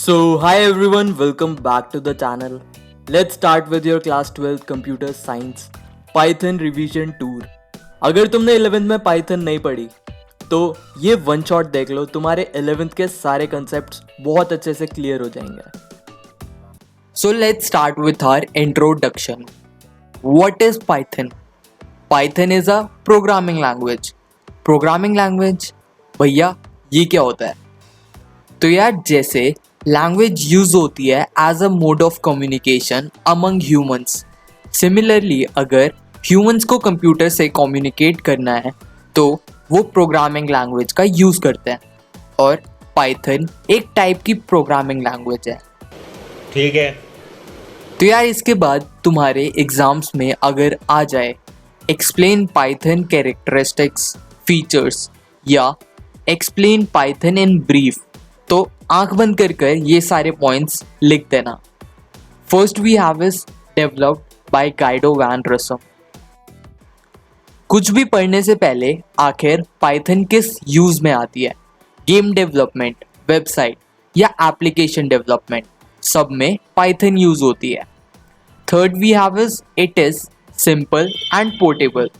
So, hi everyone, welcome back to the channel. Let's start with your class 12 computer science Python revision tour. अगर तुमने 11th में Python नहीं पढ़ी तो ये वन शॉट देख लो, तुम्हारे 11th के सारे कंसेप्ट्स बहुत अच्छे से क्लियर हो जाएंगे. So let's start with our introduction. What is Python? Python is a programming language. Programming language? भैया ये क्या होता है? तो यार जैसे लैंग्वेज यूज होती है as a mode of communication among humans, similarly अगर ह्यूमंस को कंप्यूटर से कम्युनिकेट करना है तो वो प्रोग्रामिंग लैंग्वेज का यूज़ करते हैं और पाइथन एक टाइप की प्रोग्रामिंग लैंग्वेज है. ठीक है. तो यार इसके बाद तुम्हारे एग्जाम्स में अगर आ जाए एक्सप्लेन पाइथन कैरेक्टरिस्टिक्स फीचर्स या एक्सप्लेन पाइथन इन ब्रीफ, तो आंख बंद कर कर ये सारे पॉइंट्स लिख देना. First we have is developed by Guido van Rossum. कुछ भी पढ़ने से पहले आखिर पाइथन किस यूज में आती है? गेम डेवलपमेंट, वेबसाइट या एप्लीकेशन डेवलपमेंट, सब में पाइथन यूज होती है. Third we have is it is simple and portable.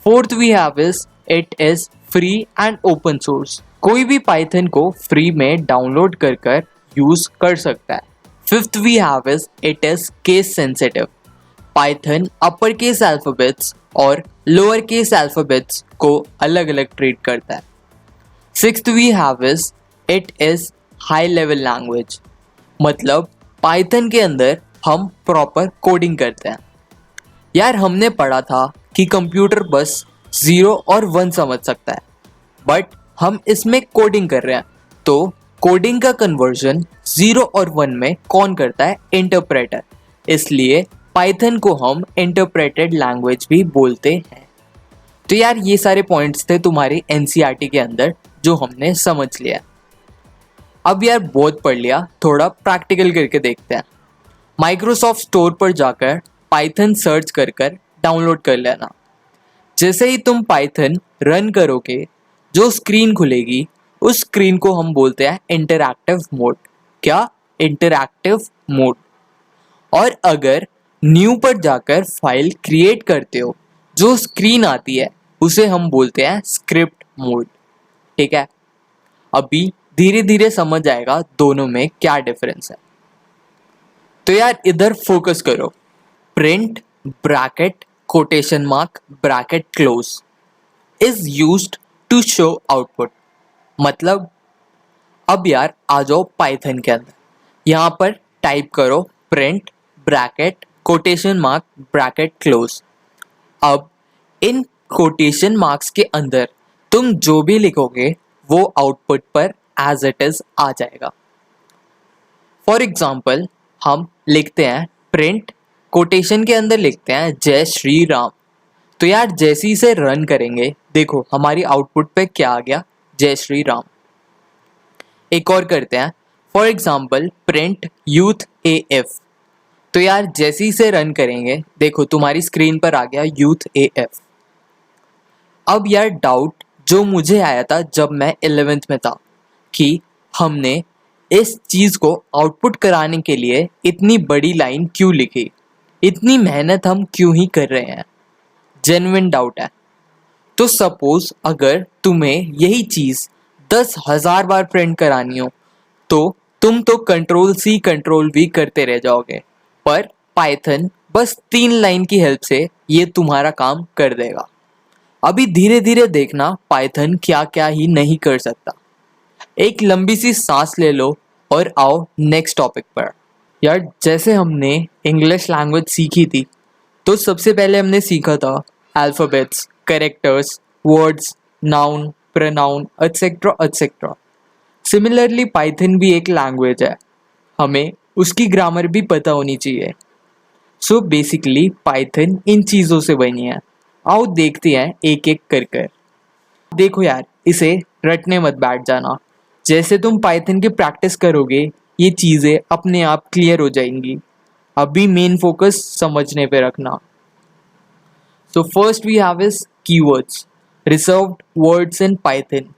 Fourth we have is it is free and open source. कोई भी पाइथन को फ्री में डाउनलोड कर कर यूज कर सकता है. Fifth we have is it is case sensitive. Python upper case alphabets और लोअर केस अल्फाबेट्स को अलग अलग ट्रीट करता है. Sixth we have is it is high level language. मतलब पाइथन के अंदर हम प्रॉपर कोडिंग करते हैं. यार हमने पढ़ा था कि कंप्यूटर बस 0 और 1 समझ सकता है, बट हम इसमें कोडिंग कर रहे हैं, तो कोडिंग का कन्वर्जन 0 और 1 में कौन करता है? इंटरप्रेटर. इसलिए पाइथन को हम इंटरप्रेटेड लैंग्वेज भी बोलते हैं. तो यार ये सारे पॉइंट्स थे तुम्हारे एनसीईआरटी के अंदर जो हमने समझ लिया. अब यार बहुत पढ़ लिया, थोड़ा प्रैक्टिकल करके देखते हैं. माइक्रोसॉफ्ट स्टोर पर जाकर पाइथन सर्च कर कर डाउनलोड कर लेना. जैसे ही तुम पाइथन रन करोगे जो स्क्रीन खुलेगी उस स्क्रीन को हम बोलते हैं इंटरैक्टिव मोड. क्या? Interactive mode. और अगर न्यू पर जाकर फाइल क्रिएट करते हो जो स्क्रीन आती है उसे हम बोलते हैं स्क्रिप्ट मोड. ठीक है, अभी धीरे धीरे समझ आएगा दोनों में क्या डिफरेंस है. तो यार इधर फोकस करो. Print bracket quotation mark bracket close is used to show output. मतलब अब यार आ जाओ पाइथन के अंदर. यहाँ पर टाइप करो print bracket quotation mark bracket close. अब इन कोटेशन मार्क्स के अंदर तुम जो भी लिखोगे वो आउटपुट पर एज इट इज आ जाएगा. फॉर एग्जाम्पल हम लिखते हैं प्रिंट कोटेशन के अंदर लिखते हैं जय श्री राम. तो यार जैसे ही इसे रन करेंगे देखो हमारी आउटपुट पे क्या आ गया? जय श्री राम. एक और करते हैं, for example print youth AF. तो यार जैसे ही इसे रन करेंगे देखो तुम्हारी स्क्रीन पर आ गया यूथ AF. अब यार डाउट जो मुझे आया था जब मैं 11th में था कि हमने इस चीज़ को आउटपुट कराने के लिए इतनी बड़ी लाइन क्यों लिखी, इतनी मेहनत हम क्यों ही कर रहे हैं. जेन्युइन डाउट है. तो सपोज अगर तुम्हें यही चीज़ 10,000 बार प्रिंट करानी हो तो तुम तो Ctrl+C Ctrl+V करते रह जाओगे, पर पाइथन बस 3 लाइन की हेल्प से ये तुम्हारा काम कर देगा. अभी धीरे धीरे देखना पाइथन क्या क्या ही नहीं कर सकता. एक लंबी सी सांस ले लो और आओ नेक्स्ट टॉपिक पर. यार जैसे हमने इंग्लिश लैंग्वेज सीखी थी तो सबसे पहले हमने सीखा था alphabets, characters, words, noun, pronoun etcetera etcetera. Similarly Python भी एक लैंग्वेज है, हमें उसकी ग्रामर भी पता होनी चाहिए. सो बेसिकली पाइथन इन चीज़ों से बनी है. आओ देखते हैं एक एक कर कर. देखो यार इसे रटने मत बैठ जाना. जैसे तुम पाइथन की प्रैक्टिस करोगे ये चीज़ें अपने आप क्लियर हो जाएंगी. अभी मेन फोकस समझने पे रखना. So first we have is keywords, reserved words in Python.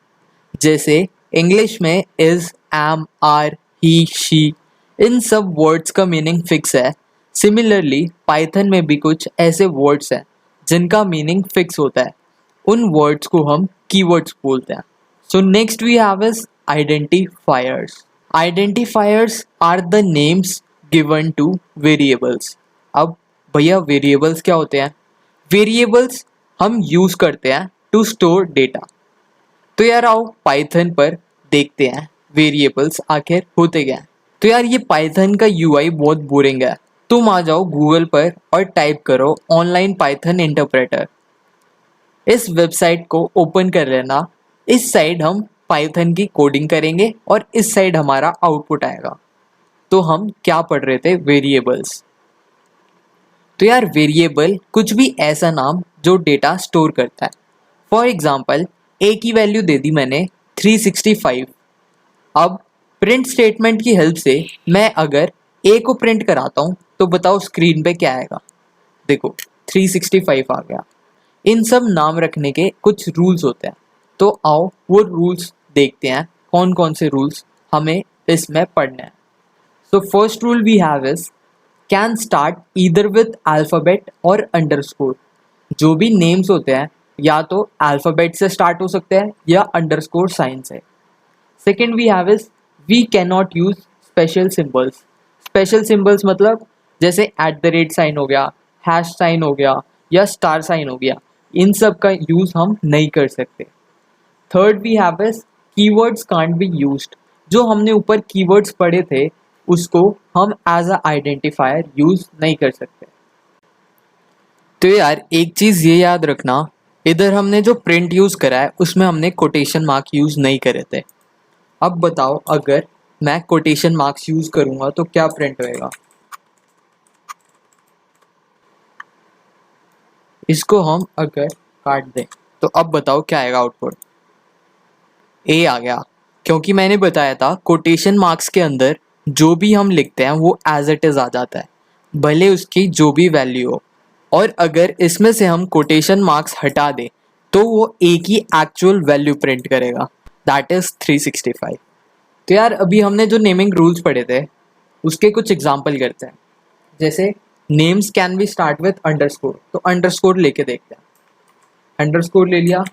जैसे इंग्लिश में is, am, are he, she, इन सब वर्ड्स का मीनिंग फिक्स है। सिमिलरली पाइथन में भी कुछ ऐसे वर्ड्स हैं जिनका मीनिंग फिक्स होता है। उन वर्ड्स को हम कीवर्ड्स बोलते हैं। So next we have is identifiers. Identifiers are the names given to variables. अब भैया वेरिएबल्स क्या होते हैं? वेरिएबल्स हम यूज करते हैं टू स्टोर डेटा। तो यार आओ पाइथन पर देखते हैं वेरिएबल्स आखिर होते क्या हैं। तो यार ये पाइथन का यूआई बहुत बोरिंग है। तुम आ जाओ गूगल पर और टाइप करो ऑनलाइन पाइथन इंटरप्रेटर। इस वेबसाइट को ओपन कर लेना। इस साइड हम पाइथन की कोडिंग करेंगे और इस साइड हमारा आउटपुट आएगा। तो हम क्या पढ़ रहे थे? वेरिएबल्स। तो यार वेरिएबल कुछ भी ऐसा नाम जो डेटा स्टोर करता है। फॉर एग्जाम्पल ए की वैल्यू दे दी मैंने 365। अब प्रिंट स्टेटमेंट की हेल्प से मैं अगर ए को प्रिंट कराता हूँ तो बताओ स्क्रीन पे क्या आएगा? देखो 365 आ गया। इन सब नाम रखने के कुछ रूल्स होते हैं। तो आओ वो रूल्स देखते हैं कौन कौन से रूल्स हमें इसमें पढ़ने हैं। So first rule we have is can start either with alphabet और अंडरस्कोर। जो भी नेम्स होते हैं या तो अल्फ़ाबेट से स्टार्ट हो सकते हैं या अंडरस्कोर साइन से। Second we have is we can not use special symbols. Special symbols मतलब जैसे एट द रेट साइन हो गया, हैश साइन हो गया या स्टार साइन हो गया, इन सब का यूज हम नहीं कर सकते। Third we have is keywords can't be used. जो हमने ऊपर कीवर्ड्स पढ़े थे उसको हम एज अ आइडेंटिफायर यूज नहीं कर सकते। तो यार एक चीज ये याद रखना, इधर हमने जो प्रिंट यूज करा है उसमें हमने कोटेशन मार्क यूज नहीं करे थे। अब बताओ अगर मैं कोटेशन मार्क्स यूज करूंगा तो क्या प्रिंट होएगा? इसको हम अगर काट दें तो अब बताओ क्या आएगा आउटपुट? ए आ गया, क्योंकि मैंने बताया था कोटेशन मार्क्स के अंदर जो भी हम लिखते हैं वो एज इट इज आ जाता है, भले उसकी जो भी वैल्यू हो। और अगर इसमें से हम कोटेशन मार्क्स हटा दें तो वो ए की एक्चुअल वैल्यू प्रिंट करेगा, दैट इज 365। तो यार अभी हमने जो नेमिंग रूल्स पढ़े थे उसके कुछ एग्जाम्पल करते हैं। जैसे names can be start with underscore, तो अंडरस्कोर लेके देखते हैं। अंडरस्कोर ले लिया,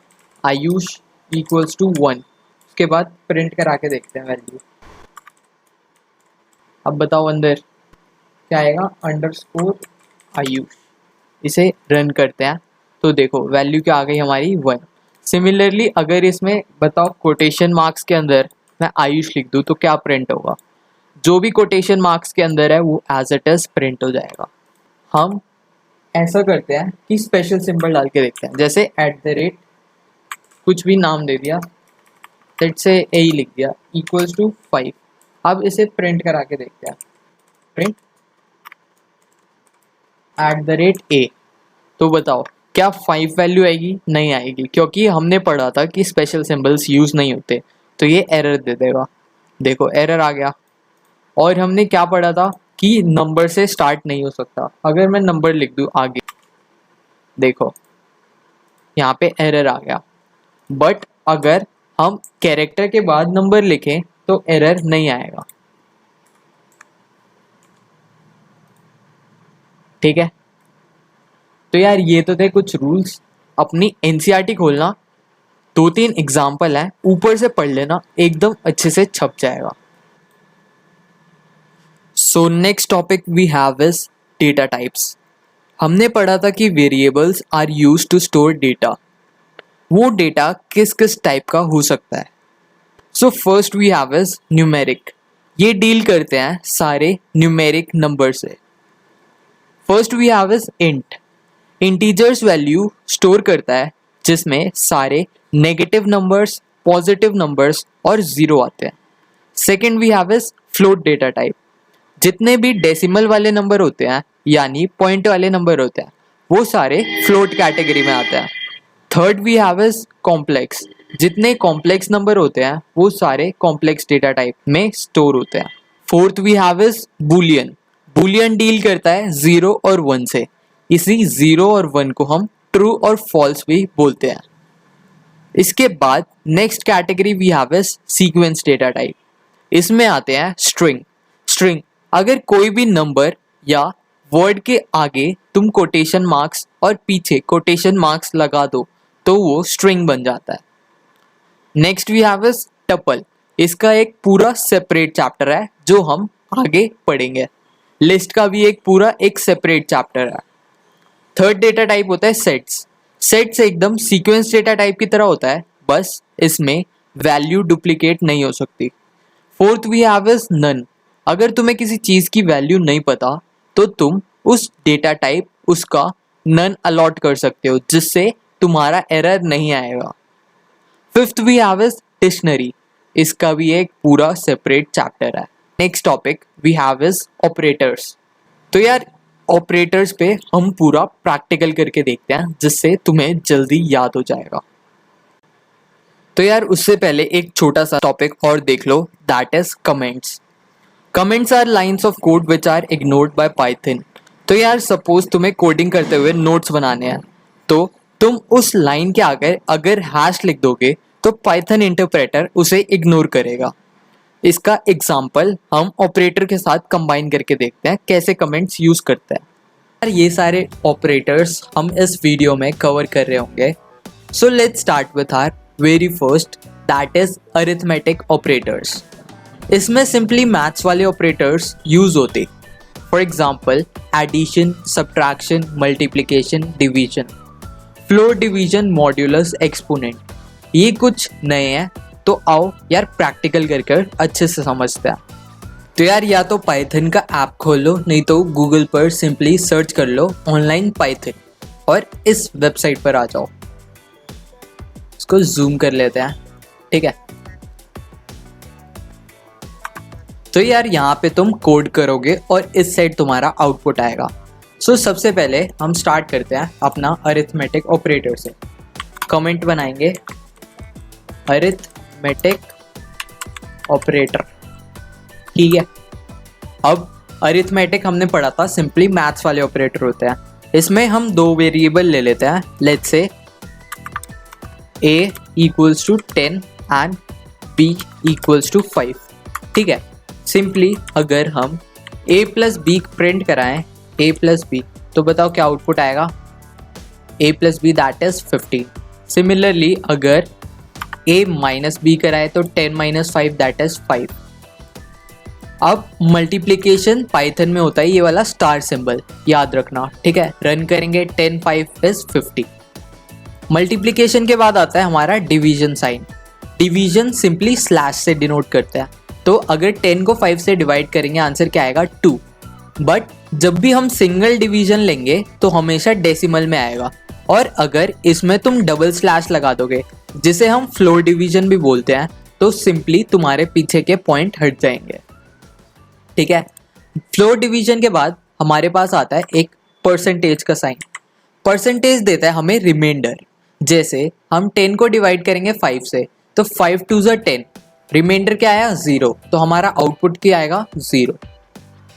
आयुष इक्वल्स टू 1, उसके बाद प्रिंट करा के देखते हैं वैल्यू। अब बताओ अंदर क्या आएगा? अंडरस्कोर आयुष। इसे रन करते हैं तो देखो वैल्यू क्या आ गई हमारी? 1। सिमिलरली अगर इसमें बताओ कोटेशन मार्क्स के अंदर मैं आयुष लिख दूँ तो क्या प्रिंट होगा? जो भी कोटेशन मार्क्स के अंदर है वो एज इट इज प्रिंट हो जाएगा। हम ऐसा करते हैं कि स्पेशल सिंबल डाल के देखते हैं। जैसे एट द रेट कुछ भी नाम दे दिया, लेट्स से ए ही लिख दिया, इक्वल्स टू 5। अब इसे प्रिंट करा के देखते हैं। Print at the rate A, तो बताओ क्या 5 वैल्यू आएगी? नहीं आएगी, क्योंकि हमने पढ़ा था कि स्पेशल सिंबल्स यूज नहीं होते, तो ये एरर दे देगा। देखो एरर आ गया। और हमने क्या पढ़ा था कि नंबर से स्टार्ट नहीं हो सकता। अगर मैं नंबर लिख दूं आगे, देखो यहाँ पे एरर आ गया। बट अगर हम कैरेक्टर के बाद नंबर लिखें तो एरर नहीं आएगा। ठीक है, तो यार ये तो थे कुछ रूल्स। अपनी एनसीईआरटी खोलना, 2-3 एग्जाम्पल है, ऊपर से पढ़ लेना, एकदम अच्छे से छप जाएगा। So next topic we have is data types. हमने पढ़ा था कि variables are used to store data. वो डेटा किस किस टाइप का हो सकता है? So first we have is numeric. ये डील करते हैं सारे न्यूमेरिक नंबर से। First we have is int. Integers value store करता है जिसमें सारे नेगेटिव नंबर्स, पॉजिटिव नंबर्स और जीरो आते हैं। Second we have is float data type. जितने भी डेसिमल वाले नंबर होते हैं यानी पॉइंट वाले नंबर होते हैं वो सारे फ्लोट कैटेगरी में आते हैं। Third we have is complex. जितने कॉम्प्लेक्स नंबर होते हैं वो सारे कॉम्प्लेक्स डेटा टाइप में स्टोर होते हैं। Fourth we have is boolean. Boolean deal करता है 0 और 1 से। इसी 0 और 1 को हम ट्रू और फॉल्स भी बोलते हैं। इसके बाद next category we have is sequence data type. इसमें आते हैं स्ट्रिंग। स्ट्रिंग अगर कोई भी नंबर या वर्ड के आगे तुम कोटेशन मार्क्स और पीछे कोटेशन मार्क्स लगा दो तो वो स्ट्रिंग बन जाता है। Next we have is tuple. इसका एक पूरा सेपरेट चैप्टर है जो हम आगे पढ़ेंगे। लिस्ट का भी एक पूरा एक सेपरेट चैप्टर है। थर्ड डेटा टाइप होता है सेट्स। सेट्स एकदम सीक्वेंस डेटा टाइप की तरह होता है, बस इसमें वैल्यू डुप्लीकेट नहीं हो सकती। Fourth we have is none. अगर तुम्हें किसी चीज की वैल्यू नहीं पता तो तुम उस डेटा टाइप उसका नन अलॉट कर सकते हो, जिससे तुम्हारा एरर नहीं आएगा। Fifth we have is dictionary. इसका भी एक पूरा सेपरेट चैप्टर है। Next topic we have is operators. तो यार ऑपरेटर्स पे हम पूरा प्रैक्टिकल करके देखते हैं, जिससे तुम्हें जल्दी याद हो जाएगा। तो यार उससे पहले एक छोटा सा टॉपिक और देख लो, that is comments. Comments are lines of code which are ignored by Python. तो यार सपोज तुम्हें कोडिंग करते हुए नोट्स बनाने हैं, तो तुम उस लाइन के आगे अगर हैश लिख दोगे तो पाइथन इंटरप्रेटर उसे इग्नोर करेगा। इसका एग्जाम्पल हम ऑपरेटर के साथ कंबाइन करके देखते हैं कैसे कमेंट्स यूज करते हैं। यार ये सारे ऑपरेटर्स हम इस वीडियो में कवर कर रहे होंगे। So let's start with our very first, that is arithmetic operators. इसमें सिंपली मैथ्स वाले ऑपरेटर्स यूज होते, for example addition, subtraction, multiplication, division, floor division, modulus, exponent. ये कुछ नए हैं, तो आओ यार प्रैक्टिकल कर अच्छे से समझते हैं। तो यार या तो पाइथन का ऐप खोल लो, नहीं तो गूगल पर सिंपली सर्च कर लो ऑनलाइन पाइथन और इस वेबसाइट पर आ जाओ। इसको जूम कर लेते हैं, ठीक है। तो यार यहाँ पे तुम कोड करोगे और इस साइड तुम्हारा आउटपुट आएगा। सो सबसे पहले हम स्टार्ट करते हैं अपना अरिथमेटिक ऑपरेटर से। कमेंट बनाएंगे अरिथमेटिक ऑपरेटर, ठीक है। अब अरिथमेटिक हमने पढ़ा था, सिंपली मैथ्स वाले ऑपरेटर होते हैं। इसमें हम दो वेरिएबल ले लेते हैं, let's say a equals to 10 and b equals to 5, ठीक है। सिंपली अगर हम a प्लस बी प्रिंट कराएं, a प्लस बी, तो बताओ क्या आउटपुट आएगा? a plus B that is 15। Similarly अगर a माइनस बी कराए तो 10 माइनस 5 दैट इज 5। अब मल्टीप्लिकेशन पाइथन में होता है ये वाला स्टार सिंबल, याद रखना, ठीक है। रन करेंगे 10 5 इज 50। मल्टीप्लिकेशन के बाद आता है हमारा division sign. Division simply slash से डिनोट करते हैं, तो अगर 10 को 5 से डिवाइड करेंगे आंसर क्या आएगा? 2। बट जब भी हम सिंगल डिवीजन लेंगे तो हमेशा डेसिमल में आएगा, और अगर इसमें तुम डबल स्लैश लगा दोगे, जिसे हम फ्लोर डिवीजन भी बोलते हैं, तो सिंपली तुम्हारे पीछे के पॉइंट हट जाएंगे, ठीक है। फ्लोर डिवीजन के बाद हमारे पास आता है एक परसेंटेज का साइन। परसेंटेज देता है हमें रिमाइंडर। जैसे हम 10 को डिवाइड करेंगे 5 से, तो 5 2 ज़ा 10, रिमाइंडर क्या आया? 0, तो हमारा आउटपुट क्या आएगा? 0,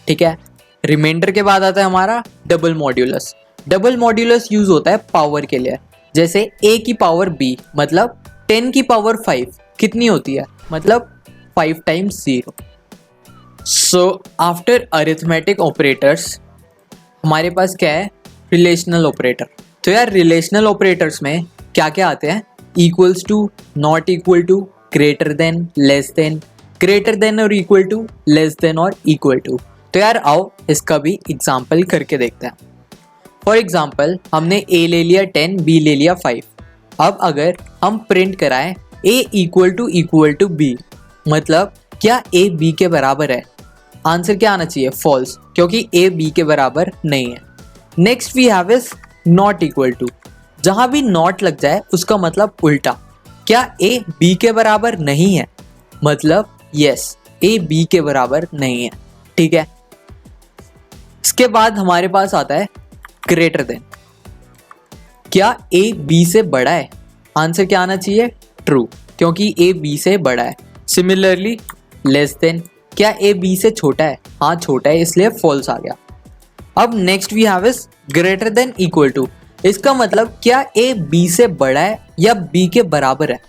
ठीक है। रिमाइंडर के बाद आता है हमारा double modulus. Double modulus use होता है पावर के लिए। जैसे a की पावर b मतलब 10 की पावर 5 कितनी होती है? मतलब 5 times 0। So after arithmetic operators हमारे पास क्या है? Relational operator. तो यार रिलेशनल ऑपरेटर्स में क्या क्या आते हैं? Equals to, not equal to, greater than, less than, greater than और इक्वल टू, लेस देन और इक्वल टू। तो यार आओ इसका भी एग्जाम्पल करके देखते हैं। फॉर एग्जाम्पल हमने a ले लिया 10, b ले लिया 5। अब अगर हम प्रिंट कराएं a इक्वल टू b, मतलब क्या a b के बराबर है? आंसर क्या आना चाहिए? फॉल्स, क्योंकि a b के बराबर नहीं है। Next we have is not equal to. जहां भी नॉट लग जाए उसका मतलब उल्टा। क्या a b के बराबर नहीं है? मतलब यस, a b के बराबर नहीं है, ठीक है। इसके बाद हमारे पास आता है ग्रेटर देन। क्या a b से बड़ा है? आंसर क्या आना चाहिए? ट्रू, क्योंकि a b से बड़ा है। सिमिलरली लेस देन, क्या a b से छोटा है? हाँ छोटा है, इसलिए फॉल्स आ गया। अब next we have is greater than equal to. इसका मतलब क्या a b से बड़ा है या b के बराबर है?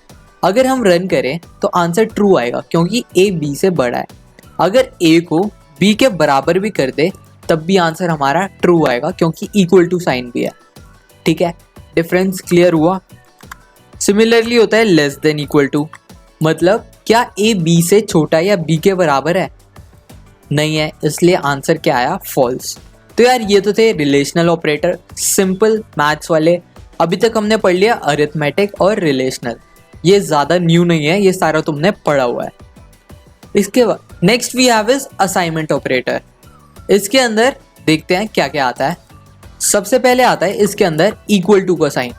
अगर हम रन करें तो आंसर ट्रू आएगा क्योंकि ए बी से बड़ा है। अगर ए को बी के बराबर भी कर दे तब भी आंसर हमारा ट्रू आएगा क्योंकि इक्वल टू साइन भी है। ठीक है, डिफरेंस क्लियर हुआ। सिमिलरली होता है लेस देन इक्वल टू, मतलब क्या ए बी से छोटा या बी के बराबर है? नहीं है, इसलिए आंसर क्या आया? फॉल्स। तो यार ये तो थे रिलेशनल ऑपरेटर, सिंपल मैथ्स वाले। अभी तक हमने पढ़ लिया अरिथमेटिक और रिलेशनल, ये ज़्यादा न्यू नहीं है, ये सारा तुमने पढ़ा हुआ है। इसके बाद next we have is assignment operator. इसके अंदर देखते हैं क्या क्या आता है। सबसे पहले आता है इसके अंदर इक्वल टू का sign.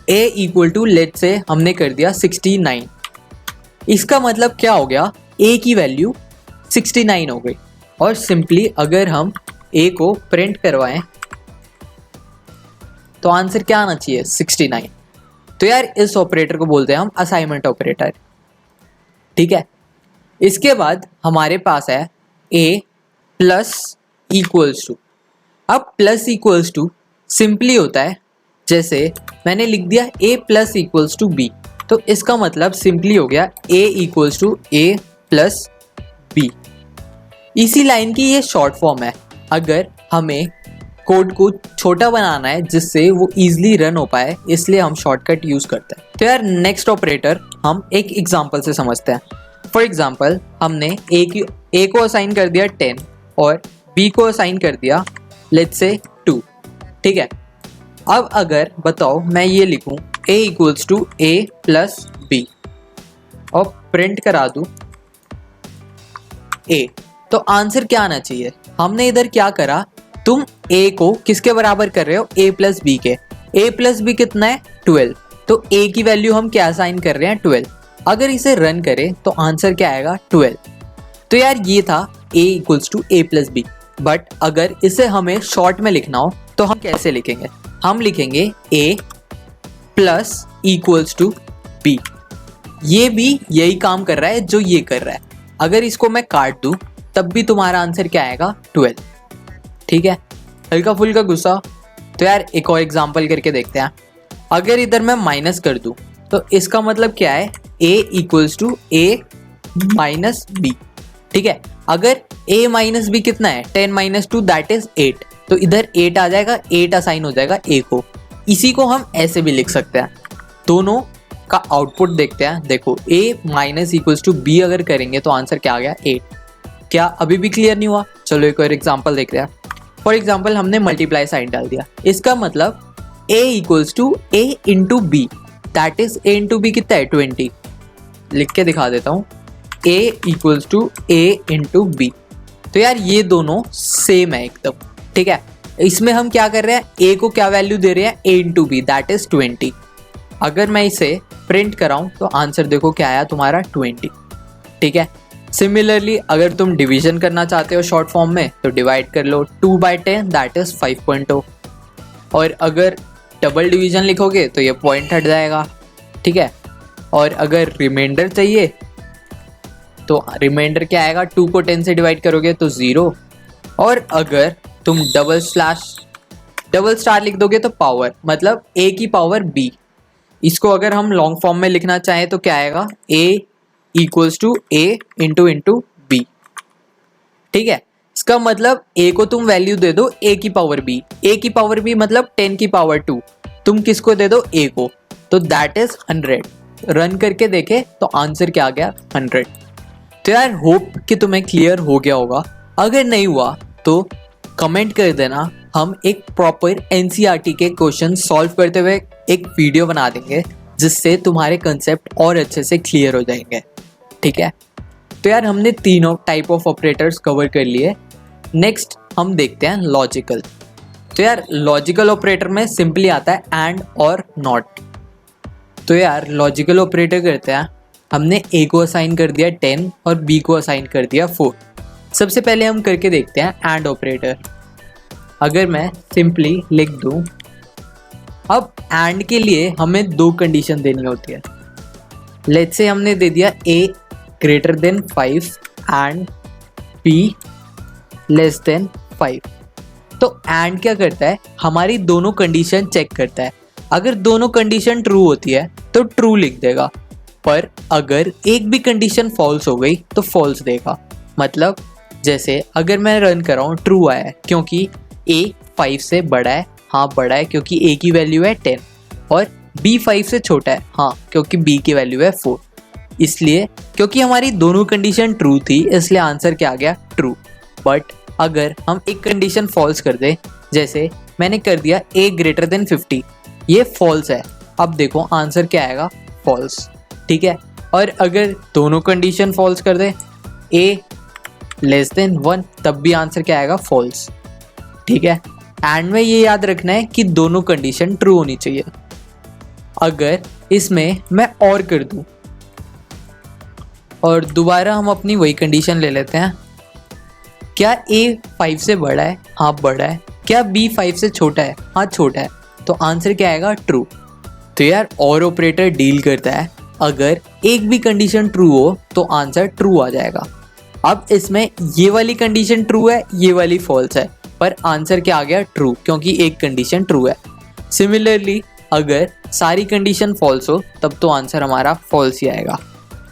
A equal to let से हमने कर दिया 69। इसका मतलब क्या हो गया? ए की वैल्यू 69 हो गई। और सिंपली अगर हम ए को प्रिंट करवाएं तो आंसर क्या आना चाहिए? 69। तो यार इस ऑपरेटर को बोलते हैं हम असाइनमेंट ऑपरेटर। ठीक है, इसके बाद हमारे पास है ए प्लस इक्वल्स टू। अब प्लस इक्वल्स टू सिंपली होता है, जैसे मैंने लिख दिया a plus equals to b, तो इसका मतलब सिंपली हो गया a equals to a plus b. इसी लाइन की ये शॉर्ट फॉर्म है। अगर हमें कोड को छोटा बनाना है जिससे वो इजीली रन हो पाए, इसलिए हम शॉर्टकट यूज करते हैं। तो यार नेक्स्ट ऑपरेटर हम एक एग्जांपल से समझते हैं। फॉर एग्जांपल हमने ए को असाइन कर दिया 10 और बी को असाइन कर दिया लेट्स से 2। ठीक है, अब अगर बताओ मैं ये लिखूं a equals to a plus b और प्रिंट करा दूं ए, तो आंसर क्या आना चाहिए? हमने इधर क्या करा, तुम ए को किसके बराबर कर रहे हो? ए प्लस बी के। ए प्लस बी कितना है? 12। तो ए की वैल्यू हम क्या असाइन कर रहे हैं? 12। अगर इसे रन करें तो आंसर क्या आएगा? 12। तो यार ये था a equals to a plus b. But अगर इसे हमें शॉर्ट में लिखना हो तो हम कैसे लिखेंगे? हम लिखेंगे ए प्लस इक्वल्स टू बी। ये भी यही काम कर रहा है जो ये कर रहा है। अगर इसको मैं काट दूं तब भी तुम्हारा आंसर क्या आएगा? 12। ठीक है, हल्का फुल्का गुस्सा। तो यार एक और एग्जांपल करके देखते हैं। अगर इधर मैं माइनस कर दूं तो इसका मतलब क्या है? a equals to A minus B. ठीक है, अगर a माइनस बी कितना है? 10 माइनस 2 दैट इज 8। तो इधर 8 आ जाएगा, 8 असाइन हो जाएगा a को। इसी को हम ऐसे भी लिख सकते हैं। दोनों का आउटपुट देखते हैं। देखो a minus equals to B अगर करेंगे तो आंसर क्या आ गया? 8। क्या अभी भी क्लियर नहीं हुआ? चलो एक और एग्जांपल देखते हैं। फॉर एग्जाम्पल हमने मल्टीप्लाई साइन डाल दिया। इसका मतलब a equals to A into B, that is A into B कितना है? 20। लिख के दिखा देता हूँ, a equals to A into B. तो यार ये दोनों सेम है एकदम। ठीक है, इसमें हम क्या कर रहे हैं? a को क्या वैल्यू दे रहे हैं? a into B, that is 20। अगर मैं इसे प्रिंट कराऊं तो आंसर देखो क्या आया तुम्हारा? 20। ठीक है, सिमिलरली अगर तुम डिवीजन करना चाहते हो शॉर्ट फॉर्म में तो डिवाइड कर लो 2/10 दैट इज 5.0। और अगर डबल डिवीजन लिखोगे तो ये पॉइंट हट जाएगा। ठीक है, और अगर रिमाइंडर चाहिए तो रिमाइंडर क्या आएगा? 2 को 10 से डिवाइड करोगे तो 0। और अगर तुम डबल स्टार लिख दोगे तो पावर, मतलब a की पावर b। इसको अगर हम लॉन्ग फॉर्म में लिखना चाहें तो क्या आएगा? a equals to A into B. ठीक है, इसका मतलब a को तुम वैल्यू दे दो a की पावर b। a की पावर b मतलब 10 की पावर 2। तुम किसको दे दो? a को। तो दैट इज 100। रन करके देखे तो आंसर क्या आ गया? 100। तो यार होप कि तुम्हें क्लियर हो गया होगा। अगर नहीं हुआ तो कमेंट कर देना, हम एक प्रॉपर एनसीईआरटी के क्वेश्चन सॉल्व करते हुए एक वीडियो बना देंगे जिससे तुम्हारे कंसेप्ट और अच्छे से क्लियर हो जाएंगे। ठीक है, तो यार हमने तीनों टाइप ऑफ ऑपरेटर्स कवर कर लिए। नेक्स्ट हम देखते हैं लॉजिकल। तो यार लॉजिकल ऑपरेटर में सिंपली आता है एंड और नॉट। तो यार लॉजिकल ऑपरेटर करते हैं, हमने a को असाइन कर दिया 10 और b को असाइन कर दिया 4। सबसे पहले हम करके देखते हैं एंड ऑपरेटर। अगर मैं सिंपली लिख दूं, अब एंड के लिए हमें 2 कंडीशन देनी होती है। लेट्स से हमने दे दिया a greater than 5 and b less than 5। तो एंड क्या करता है? हमारी दोनों कंडीशन चेक करता है। अगर दोनों कंडीशन ट्रू होती है तो ट्रू लिख देगा। पर अगर एक भी कंडीशन फॉल्स हो गई तो फॉल्स देगा। मतलब जैसे अगर मैं रन कर रहा हूँ ट्रू आया है क्योंकि a 5 से बड़ा है, हाँ बड़ा है क्योंकि a की वैल्यू है 10, और b 5 से छोटा है, हाँ क्योंकि b की वैल्यू है 4। इसलिए क्योंकि हमारी दोनों कंडीशन ट्रू थी इसलिए आंसर क्या आ गया, ट्रू। बट अगर हम एक कंडीशन फॉल्स कर दें, जैसे मैंने कर दिया a ग्रेटर देन 50, ये फॉल्स है, अब देखो आंसर क्या आएगा, फॉल्स। ठीक है, और अगर दोनों कंडीशन फॉल्स कर दे a लेस देन 1, तब भी आंसर क्या आएगा, फॉल्स। ठीक है, एंड में ये याद रखना है कि दोनों कंडीशन ट्रू होनी चाहिए। अगर इसमें मैं और कर दूं और दोबारा हम अपनी वही कंडीशन ले लेते हैं, क्या a 5 से बड़ा है, हाँ बड़ा है, क्या b 5 से छोटा है, हाँ छोटा है, तो आंसर क्या आएगा, ट्रू। तो यार और ऑपरेटर डील करता है, अगर एक भी कंडीशन ट्रू हो तो आंसर ट्रू आ जाएगा। अब इसमें ये वाली कंडीशन ट्रू है, ये वाली फॉल्स है, पर आंसर क्या आ गया, ट्रू, क्योंकि एक कंडीशन ट्रू है। सिमिलरली अगर सारी कंडीशन फॉल्स हो तब तो आंसर हमारा फॉल्स ही आएगा।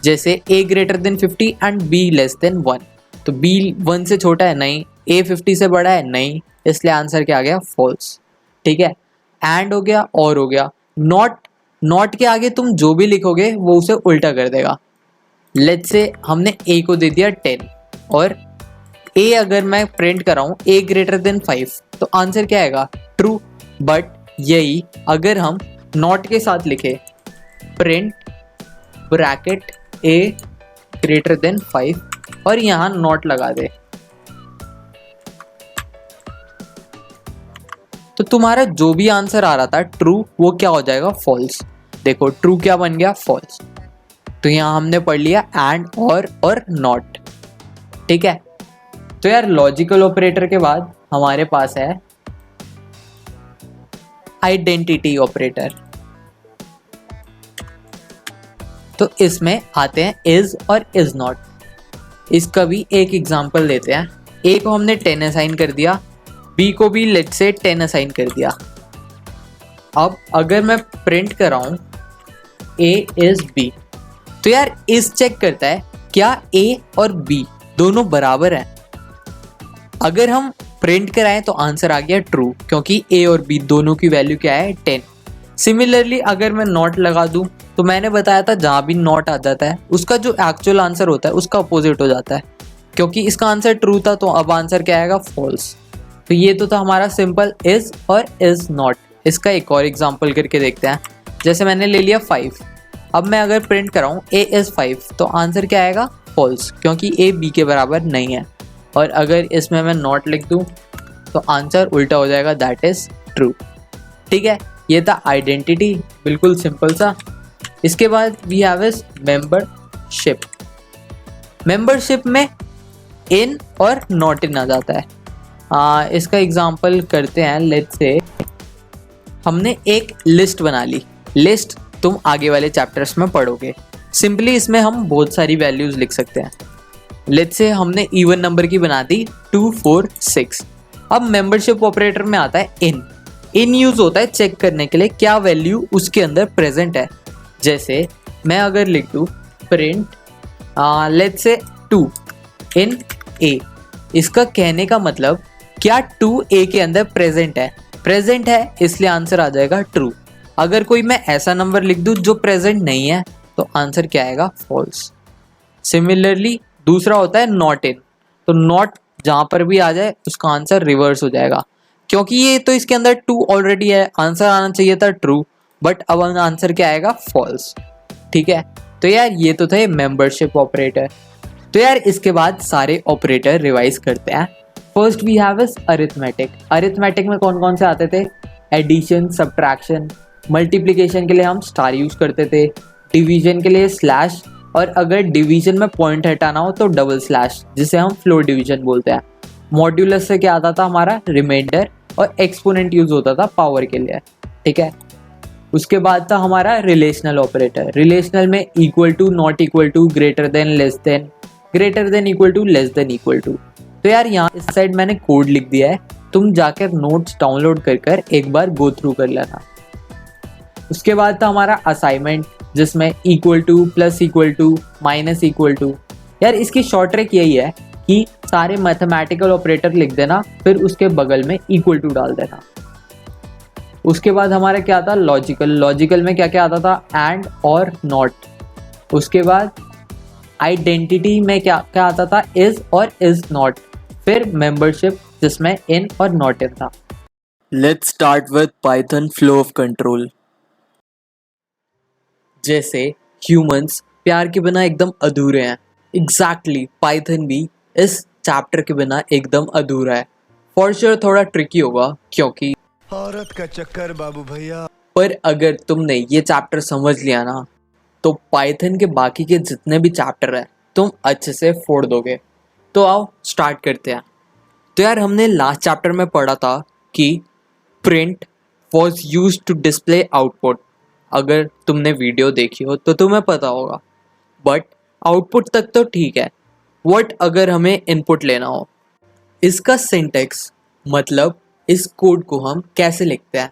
जैसे a greater than 50 and b less than 1, तो b 1 से छोटा है, नहीं, a 50 से बड़ा है, नहीं, इसलिए आंसर क्या आ गया, फॉल्स। ठीक है, एंड हो गया, और हो गया, नॉट के आगे तुम जो भी लिखोगे वो उसे उल्टा कर देगा। लेट्स से हमने a को दे दिया 10 और a अगर मैं प्रिंट कर रहा हूँ a ग्रेटर देन 5, तो आंसर क्या आएगा, ट्रू। बट यही अगर हम नॉट के साथ लिखे print bracket a greater than 5 और यहाँ नॉट लगा दे, तो तुम्हारा जो भी आंसर आ रहा था ट्रू वो क्या हो जाएगा, फॉल्स। देखो ट्रू क्या बन गया, फॉल्स। तो यहाँ हमने पढ़ लिया एंड और नॉट। ठीक है, तो यार लॉजिकल ऑपरेटर के बाद हमारे पास है आइडेंटिटी ऑपरेटर। तो इसमें आते हैं इज और इज नॉट। इसका भी एक एग्जांपल लेते हैं। a को हमने 10 असाइन कर दिया, b को भी लेट्स से 10 असाइन कर दिया। अब अगर मैं प्रिंट कर रहा हूं a इज b, तो यार इस चेक करता है क्या a और b दोनों बराबर हैं। अगर हम प्रिंट कराएं तो आंसर आ गया ट्रू, क्योंकि a और b दोनों की वैल्यू क्या है, 10। सिमिलरली अगर मैं नॉट लगा दूं तो मैंने बताया था जहां भी नॉट आ जाता है उसका जो एक्चुअल आंसर होता है उसका अपोजिट हो जाता है। क्योंकि इसका आंसर ट्रू था तो अब आंसर क्या आएगा, फॉल्स। तो ये तो था हमारा सिंपल इज और इज नॉट। इसका एक और एग्जांपल करके देखते हैं। जैसे मैंने ले लिया 5, अब मैं अगर प्रिंट कराऊँ a इज 5, तो आंसर क्या आएगा, फॉल्स, क्योंकि a b के बराबर नहीं है। और अगर इसमें मैं नॉट लिख दूँ तो आंसर उल्टा हो जाएगा, दैट इज ट्रू। ठीक है, ये था आइडेंटिटी, बिल्कुल सिंपल सा। इसके बाद we have is membership. Membership में इन और नॉट इन आ जाता है। इसका एग्जांपल करते हैं। लेट्स से हमने एक लिस्ट बना ली। लिस्ट तुम आगे वाले चैप्टर्स में पढ़ोगे। सिंपली इसमें हम बहुत सारी वैल्यूज लिख सकते हैं। लेट्स से हमने इवन नंबर की बना दी 2 4 6। अब मेंबरशिप ऑपरेटर में आता है इन। इन यूज होता है चेक करने के लिए क्या वैल्यू उसके अंदर प्रेजेंट है। जैसे मैं अगर लिख दूँ print let's say 2 in a, इसका कहने का मतलब क्या 2 a के अंदर प्रेजेंट है, इसलिए आंसर आ जाएगा ट्रू। अगर कोई मैं ऐसा नंबर लिख दूं जो प्रेजेंट नहीं है तो आंसर क्या आएगा, फॉल्स। सिमिलरली दूसरा होता है नॉट इन। तो नॉट जहां पर भी आ जाए उसका आंसर रिवर्स हो जाएगा, क्योंकि ये तो इसके अंदर 2 ऑलरेडी है, आंसर आना चाहिए था ट्रू, बट अब आंसर क्या आएगा, फॉल्स। ठीक है, तो यार ये तो थे मेंबरशिप ऑपरेटर। तो यार इसके बाद सारे ऑपरेटर रिवाइज करते हैं। First we have is arithmetic. Arithmetic में कौन कौन से आते थे, एडिशन, सब्ट्रैक्शन, मल्टीप्लिकेशन के लिए हम स्टार यूज करते थे, डिवीजन के लिए स्लैश, और अगर डिवीजन में पॉइंट हटाना हो तो डबल स्लैश, जिसे हम फ्लोर डिवीजन बोलते हैं। मॉड्यूलस से क्या आता था हमारा, रिमाइंडर, और एक्सपोनेंट यूज होता था पावर के लिए। ठीक है, उसके बाद था हमारा रिलेशनल ऑपरेटर। रिलेशनल में equal to, not equal to, greater than, less than, greater than equal to, less than equal to. तो यार यहाँ इस साइड मैंने कोड लिख दिया है, तुम जाकर नोट्स डाउनलोड कर एक बार गो थ्रू कर लेना। उसके बाद था हमारा असाइनमेंट। जिसमें equal to, plus equal to, minus equal to. यार इसकी शॉर्ट ट्रिक यही है कि सारे मैथमेटिकल ऑपरेटर लिख देना, फिर उसके बगल में इक्वल टू डाल देना। उसके बाद हमारा क्या था, लॉजिकल। लॉजिकल में क्या क्या आता था, एंड और नॉट। उसके बाद आइडेंटिटी में क्या क्या आता था, इज और इज नॉट। फिर मेंबरशिप, जिसमें इन और नॉट इन था। Let's start with Python flow of control. जैसे ह्यूमंस प्यार के बिना एकदम अधूरे हैं, एग्जैक्टली पाइथन भी इस चैप्टर के बिना एकदम अधूरा है। फॉर श्योर थोड़ा ट्रिकी होगा, क्योंकि औरत का चक्कर बाबू भैया। पर अगर तुमने ये चैप्टर समझ लिया ना, तो पाइथन के बाकी के जितने भी चैप्टर है तुम अच्छे से फोड़ दोगे। तो आओ स्टार्ट करते हैं। तो यार हमने लास्ट चैप्टर में पढ़ा था कि print was use to display output. अगर तुमने वीडियो देखी हो तो तुम्हें पता होगा, बट आउटपुट तक तो ठीक है। व्हाट अगर हमें इनपुट लेना हो? इसका सिंटेक्स मतलब इस कोड को हम कैसे लिखते हैं।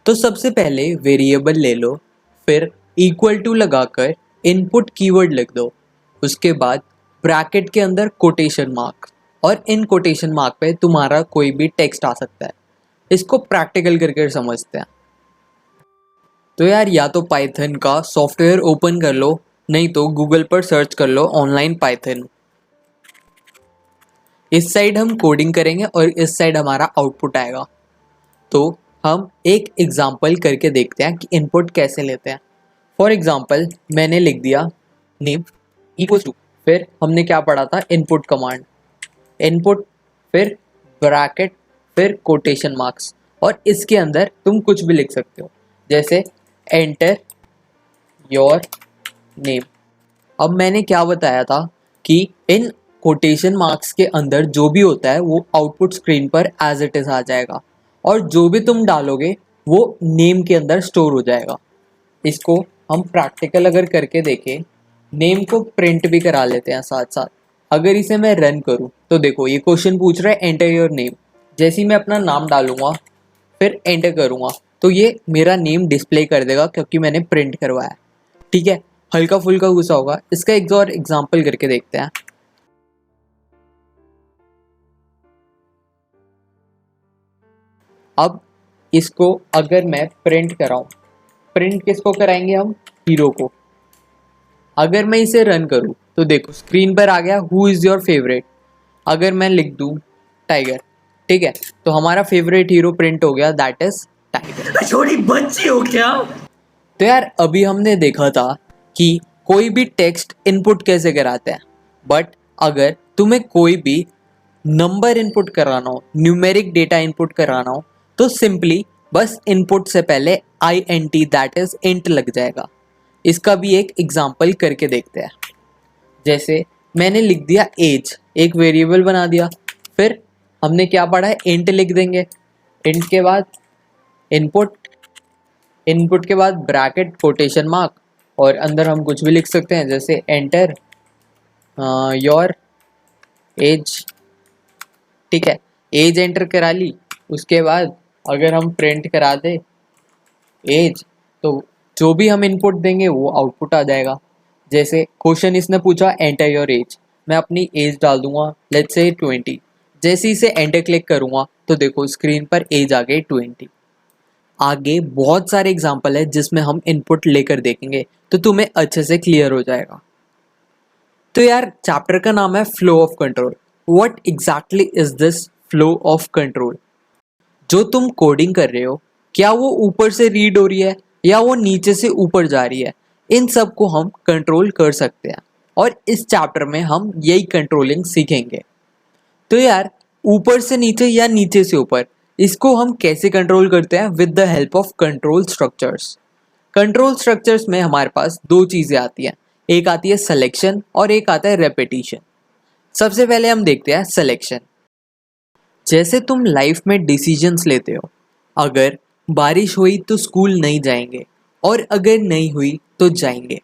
तो सबसे पहले वेरिएबल ले लो, फिर इक्वल टू लगाकर इनपुट कीवर्ड लिख दो। उसके बाद ब्रैकेट के अंदर कोटेशन मार्क, और इन कोटेशन मार्क पे तुम्हारा कोई भी टेक्स्ट आ सकता है। इसको प्रैक्टिकल करके समझते हैं। तो यार या तो पाइथन का सॉफ्टवेयर ओपन कर लो, नहीं तो गूगल पर सर्च कर लो ऑनलाइन पाइथन। इस साइड हम कोडिंग करेंगे और इस साइड हमारा आउटपुट आएगा। तो हम एक एग्जाम्पल करके देखते हैं कि इनपुट कैसे लेते हैं। फॉर एग्जाम्पल मैंने लिख दिया नेम इक्वल्स टू, फिर हमने क्या पढ़ा था, इनपुट कमांड। इनपुट, फिर ब्रैकेट, फिर कोटेशन मार्क्स, और इसके अंदर तुम कुछ भी लिख सकते हो, जैसे एंटर योर नेम। अब मैंने क्या बताया था कि इन कोटेशन मार्क्स के अंदर जो भी होता है वो आउटपुट स्क्रीन पर एज इट इज आ जाएगा, और जो भी तुम डालोगे वो नेम के अंदर स्टोर हो जाएगा। इसको हम प्रैक्टिकल अगर करके देखें, नेम को प्रिंट भी करा लेते हैं साथ साथ। अगर इसे मैं रन करूं तो देखो ये क्वेश्चन पूछ रहा है एंटर योर नेम। जैसे ही मैं अपना नाम डालूंगा फिर एंटर करूंगा तो ये मेरा नेम डिस्प्ले कर देगा, क्योंकि मैंने प्रिंट करवाया। ठीक है, हल्का फुल्का गुस्सा होगा। इसका एक और एग्जाम्पल करके देखते हैं। अब इसको अगर मैं प्रिंट कराऊं, प्रिंट किसको कराएंगे हम, हीरो को। अगर मैं इसे रन करूं तो देखो स्क्रीन पर आ गया हु इज योर फेवरेट। अगर मैं लिख दूं टाइगर, ठीक है, तो हमारा फेवरेट हीरो प्रिंट हो गया, दैट इज टाइगर। छोटी बच्ची हो क्या? तो यार अभी हमने देखा था कि कोई भी टेक्स्ट इनपुट कैसे कराते हैं, बट अगर तुम्हें कोई भी नंबर इनपुट कराना हो, न्यूमेरिक डेटा इनपुट कराना हो, तो सिंपली बस इनपुट से पहले I N T that is int लग जाएगा। इसका भी एक एग्जाम्पल करके देखते हैं। जैसे मैंने लिख दिया एज, एक वेरिएबल बना दिया, फिर हमने क्या पढ़ा है, इंट लिख देंगे। इंट के बाद इनपुट, इनपुट के बाद ब्रैकेट कोटेशन मार्क, और अंदर हम कुछ भी लिख सकते हैं, जैसे एंटर योर एज। ठीक है, एज एंटर करा ली। उसके बाद अगर हम प्रिंट करा दे एज, तो जो भी हम इनपुट देंगे वो आउटपुट आ जाएगा। जैसे क्वेश्चन इसने पूछा एंटर योर एज, मैं अपनी एज डाल दूंगा, लेट्स से 20। जैसे इसे एंटर क्लिक करूंगा तो देखो स्क्रीन पर एज आ गई 20। आगे बहुत सारे एग्जाम्पल है जिसमें हम इनपुट लेकर देखेंगे, तो तुम्हें अच्छे से क्लियर हो जाएगा। तो यार चैप्टर का नाम है flow of control. What exactly is this flow of control? जो तुम कोडिंग कर रहे हो, क्या वो ऊपर से रीड हो रही है या वो नीचे से ऊपर जा रही है, इन सब को हम कंट्रोल कर सकते हैं, और इस चैप्टर में हम यही कंट्रोलिंग सीखेंगे। तो यार ऊपर से नीचे या नीचे से ऊपर, इसको हम कैसे कंट्रोल करते हैं? With the help of control structures. Control structures में हमारे पास दो चीज़ें आती हैं, एक आती है सिलेक्शन और एक आता है रेपिटेशन। सबसे पहले हम देखते हैं सिलेक्शन। जैसे तुम लाइफ में डिसीजंस लेते हो, अगर बारिश हुई तो स्कूल नहीं जाएंगे, और अगर नहीं हुई तो जाएंगे।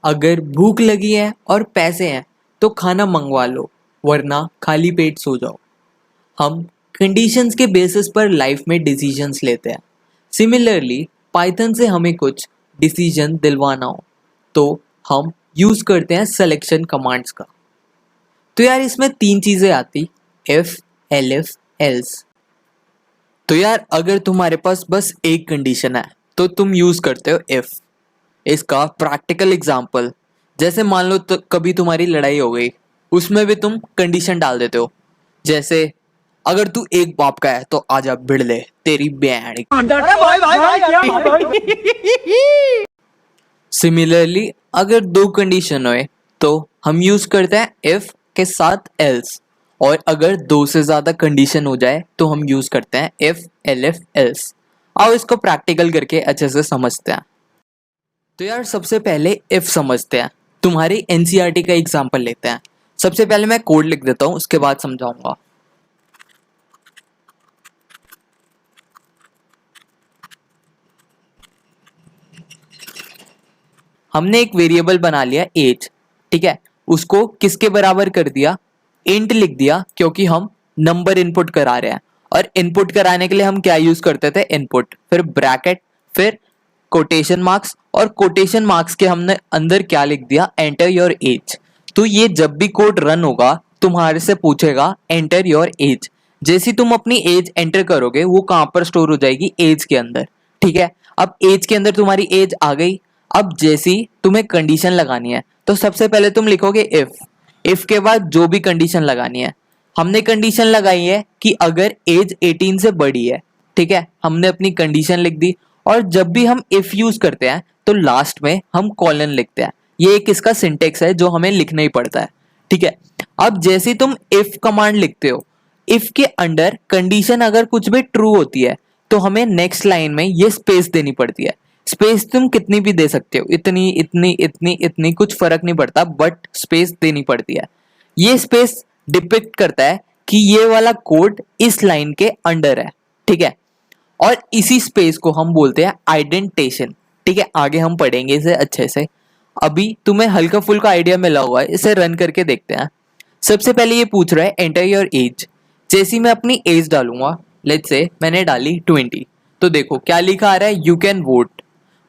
अगर भूख लगी है और पैसे हैं तो खाना मंगवा लो, वरना खाली पेट सो जाओ। हम कंडीशंस के बेसिस पर लाइफ में डिसीजंस लेते हैं। सिमिलरली पाइथन से हमें कुछ डिसीजन दिलवाना हो तो हम यूज करते हैं सिलेक्शन कमांड्स का। तो यार इसमें तीन चीजें आती, इफ, एलिफ, एल्स। तो यार अगर तुम्हारे पास बस एक कंडीशन है तो तुम यूज करते हो इफ। इसका प्रैक्टिकल एग्जांपल, जैसे मान लो तो कभी तुम्हारी लड़ाई हो गई, उसमें भी तुम कंडीशन डाल देते हो, जैसे अगर तू एक बाप का है तो आजा भिड़ ले तेरी बहन। सिमिलरली अगर दो कंडीशन होए तो हम यूज करते हैं इफ के साथ एल्स, और अगर दो से ज्यादा कंडीशन हो जाए तो हम यूज करते हैं इफ, एलिफ, एल्स। आओ इसको प्रैक्टिकल करके अच्छे से समझते हैं। तो यार सबसे पहले इफ समझते हैं। तुम्हारी एनसीईआरटी का एग्जांपल लेते हैं। सबसे पहले मैं कोड लिख देता हूं, उसके बाद समझाऊंगा। हमने एक वेरिएबल बना लिया एज, ठीक है, उसको किसके बराबर कर दिया, इंट लिख दिया, क्योंकि हम नंबर इनपुट करा रहे हैं, और इनपुट कराने के लिए हम क्या यूज करते थे, इनपुट, फिर ब्रैकेट, फिर कोटेशन मार्क्स, और कोटेशन मार्क्स के हमने अंदर क्या लिख दिया, एंटर योर एज। तो ये जब भी कोड रन होगा तुम्हारे से पूछेगा एंटर योर एज। जैसे तुम अपनी एज एंटर करोगे वो कहां पर स्टोर हो जाएगी, एज के अंदर, ठीक है। अब एज के अंदर तुम्हारी एज आ गई। अब जैसी तुम्हें कंडीशन लगानी है तो सबसे पहले तुम लिखोगे इफ के बाद जो भी कंडीशन लगानी है। हमने कंडीशन लगाई है कि अगर एज 18 से बड़ी है, ठीक है, हमने अपनी कंडीशन लिख दी। और जब भी हम इफ यूज करते हैं तो लास्ट में हम कॉलन लिखते हैं। ये एक इसका सिंटेक्स है जो हमें लिखना ही पड़ता है, ठीक है। अब जैसे तुम इफ कमांड लिखते हो, इफ के अंडर कंडीशन अगर कुछ भी ट्रू होती है तो हमें नेक्स्ट लाइन में ये स्पेस देनी पड़ती है। स्पेस तुम कितनी भी दे सकते हो, इतनी इतनी इतनी इतनी, कुछ फर्क नहीं पड़ता, बट स्पेस देनी पड़ती है। ये स्पेस डिपिक्ट करता है कि ये वाला कोड इस लाइन के अंडर है, ठीक है। और इसी स्पेस को हम बोलते हैं आइडेंटेशन, ठीक है। आगे हम पढ़ेंगे इसे अच्छे से। अभी तुम्हें हल्का फुल्का आइडिया मिला हुआ है, इसे रन करके देखते हैं। सबसे पहले ये पूछ रहा है एंटर योर एज। जैसी मैं अपनी एज डालूंगा, लेट्स से मैंने डाली 20, तो देखो क्या लिखा आ रहा है, यू कैन वोट।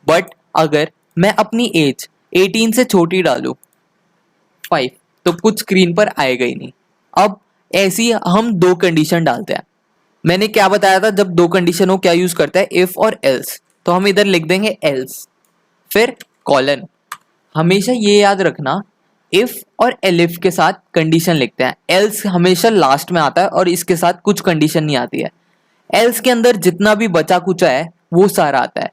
बट अगर मैं अपनी एज 18 से छोटी डालू 5, तो कुछ स्क्रीन पर आएगा ही नहीं। अब ऐसी हम दो कंडीशन डालते हैं। मैंने क्या बताया था, जब दो कंडीशन हो क्या यूज करता है, इफ और एल्स। तो हम इधर लिख देंगे एल्स, फिर कॉलन। हमेशा ये याद रखना, इफ और एलिफ के साथ कंडीशन लिखते हैं, एल्स हमेशा लास्ट में आता है और इसके साथ कुछ कंडीशन नहीं आती है। एल्स के अंदर जितना भी बचा कुचा है वो सारा आता है,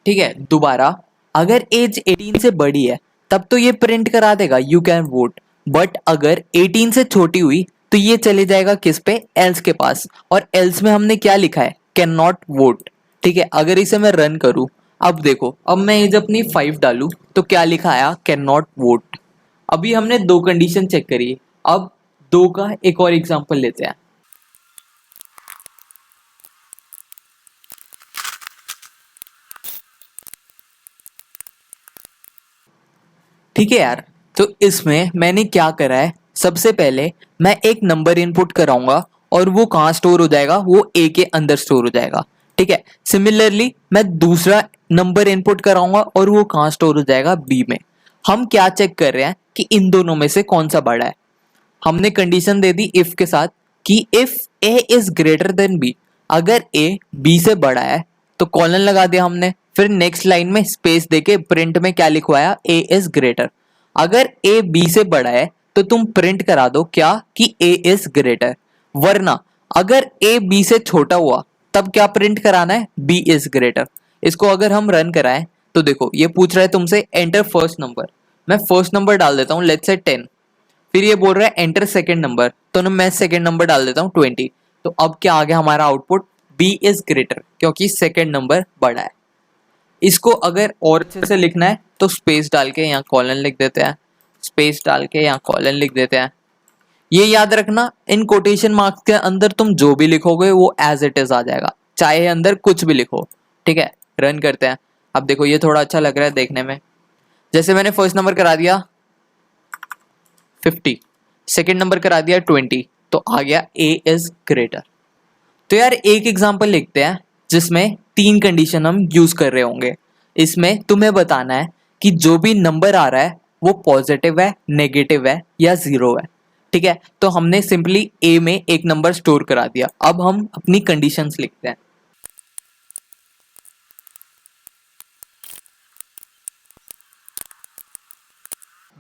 ठीक है। दोबारा अगर एज 18 से बड़ी है तब तो ये प्रिंट करा देगा यू कैन वोट, बट अगर 18 से छोटी हुई तो ये चले जाएगा किस पे, एल्स के पास। और एल्स में हमने क्या लिखा है, कैन नॉट वोट, ठीक है। अगर इसे मैं रन करूं, अब देखो, अब मैं एज अपनी 5 डालूं तो क्या लिखा आया, कैन नॉट वोट। अभी हमने दो कंडीशन चेक करी। अब दो का एक और एग्जांपल लेते हैं। ठीक है यार, तो इसमें मैंने क्या करा है, सबसे पहले मैं एक नंबर इनपुट कराऊंगा और वो कहाँ स्टोर हो जाएगा, वो ए के अंदर स्टोर हो जाएगा, ठीक है। सिमिलरली मैं दूसरा नंबर इनपुट कराऊंगा और वो कहाँ स्टोर हो जाएगा, बी में। हम क्या चेक कर रहे हैं कि इन दोनों में से कौन सा बड़ा है। हमने कंडीशन दे दी इफ के साथ कि if A is greater than B, अगर ए बी से बड़ा है तो कॉलन लगा दिया हमने। फिर नेक्स्ट लाइन में स्पेस देके प्रिंट में क्या लिखवाया, ए इज ग्रेटर। अगर ए बी से बड़ा है तो तुम प्रिंट करा दो क्या, कि ए इज ग्रेटर। वरना अगर ए बी से छोटा हुआ तब क्या प्रिंट कराना है, बी इज ग्रेटर। इसको अगर हम रन कराएं तो देखो ये पूछ रहा है तुमसे एंटर फर्स्ट नंबर। मैं फर्स्ट नंबर डाल देता हूँ, लेट्स से 10। फिर ये बोल रहा है एंटर सेकंड नंबर, तो मैं सेकंड नंबर डाल देता हूँ 20। तो अब क्या आ गया हमारा आउटपुट, बी इज ग्रेटर, क्योंकि सेकंड नंबर बड़ा है। इसको अगर और अच्छे से लिखना है तो स्पेस डाल के यहाँ कॉलन लिख देते हैं, स्पेस डाल के यहाँ कॉलन लिख देते हैं। ये याद रखना, इन कोटेशन मार्क्स के अंदर तुम जो भी लिखोगे वो एज इट इज आ जाएगा, चाहे अंदर कुछ भी लिखो, ठीक है। रन करते हैं। अब देखो ये थोड़ा अच्छा लग रहा है देखने में। जैसे मैंने फर्स्ट नंबर करा दिया 50, सेकेंड नंबर करा दिया 20, तो आ गया ए इज ग्रेटर। तो यार एक एग्जाम्पल लिखते हैं जिसमें तीन कंडीशन हम यूज कर रहे होंगे। इसमें तुम्हें बताना है कि जो भी नंबर आ रहा है वो पॉजिटिव है, नेगेटिव है या जीरो है। ठीक है, तो हमने सिंपली ए में एक नंबर स्टोर करा दिया। अब हम अपनी कंडीशंस लिखते हैं।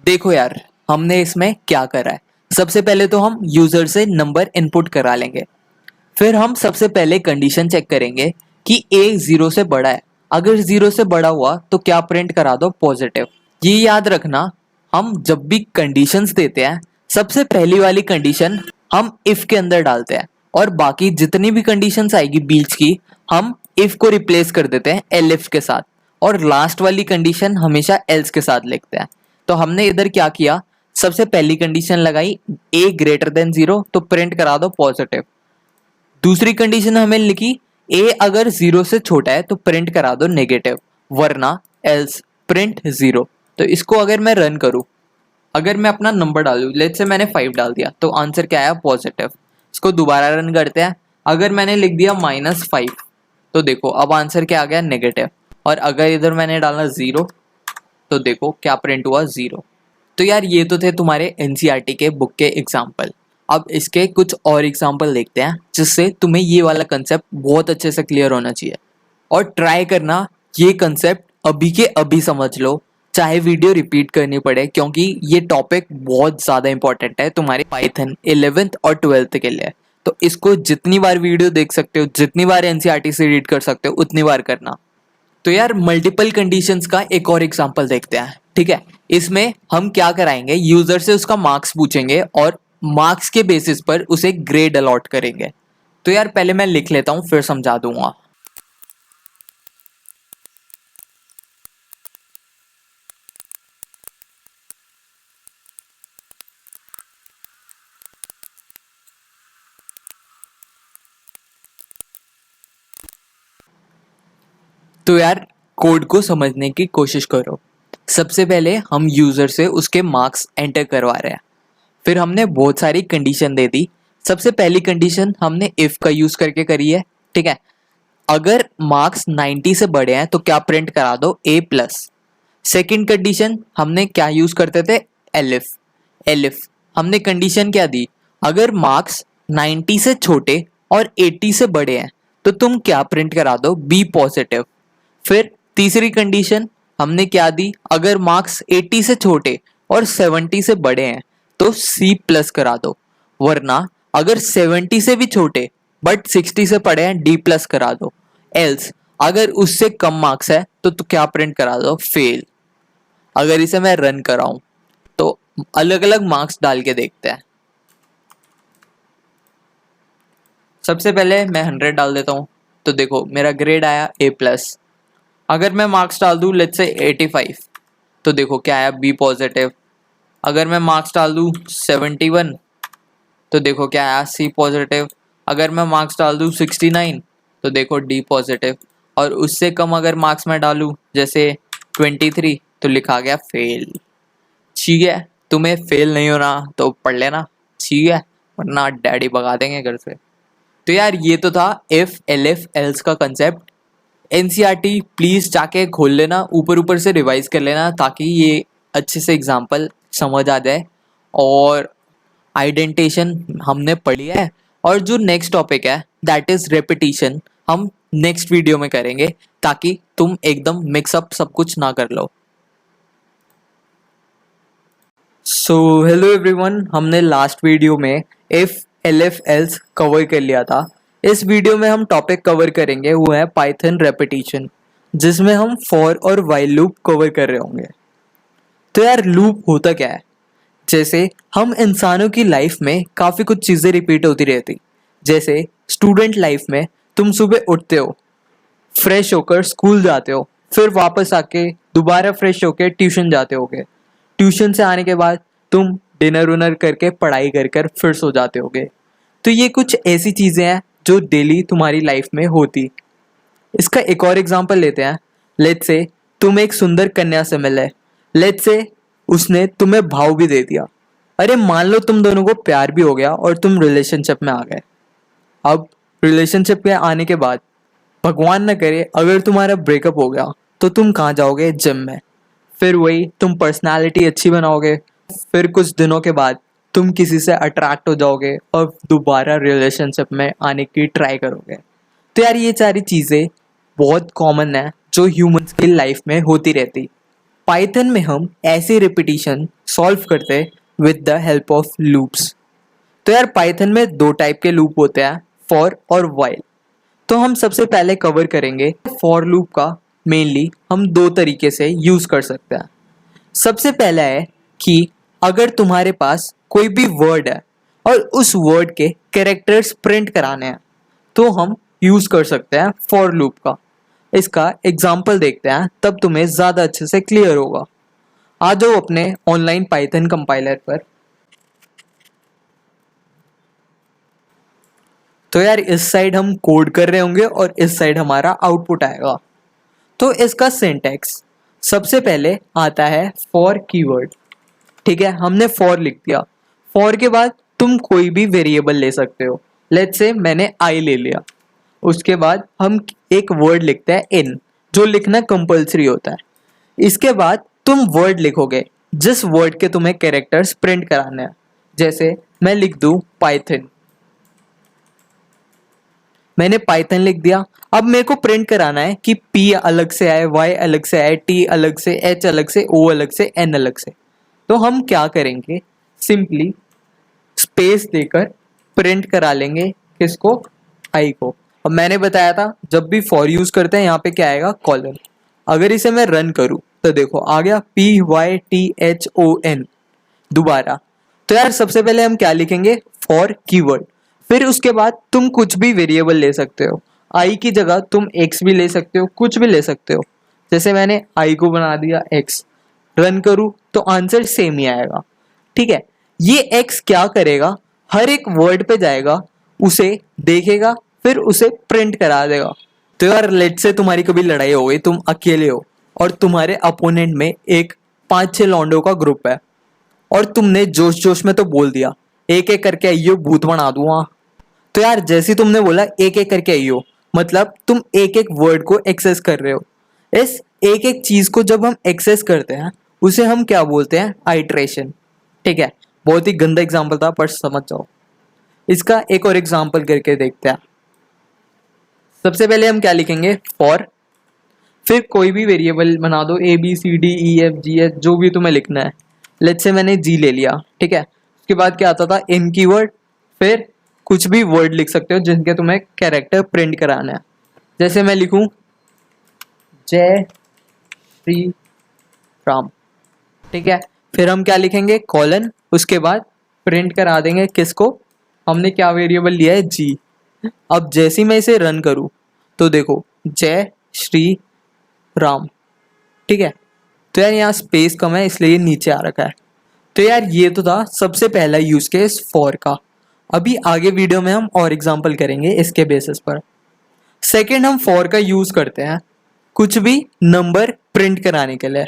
देखो यार, हमने इसमें क्या करा है। सबसे पहले तो हम यूजर से नंबर इनपुट करा लेंगे। फिर हम सबसे पहले कंडीशन चेक करेंगे कि ए जीरो से बड़ा है। अगर जीरो से बड़ा हुआ तो क्या प्रिंट करा दो, पॉजिटिव। ये याद रखना, हम जब भी कंडीशंस देते हैं सबसे पहली वाली कंडीशन हम इफ के अंदर डालते हैं और बाकी जितनी भी कंडीशंस आएगी बीच की हम इफ को रिप्लेस कर देते हैं एलिफ के साथ, और लास्ट वाली कंडीशन हमेशा एल्स के साथ लिखते हैं। तो हमने इधर क्या किया, सबसे पहली कंडीशन लगाई ए ग्रेटर देन जीरो तो प्रिंट करा दो पॉजिटिव। दूसरी कंडीशन हमें लिखी ए अगर जीरो से छोटा है तो प्रिंट करा दो नेगेटिव, वरना एल्स प्रिंट जीरो। तो इसको अगर मैं रन करूं, अगर मैं अपना नंबर डालूं, लेट्स से मैंने 5 डाल दिया तो आंसर क्या आया, पॉजिटिव। इसको दोबारा रन करते हैं। अगर मैंने लिख दिया -5 तो देखो अब आंसर क्या आ गया, नेगेटिव। और अगर इधर मैंने डाला 0 तो देखो क्या प्रिंट हुआ, 0। तो यार ये तो थे तुम्हारे एनसीईआरटी के बुक के एग्जाम्पल। अब इसके कुछ और एग्जाम्पल देखते हैं जिससे तुम्हें ये वाला कंसेप्ट बहुत अच्छे से क्लियर होना चाहिए। और ट्राई करना ये कंसेप्ट अभी के अभी समझ लो, चाहे वीडियो रिपीट करनी पड़े, क्योंकि ये टॉपिक बहुत ज़्यादा इंपॉर्टेंट है तुम्हारे पाइथन 11th और 12th के लिए। तो इसको जितनी बार वीडियो देख सकते हो, जितनी बार एनसीईआरटी से रीड कर सकते हो, उतनी बार करना। तो यार मल्टीपल कंडीशंस का एक और एग्जांपल देखते हैं। ठीक है, इसमें हम क्या कराएंगे, यूजर से उसका मार्क्स पूछेंगे और मार्क्स के बेसिस पर उसे ग्रेड अलॉट करेंगे। तो यार पहले मैं लिख लेता हूं फिर समझा दूंगा। तो यार कोड को समझने की कोशिश करो। सबसे पहले हम यूजर से उसके मार्क्स एंटर करवा रहे हैं। फिर हमने बहुत सारी कंडीशन दे दी। सबसे पहली कंडीशन हमने इफ का यूज करके करी है। ठीक है, अगर मार्क्स 90 से बड़े हैं तो क्या प्रिंट करा दो, ए प्लस। सेकेंड कंडीशन हमने क्या यूज करते थे, एलिफ। एलिफ हमने कंडीशन क्या दी, अगर मार्क्स 90 से छोटे और 80 से बड़े हैं तो तुम क्या प्रिंट करा दो, बी पॉजिटिव। फिर तीसरी कंडीशन हमने क्या दी, अगर मार्क्स 80 से छोटे और 70 से बड़े हैं तो सी प्लस करा दो, वरना अगर 70 से भी छोटे बट 60 से पड़े हैं डी प्लस करा दो। एल्स अगर उससे कम मार्क्स है तो क्या प्रिंट करा दो, फेल। अगर इसे मैं रन कराऊं तो अलग अलग मार्क्स डाल के देखते हैं। सबसे पहले मैं 100 डाल देता हूं तो देखो मेरा ग्रेड आया ए प्लस। अगर मैं मार्क्स डाल दूं लेट्स से 85 तो देखो क्या आया, बी पॉजिटिव। अगर मैं मार्क्स डाल दूं 71 तो देखो क्या आया, सी पॉजिटिव। अगर मैं मार्क्स डाल दूं 69 तो देखो डी पॉजिटिव। और उससे कम अगर मार्क्स मैं डालूं जैसे 23 तो लिखा गया फेल। ठीक है, तुम्हें फेल नहीं होना तो पढ़ लेना, ठीक है, वरना डैडी भगा देंगे घर से। तो यार ये तो था इफ एलिफ एल्स का कंसेप्ट। एनसीईआरटी प्लीज़ जाके खोल लेना, ऊपर ऊपर से रिवाइज कर लेना ताकि ये अच्छे से एग्जाम्पल समझ आ जाए। और आइडेंटिशन हमने पढ़ी है, और जो नेक्स्ट टॉपिक है दैट इज़ रेपिटिशन, हम नेक्स्ट वीडियो में करेंगे ताकि तुम एकदम मिक्सअप सब कुछ ना कर लो। सो हेलो एवरीवन, हमने लास्ट वीडियो में इफ एलिफ एल्स कवर कर लिया था। इस वीडियो में हम टॉपिक कवर करेंगे वो है पाइथन रेपिटेशन, जिसमें हम फॉर और वाइल लूप कवर कर रहे होंगे। तो यार लूप होता क्या है, जैसे हम इंसानों की लाइफ में काफ़ी कुछ चीज़ें रिपीट होती रहती। जैसे स्टूडेंट लाइफ में तुम सुबह उठते हो, फ्रेश होकर स्कूल जाते हो, फिर वापस आके दोबारा फ्रेश होकर ट्यूशन जाते होगे। ट्यूशन से आने के बाद तुम डिनर उनर करके पढ़ाई कर कर फिर सो जाते होगे। तो ये कुछ ऐसी चीज़ें हैं जो डेली तुम्हारी लाइफ में होती। इसका एक और एग्जांपल लेते हैं। लेट्स से तुम एक सुंदर कन्या से मिले, लेट्स से उसने तुम्हें भाव भी दे दिया। अरे मान लो तुम दोनों को प्यार भी हो गया और तुम रिलेशनशिप में आ गए। अब रिलेशनशिप में आने के बाद भगवान न करे अगर तुम्हारा ब्रेकअप हो गया तो तुम कहाँ जाओगे? जिम में। फिर वही तुम पर्सनालिटी अच्छी बनाओगे, फिर कुछ दिनों के बाद तुम किसी से अट्रैक्ट हो जाओगे और दोबारा रिलेशनशिप में आने की ट्राई करोगे। तो यार ये सारी चीज़ें बहुत कॉमन है जो ह्यूमंस की लाइफ में होती रहती। पाइथन में हम ऐसी रिपीटिशन सॉल्व करते with the help of loops. तो यार पाइथन में दो टाइप के लूप होते हैं, फॉर और व्हाइल। तो हम सबसे पहले कवर करेंगे फॉर लूप का। मेनली हम दो तरीके से यूज कर सकते हैं। सबसे पहला है कि अगर तुम्हारे पास कोई भी वर्ड है और उस वर्ड के कैरेक्टर्स प्रिंट कराने हैं तो हम यूज कर सकते हैं फॉर लूप का। इसका एग्जाम्पल देखते हैं, तब तुम्हें ज़्यादा अच्छे से क्लियर होगा। आ जाओ अपने ऑनलाइन पाइथन कंपाइलर पर। तो यार इस साइड हम कोड कर रहे होंगे और इस साइड हमारा आउटपुट आएगा। तो इसका सिंटैक्स सबसे पहले आता है फॉर कीवर्ड। ठीक है, हमने फॉर लिख दिया। फॉर के बाद तुम कोई भी वेरिएबल ले सकते हो। लेट्स से मैंने आई ले लिया। उसके बाद हम एक वर्ड लिखते हैं इन, जो लिखना कंपलसरी होता है। इसके बाद तुम वर्ड लिखोगे जिस वर्ड के तुम्हें कैरेक्टर्स प्रिंट कराने हैं। जैसे मैं लिख दूं पाइथन। मैंने पाइथन लिख दिया। अब मेरे को प्रिंट कराना है कि P अलग से आए, Y अलग से आए, T अलग से, H अलग से, O अलग से, N अलग से। तो हम क्या करेंगे, सिंपली स्पेस देकर प्रिंट करा लेंगे किसको, I को। अब मैंने बताया था जब भी फॉर यूज करते हैं यहाँ पे क्या आएगा, कॉलन। अगर इसे मैं रन करूँ तो देखो आ गया PYTHON दोबारा। तो यार सबसे पहले हम क्या लिखेंगे, फॉर कीवर्ड। फिर उसके बाद तुम कुछ भी वेरिएबल ले सकते हो। आई की जगह तुम एक्स भी ले सकते हो, कुछ भी ले सकते हो। जैसे मैंने आई को बना दिया एक्स। रन करूँ तो आंसर सेम ही आएगा। ठीक है, ये एक्स क्या करेगा, हर एक वर्ड पे जाएगा, उसे देखेगा, फिर उसे प्रिंट करा देगा। तो यार लेट से तुम्हारी कभी लड़ाई हो गई, तुम अकेले हो और तुम्हारे अपोनेंट में एक 5-6 लौंडों का ग्रुप है और तुमने जोश जोश में तो बोल दिया एक एक करके आइयो भूत बना दूंगा। तो यार जैसे तुमने बोला एक एक करके आइयो, मतलब तुम एक एक वर्ड को एक्सेस कर रहे हो। इस एक एक चीज को जब हम एक्सेस करते हैं उसे हम क्या बोलते हैं, आइट्रेशन। ठीक है, बहुत ही गंदा एग्जाम्पल था पर समझ जाओ। इसका एक और एग्जाम्पल करके देखते हैं। सबसे पहले हम क्या लिखेंगे, फॉर। फिर कोई भी वेरिएबल बना दो, ABCDEFGH जो भी तुम्हें लिखना है। लेट्स से मैंने जी ले लिया। ठीक है, उसके बाद क्या आता था, इन कीवर्ड। फिर कुछ भी वर्ड लिख सकते हो जिनके तुम्हें कैरेक्टर प्रिंट कराना है। जैसे मैं लिखूं जय श्री राम। ठीक है, फिर हम क्या लिखेंगे, कॉलन। उसके बाद प्रिंट करा देंगे किसको, हमने क्या वेरिएबल लिया है, जी। अब जैसे ही मैं इसे रन करूं तो देखो जय श्री राम। ठीक है, तो यार यहाँ स्पेस कम है इसलिए ये नीचे आ रखा है। तो यार ये तो था सबसे पहला यूज केस फॉर का। अभी आगे वीडियो में हम और एग्जांपल करेंगे इसके बेसिस पर। सेकंड, हम फॉर का यूज करते हैं कुछ भी नंबर प्रिंट कराने के लिए।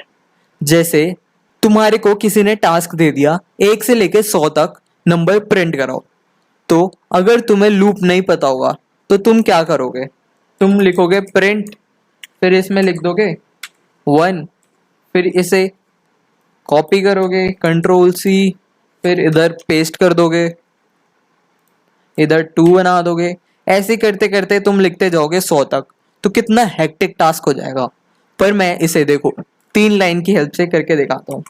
जैसे तुम्हारे को किसी ने टास्क दे दिया 1 से लेकर 100 तक नंबर प्रिंट कराओ। तो अगर तुम्हें लूप नहीं पता होगा तो तुम क्या करोगे, तुम लिखोगे प्रिंट, फिर इसमें लिख दोगे 1, फिर इसे कॉपी करोगे Ctrl+C, फिर इधर पेस्ट कर दोगे, इधर 2 बना दोगे। ऐसे करते करते तुम लिखते जाओगे 100 तक। तो कितना हेक्टिक टास्क हो जाएगा। पर मैं इसे देखो 3 लाइन की हेल्प से करके दिखाता हूँ।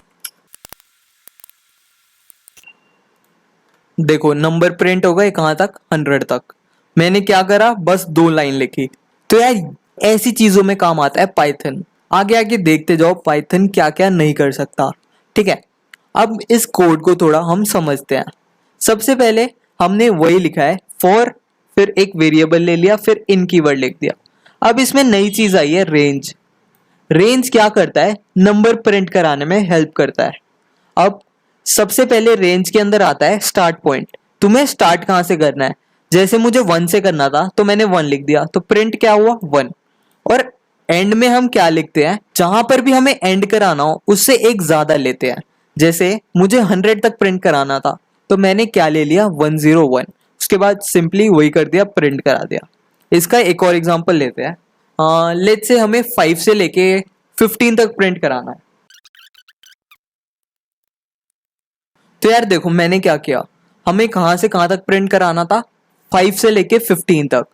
देखो नंबर प्रिंट हो गए कहाँ तक, 100 तक। मैंने क्या करा, बस 2 लाइन लिखी। तो यार ऐसी चीजों में काम आता है पाइथन। आगे आगे देखते जाओ पाइथन क्या क्या नहीं कर सकता। ठीक है, अब इस कोड को थोड़ा हम समझते हैं। सबसे पहले हमने वही लिखा है फॉर, फिर एक वेरिएबल ले लिया, फिर इन कीवर्ड लिख दिया। अब इसमें नई चीज आई है रेंज। रेंज क्या करता है, नंबर प्रिंट कराने में हेल्प करता है। अब सबसे पहले रेंज के अंदर आता है स्टार्ट पॉइंट। तुम्हें स्टार्ट कहाँ से करना है, जैसे मुझे 1 से करना था तो मैंने 1 लिख दिया, तो प्रिंट क्या हुआ 1। और एंड में हम क्या लिखते हैं, जहां पर भी हमें एंड कराना हो उससे एक ज्यादा लेते हैं। जैसे मुझे 100 तक प्रिंट कराना था तो मैंने क्या ले लिया, 101। उसके बाद सिंपली वही कर दिया, प्रिंट करा दिया। इसका एक और एग्जांपल लेते हैं। लेट्स से हमें 5 से लेके 15 तक प्रिंट कराना है। तो यार देखो मैंने क्या किया, हमें कहाँ से कहाँ तक प्रिंट कराना था, 5 से लेके 15 तक।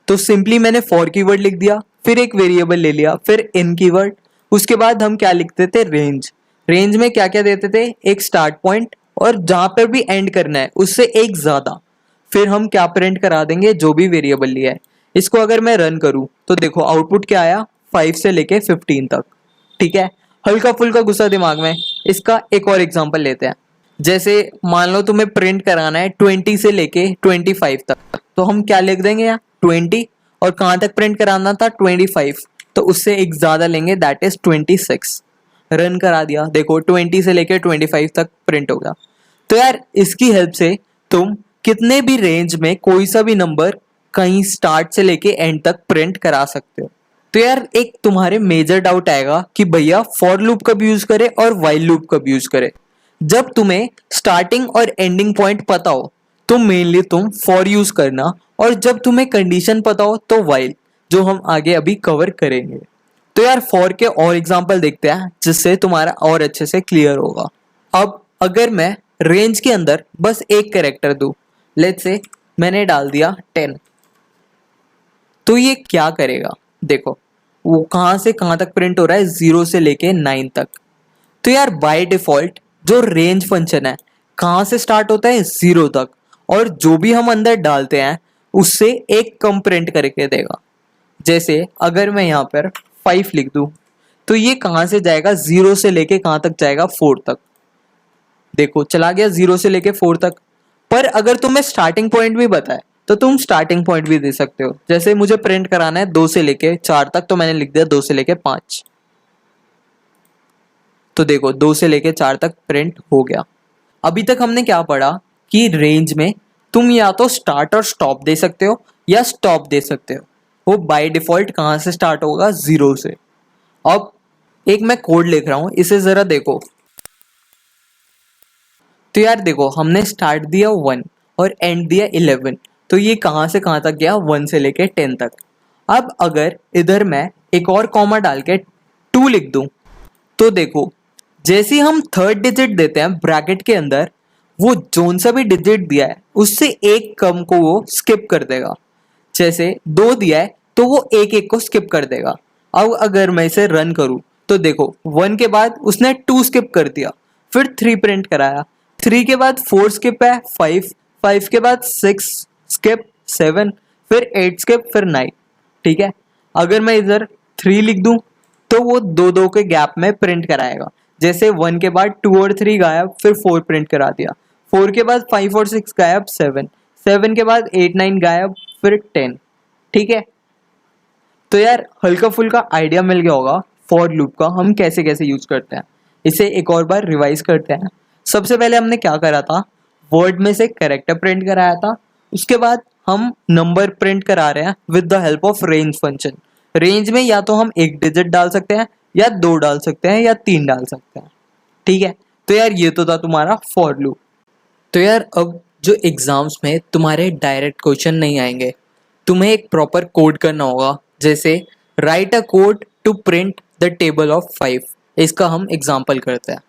तो सिंपली मैंने फॉर कीवर्ड लिख दिया, फिर एक वेरिएबल ले लिया, फिर इन कीवर्ड। उसके बाद हम क्या लिखते थे, रेंज। रेंज में क्या क्या देते थे, एक स्टार्ट पॉइंट और जहां पर भी एंड करना है उससे एक ज्यादा। फिर हम क्या प्रिंट करा देंगे, जो भी वेरिएबल लिया है। इसको अगर मैं रन करूं तो देखो आउटपुट क्या आया, 5 से लेके 15 तक। ठीक है, हल्का फुल्का गुस्सा दिमाग में। इसका एक और एग्जांपल लेते हैं। जैसे मान लो तुम्हें प्रिंट कराना है 20 से लेके 25 तक, तो हम क्या लिख देंगे यहाँ 20, और कहाँ तक प्रिंट कराना था 25, तो उससे एक ज्यादा लेंगे, दैट इज 26। रन करा दिया, देखो 20 से लेके 25 तक प्रिंट हो गया। तो यार इसकी हेल्प से तुम कितने भी रेंज में कोई सा भी नंबर कहीं स्टार्ट से लेके एंड तक प्रिंट करा सकते हो। तो यार एक तुम्हारे मेजर डाउट आएगा कि भैया फॉर लूप कब यूज करे और वाइल लूप कब यूज करे। जब तुम्हें स्टार्टिंग और एंडिंग पॉइंट पता हो तो मेनली तुम फॉर यूज करना, और जब तुम्हें कंडीशन पता हो तो वाइल, जो हम आगे अभी कवर करेंगे। तो यार फॉर के और एग्जांपल देखते हैं जिससे तुम्हारा और अच्छे से क्लियर होगा। अब अगर मैं रेंज के अंदर बस एक कैरेक्टर दूं, लेट्स से मैंने डाल दिया 10, तो ये क्या करेगा, देखो वो कहां से कहां तक प्रिंट हो रहा है, 0 से लेके 9 तक। तो यार बाय डिफॉल्ट जो रेंज फंक्शन है कहां से स्टार्ट होता है, 0 तक, और जो भी हम अंदर डालते हैं उससे एक कम प्रिंट करके देगा। जैसे अगर मैं यहाँ पर 5 लिख दूं तो ये कहां से जाएगा, 0 से लेके कहां तक जाएगा, 4 तक। देखो चला गया 0 से लेके 4 तक। पर अगर तुम्हें स्टार्टिंग पॉइंट भी बताए तो तुम स्टार्टिंग पॉइंट भी दे सकते हो। जैसे मुझे प्रिंट कराना है 2 से लेके 4 तक, तो मैंने लिख दिया 2 से लेके 5। तो देखो 2 से लेके 4 तक प्रिंट हो गया। अभी तक हमने क्या पढ़ा कि रेंज में तुम या तो स्टार्ट और स्टॉप दे सकते हो या स्टॉप दे सकते हो। वो बाय डिफॉल्ट कहां से स्टार्ट होगा, 0 से। अब एक मैं कोड लिख रहा हूं, इसे जरा देखो। तो यार देखो हमने स्टार्ट दिया 1 और एंड दिया 11, तो ये कहां से कहां तक गया, 1 से लेके 10 तक। अब अगर इधर मैं एक और कॉमा डाल के 2 लिख दूं तो देखो जैसे ही हम थर्ड डिजिट देते हैं ब्रैकेट के अंदर, वो जोन सा भी डिजिट दिया है उससे एक कम को वो स्किप कर देगा। जैसे 2 दिया है तो वो एक एक को स्किप कर देगा। अब अगर मैं इसे रन करूं तो देखो 1 के बाद उसने 2 स्किप कर दिया, फिर 3 प्रिंट कराया, 3 के बाद 4 स्किप है, 5 के बाद 6 स्किप, 7, फिर 8 स्किप, फिर 9। ठीक है, अगर मैं इधर 3 लिख दूं तो वो दो दो के गैप में प्रिंट कराएगा। जैसे 1 के बाद 2 और 3 गायब, फिर 4 प्रिंट करा दिया, 4 के बाद 5 और 6 गायब, 7 के बाद 8 9 गायब, फिर 10। ठीक है, तो यार हल्का फुल्का आइडिया मिल गया होगा फॉर लूप का हम कैसे कैसे यूज करते हैं। इसे एक और बार रिवाइज करते हैं। सबसे पहले हमने क्या करा था, वर्ड में से कैरेक्टर प्रिंट कराया था। उसके बाद हम नंबर प्रिंट करा रहे हैं with the help of range function. Range में या तो हम एक डिजिट डाल सकते हैं, या 2 डाल सकते हैं, या 3 डाल सकते हैं। ठीक है, तो यार ये तो था तुम्हारा फॉर लूप। तो यार अब जो एग्जाम्स में तुम्हारे डायरेक्ट क्वेश्चन नहीं आएंगे, तुम्हें एक प्रॉपर कोड करना होगा। जैसे write a code to print the table of 5। इसका हम एग्जाम्पल करते हैं।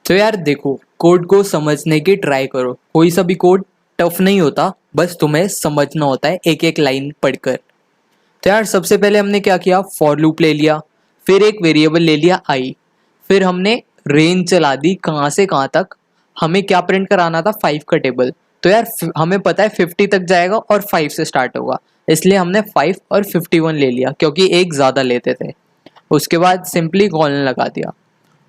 तो यार देखो कोड को समझने की ट्राई करो। कोई सा भी कोड टफ नहीं होता, बस तुम्हें समझना होता है एक एक लाइन पढ़कर। तो यार सबसे पहले हमने क्या किया, फॉर लूप ले लिया, फिर एक वेरिएबल ले लिया आई, फिर हमने रेंज चला दी कहाँ से कहाँ तक, हमें क्या प्रिंट कराना था, 5 का टेबल। तो यार हमें पता है 50 तक जाएगा और 5 से स्टार्ट होगा, इसलिए हमने 5 और 51 ले लिया क्योंकि एक ज़्यादा लेते थे। उसके बाद सिंपली कॉलन लगा दिया।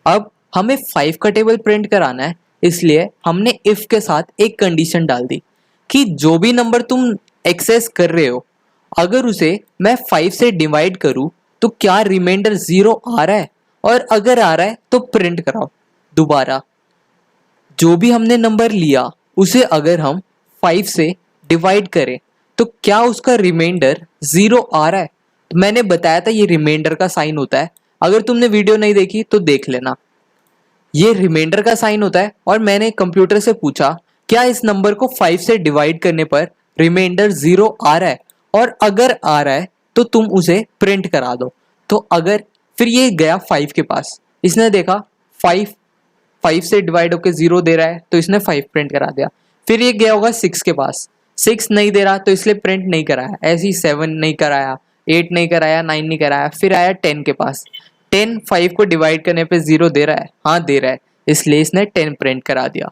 अब हमें 5 का टेबल प्रिंट कराना है, इसलिए हमने इफ़ के साथ एक कंडीशन डाल दी कि जो भी नंबर तुम एक्सेस कर रहे हो, अगर उसे मैं 5 से डिवाइड करूं तो क्या रिमाइंडर 0 आ रहा है, और अगर आ रहा है तो प्रिंट कराओ। दोबारा जो भी हमने नंबर लिया उसे अगर हम 5 से डिवाइड करें तो क्या उसका रिमाइंडर 0 आ रहा है। तो मैंने बताया था ये रिमाइंडर का साइन होता है, अगर तुमने वीडियो नहीं देखी तो देख लेना। ये रिमाइंडर का साइन होता है और मैंने कंप्यूटर से पूछा क्या इस नंबर को 5 से डिवाइड करने पर रिमाइंडर 0 आ रहा है, और अगर आ रहा है तो तुम उसे प्रिंट करा दो। तो अगर फिर ये गया 5 के पास, इसने देखा 5 से डिवाइड होकर 0 दे रहा है तो इसने 5 प्रिंट करा दिया। फिर ये गया होगा 6 के पास, 6 नहीं दे रहा तो इसलिए प्रिंट नहीं कराया, ऐसे ही 7 नहीं कराया, 8 नहीं कराया, 9 नहीं कराया। फिर आया 10 के पास, 10 5 को डिवाइड करने पे 0 दे रहा है, हाँ दे रहा है, इसलिए इसने 10 प्रिंट करा दिया।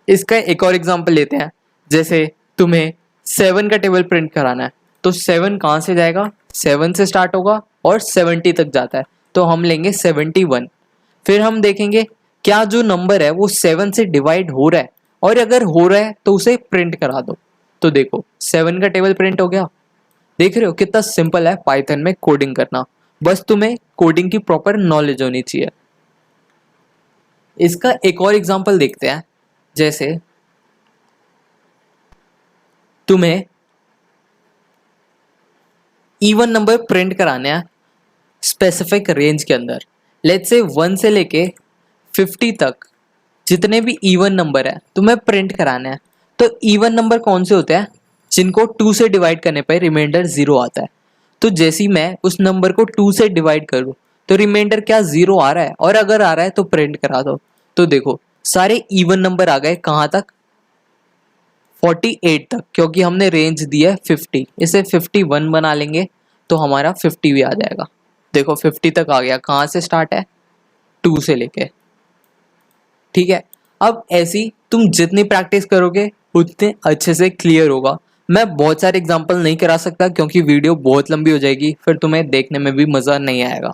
इसका एक और एग्जांपल लेते हैं, जैसे तुम्हें 7 का टेबल प्रिंट कराना है तो 7 कहाँ से जाएगा, 7 से स्टार्ट होगा और 70 तक जाता है, तो हम लेंगे 71। फिर हम देखेंगे क्या जो नंबर है वो 7 से डिवाइड हो रहा है, और अगर हो रहा है तो उसे प्रिंट करा दो। तो देखो 7 का टेबल प्रिंट हो गया। देख रहे हो कितना सिंपल है पाइथन में कोडिंग करना, बस तुम्हें कोडिंग की प्रॉपर नॉलेज होनी चाहिए। इसका एक और एग्जांपल देखते हैं, जैसे तुम्हें इवन नंबर प्रिंट कराने हैं स्पेसिफिक रेंज के अंदर, लेट्स से 1 से लेके 50 तक जितने भी इवन नंबर है तुम्हें प्रिंट कराने हैं। तो इवन नंबर कौन से होते हैं, जिनको 2 से डिवाइड करने पर रिमाइंडर 0 आता है। तो जैसे ही मैं उस नंबर को 2 से डिवाइड करूँ तो रिमाइंडर क्या 0 आ रहा है, और अगर आ रहा है तो प्रिंट करा दो। तो देखो सारे इवन नंबर आ गए कहाँ तक, 48 तक, क्योंकि हमने रेंज दी है 50, इसे 51 बना लेंगे तो हमारा 50 भी आ जाएगा। देखो 50 तक आ गया, कहाँ से स्टार्ट है, 2 से लेके। ठीक है, अब ऐसी तुम जितनी प्रैक्टिस करोगे उतने अच्छे से क्लियर होगा। मैं बहुत सारे एग्जांपल नहीं करा सकता क्योंकि वीडियो बहुत लंबी हो जाएगी, फिर तुम्हें देखने में भी मज़ा नहीं आएगा।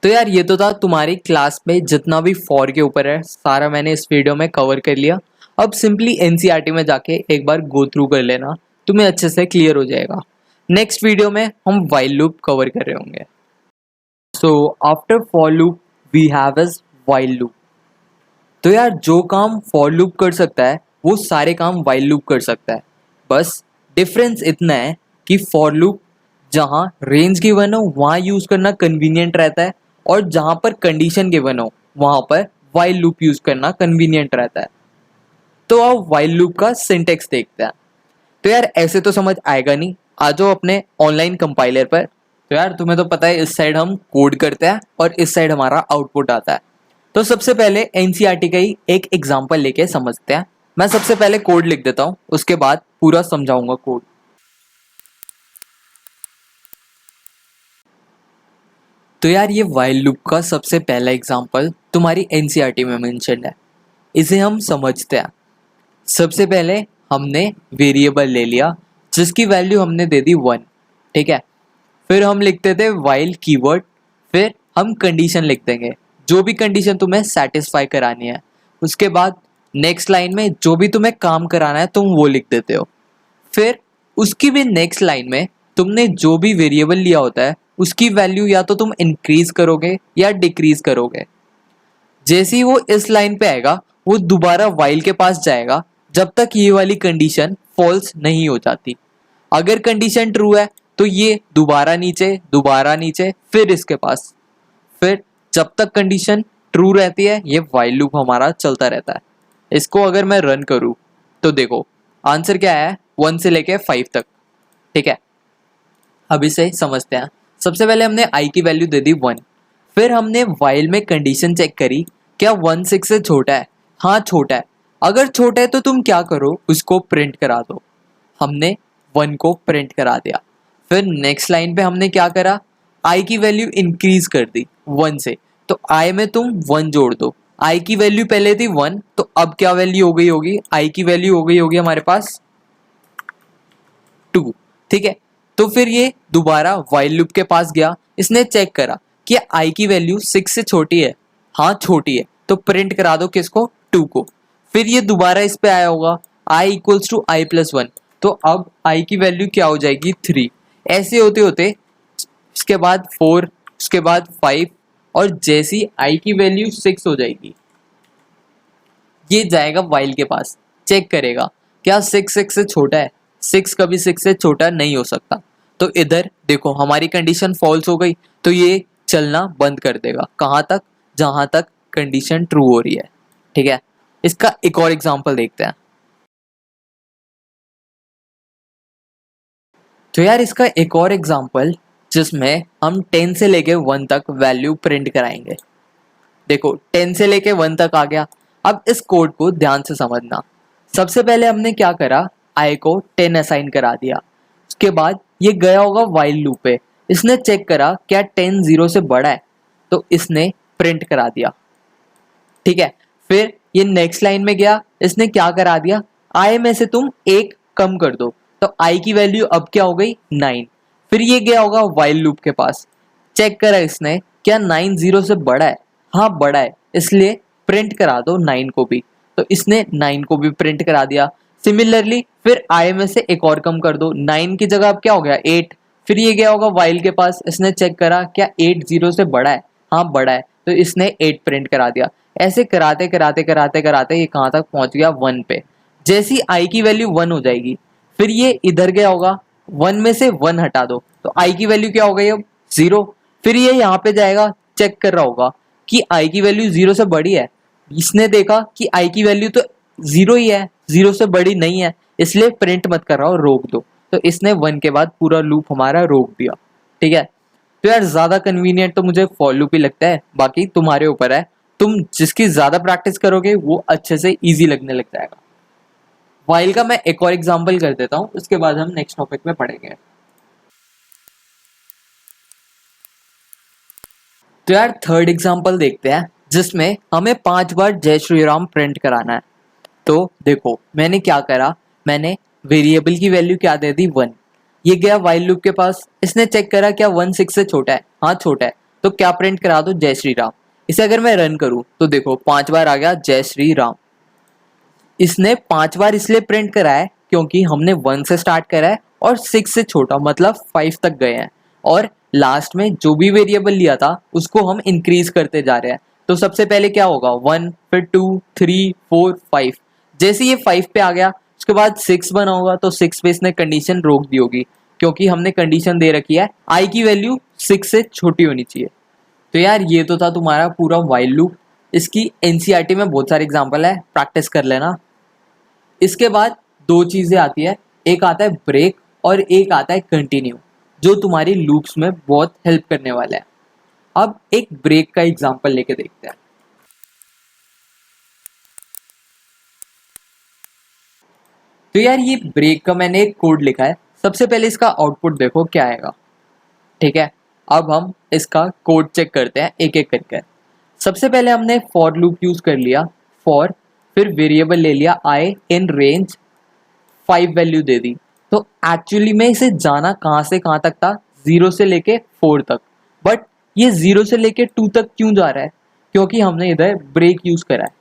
तो यार ये तो था तुम्हारी क्लास में जितना भी फॉर के ऊपर है सारा मैंने इस वीडियो में कवर कर लिया। अब सिंपली एनसीईआरटी में जाके एक बार गो थ्रू कर लेना, तुम्हें अच्छे से क्लियर हो जाएगा। नेक्स्ट वीडियो में हम व्हाइल लूप कवर कर रहे होंगे। So after for loop we have is while loop. तो यार जो काम फॉर लूप कर सकता है वो सारे काम व्हाइल लूप कर सकता है, बस डिफरेंस इतना है कि फॉर लूप जहाँ रेंज गिवन हो वहाँ यूज़ करना कन्वीनियंट रहता है, और जहाँ पर कंडीशन गिवन हो वहाँ पर व्हाइल लूप यूज़ करना कन्वीनियंट रहता है। तो अब व्हाइल लूप का सिंटेक्स देखते हैं। तो यार ऐसे तो समझ आएगा नहीं, आ जाओ अपने ऑनलाइन कंपाइलर पर। तो यार तुम्हें तो पता है इस साइड हम कोड करते हैं और इस साइड हमारा आउटपुट आता है। तो सबसे पहले एनसीईआरटी का ही एक एग्जांपल लेके समझते हैं। मैं सबसे पहले कोड लिख देता हूँ, उसके बाद पूरा समझाऊंगा कोड। तो यार ये व्हाइल लूप का सबसे पहला एग्जांपल तुम्हारी एनसीईआरटी में मेंशन्ड है, इसे हम समझते हैं। सबसे पहले हमने वेरिएबल ले लिया जिसकी वैल्यू हमने दे दी 1, ठीक है। फिर हम लिखते थे व्हाइल कीवर्ड, फिर हम कंडीशन लिख देंगे, जो भी कंडीशन तुम्हें सेटिस्फाई करानी है। उसके बाद नेक्स्ट लाइन में जो भी तुम्हें काम कराना है तुम वो लिख देते हो। फिर उसकी भी नेक्स्ट लाइन में तुमने जो भी वेरिएबल लिया होता है उसकी वैल्यू या तो तुम इंक्रीज करोगे या डिक्रीज करोगे। जैसे ही वो इस लाइन पे आएगा वो दोबारा व्हाइल के पास जाएगा जब तक ये वाली कंडीशन फॉल्स नहीं हो जाती। अगर कंडीशन ट्रू है तो ये दोबारा नीचे फिर इसके पास, फिर जब तक कंडीशन ट्रू रहती है ये व्हाइल लूप हमारा चलता रहता है। इसको अगर मैं रन करूँ तो देखो आंसर क्या है, 1 से लेके 5 तक, ठीक है। अब इसे समझते हैं। सबसे पहले हमने i की वैल्यू दे दी 1, फिर हमने व्हाइल में कंडीशन चेक करी क्या 1 6 से छोटा है, हाँ छोटा है। अगर छोटा है तो तुम क्या करो, उसको प्रिंट करा दो। हमने 1 को प्रिंट करा दिया। फिर नेक्स्ट लाइन पे हमने क्या करा, आई की वैल्यू इंक्रीज कर दी 1 से, तो आई में तुम 1 जोड़ दो। आई की वैल्यू पहले थी 1, तो अब क्या वैल्यू हो गई होगी, आई की वैल्यू हो गई होगी हमारे पास 2। ठीक है, तो फिर ये दोबारा वाइल लूप के पास गया, इसने चेक करा कि आई की वैल्यू 6 से छोटी है, हाँ छोटी है, तो प्रिंट करा दो किसको, 2 को। फिर ये दोबारा इस पे आया होगा I equals to I plus 1, तो अब आई की वैल्यू क्या हो जाएगी 3। ऐसे होते होते उसके बाद 4, उसके बाद 5, और जैसी आई की वैल्यू 6 हो जाएगी, ये जाएगा वाइल के पास, चेक करेगा क्या 6 6 से छोटा है, 6 कभी 6 से छोटा नहीं हो सकता। तो इधर देखो हमारी कंडीशन फॉल्स हो गई, तो ये चलना बंद कर देगा, कहाँ तक, जहां तक कंडीशन ट्रू हो रही है। ठीक है, इसका एक और एग्जांपल देखते हैं। तो यार इसका एक और एग्जांपल जिसमें हम 10 से लेके 1 तक वैल्यू प्रिंट कराएंगे। देखो 10 से लेके 1 तक आ गया। अब इस कोड को ध्यान से समझना। सबसे पहले हमने क्या करा, आई को 10 असाइन करा दिया। उसके बाद ये गया होगा वाइल लूप पे, इसने चेक करा क्या 10 0 से बड़ा है, तो इसने प्रिंट करा दिया। ठीक है, फिर ये नेक्स्ट लाइन में गया, इसने क्या करा दिया, आई में से तुम 1 कम कर दो, तो आई की वैल्यू अब क्या हो गई 9। फिर ये गया होगा वाइल लूप के पास, चेक करा इसने क्या 9 0 से बड़ा है, हाँ बड़ा है, इसलिए प्रिंट करा दो 9 को भी, तो इसने 9 को भी प्रिंट करा दिया। सिमिलरली फिर आई में से एक और कम कर दो, 9 की जगह अब क्या हो गया 8। फिर ये गया होगा वाइल के पास, इसने चेक करा क्या 8 0 से बड़ा है, हाँ बड़ा है, तो इसने 8 प्रिंट करा दिया। ऐसे कराते कराते कराते कराते ये कहाँ तक पहुंच गया 1 पे। जैसी आई की वैल्यू 1 हो जाएगी, फिर ये इधर गया होगा, 1 में से 1 हटा दो, तो आई की वैल्यू क्या हो गई अब 0। फिर ये यहाँ पे जाएगा, चेक कर रहा होगा कि आई की वैल्यू 0 से बड़ी है, इसने देखा कि आई की वैल्यू तो 0 ही है, 0 से बड़ी नहीं है, इसलिए प्रिंट मत कर रहा हो, रोक दो, तो इसने 1 के बाद पूरा लूप हमारा रोक दिया। ठीक है, तो यार ज्यादा कन्वीनियंट तो मुझे फॉर लूप ही लगता है, बाकी तुम्हारे ऊपर है, तुम जिसकी ज्यादा प्रैक्टिस करोगे वो अच्छे से इजी लगने लग जाएगा। वाइल का मैं एक और एग्जांपल कर देता हूँ, उसके बाद हम नेक्स्ट टॉपिक में पढ़ेंगे। तो यार थर्ड एग्जांपल देखते हैं, जिसमें हमें 5 बार जय श्री राम प्रिंट कराना है। तो देखो मैंने क्या करा, मैंने वेरिएबल की वैल्यू क्या दे दी 1। ये गया वाइल लूप के पास, इसने चेक करा क्या 1 6 से छोटा है, हाँ छोटा है, तो क्या प्रिंट करा दो जय श्री राम। इसे अगर मैं रन करूँ तो देखो 5 बार आ गया जय श्री राम। इसने 5 बार इसलिए प्रिंट करा है क्योंकि हमने 1 से स्टार्ट करा है और 6 से छोटा मतलब 5 तक गए हैं, और लास्ट में जो भी वेरिएबल लिया था उसको हम इंक्रीज करते जा रहे हैं। तो सबसे पहले क्या होगा 1, फिर 2, 3, 4, 5। जैसे ये 5 पे आ गया, उसके बाद 6 बना होगा, तो 6 पे इसने कंडीशन रोक दी होगी, क्योंकि हमने कंडीशन दे रखी है आई की वैल्यू 6 से छोटी होनी चाहिए। तो यार ये तो था तुम्हारा पूरा वाइल लूप। इसकी एनसीईआरटी में बहुत सारे एग्जांपल है, प्रैक्टिस कर लेना। इसके बाद 2 चीजें आती है, एक आता है ब्रेक और एक आता है कंटिन्यू, जो तुम्हारी लूप्स में बहुत हेल्प करने वाला है। अब एक ब्रेक का एग्जांपल लेके देखते हैं। तो यार ये ब्रेक का मैंने एक कोड लिखा है, सबसे पहले इसका आउटपुट देखो क्या आएगा। ठीक है, अब हम इसका कोड चेक करते हैं एक एक करके। सबसे पहले हमने फॉर लूप यूज कर लिया, फॉर, फिर वेरिएबल ले लिया आई इन रेंज 5 वैल्यू दे दी। तो एक्चुअली में इसे जाना कहाँ से कहाँ तक था, 0 से लेके 4 तक, बट ये 0 से लेके 2 तक क्यों जा रहा है, क्योंकि हमने इधर ब्रेक यूज करा है।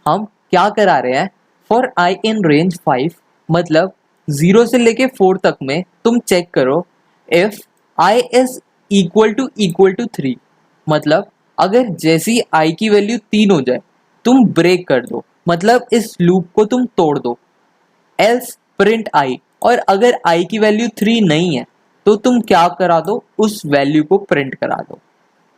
हम क्या करा रहे हैं, फॉर आई इन रेंज 5, मतलब 0 से लेके 4 तक में तुम चेक करो if I is equal to 3, मतलब अगर जैसी आई की वैल्यू 3 हो जाए तुम ब्रेक कर दो, मतलब इस लूप को तुम तोड़ दो, एल्स प्रिंट आई। और अगर आई की वैल्यू 3 नहीं है तो तुम क्या करा दो, उस वैल्यू को प्रिंट करा दो।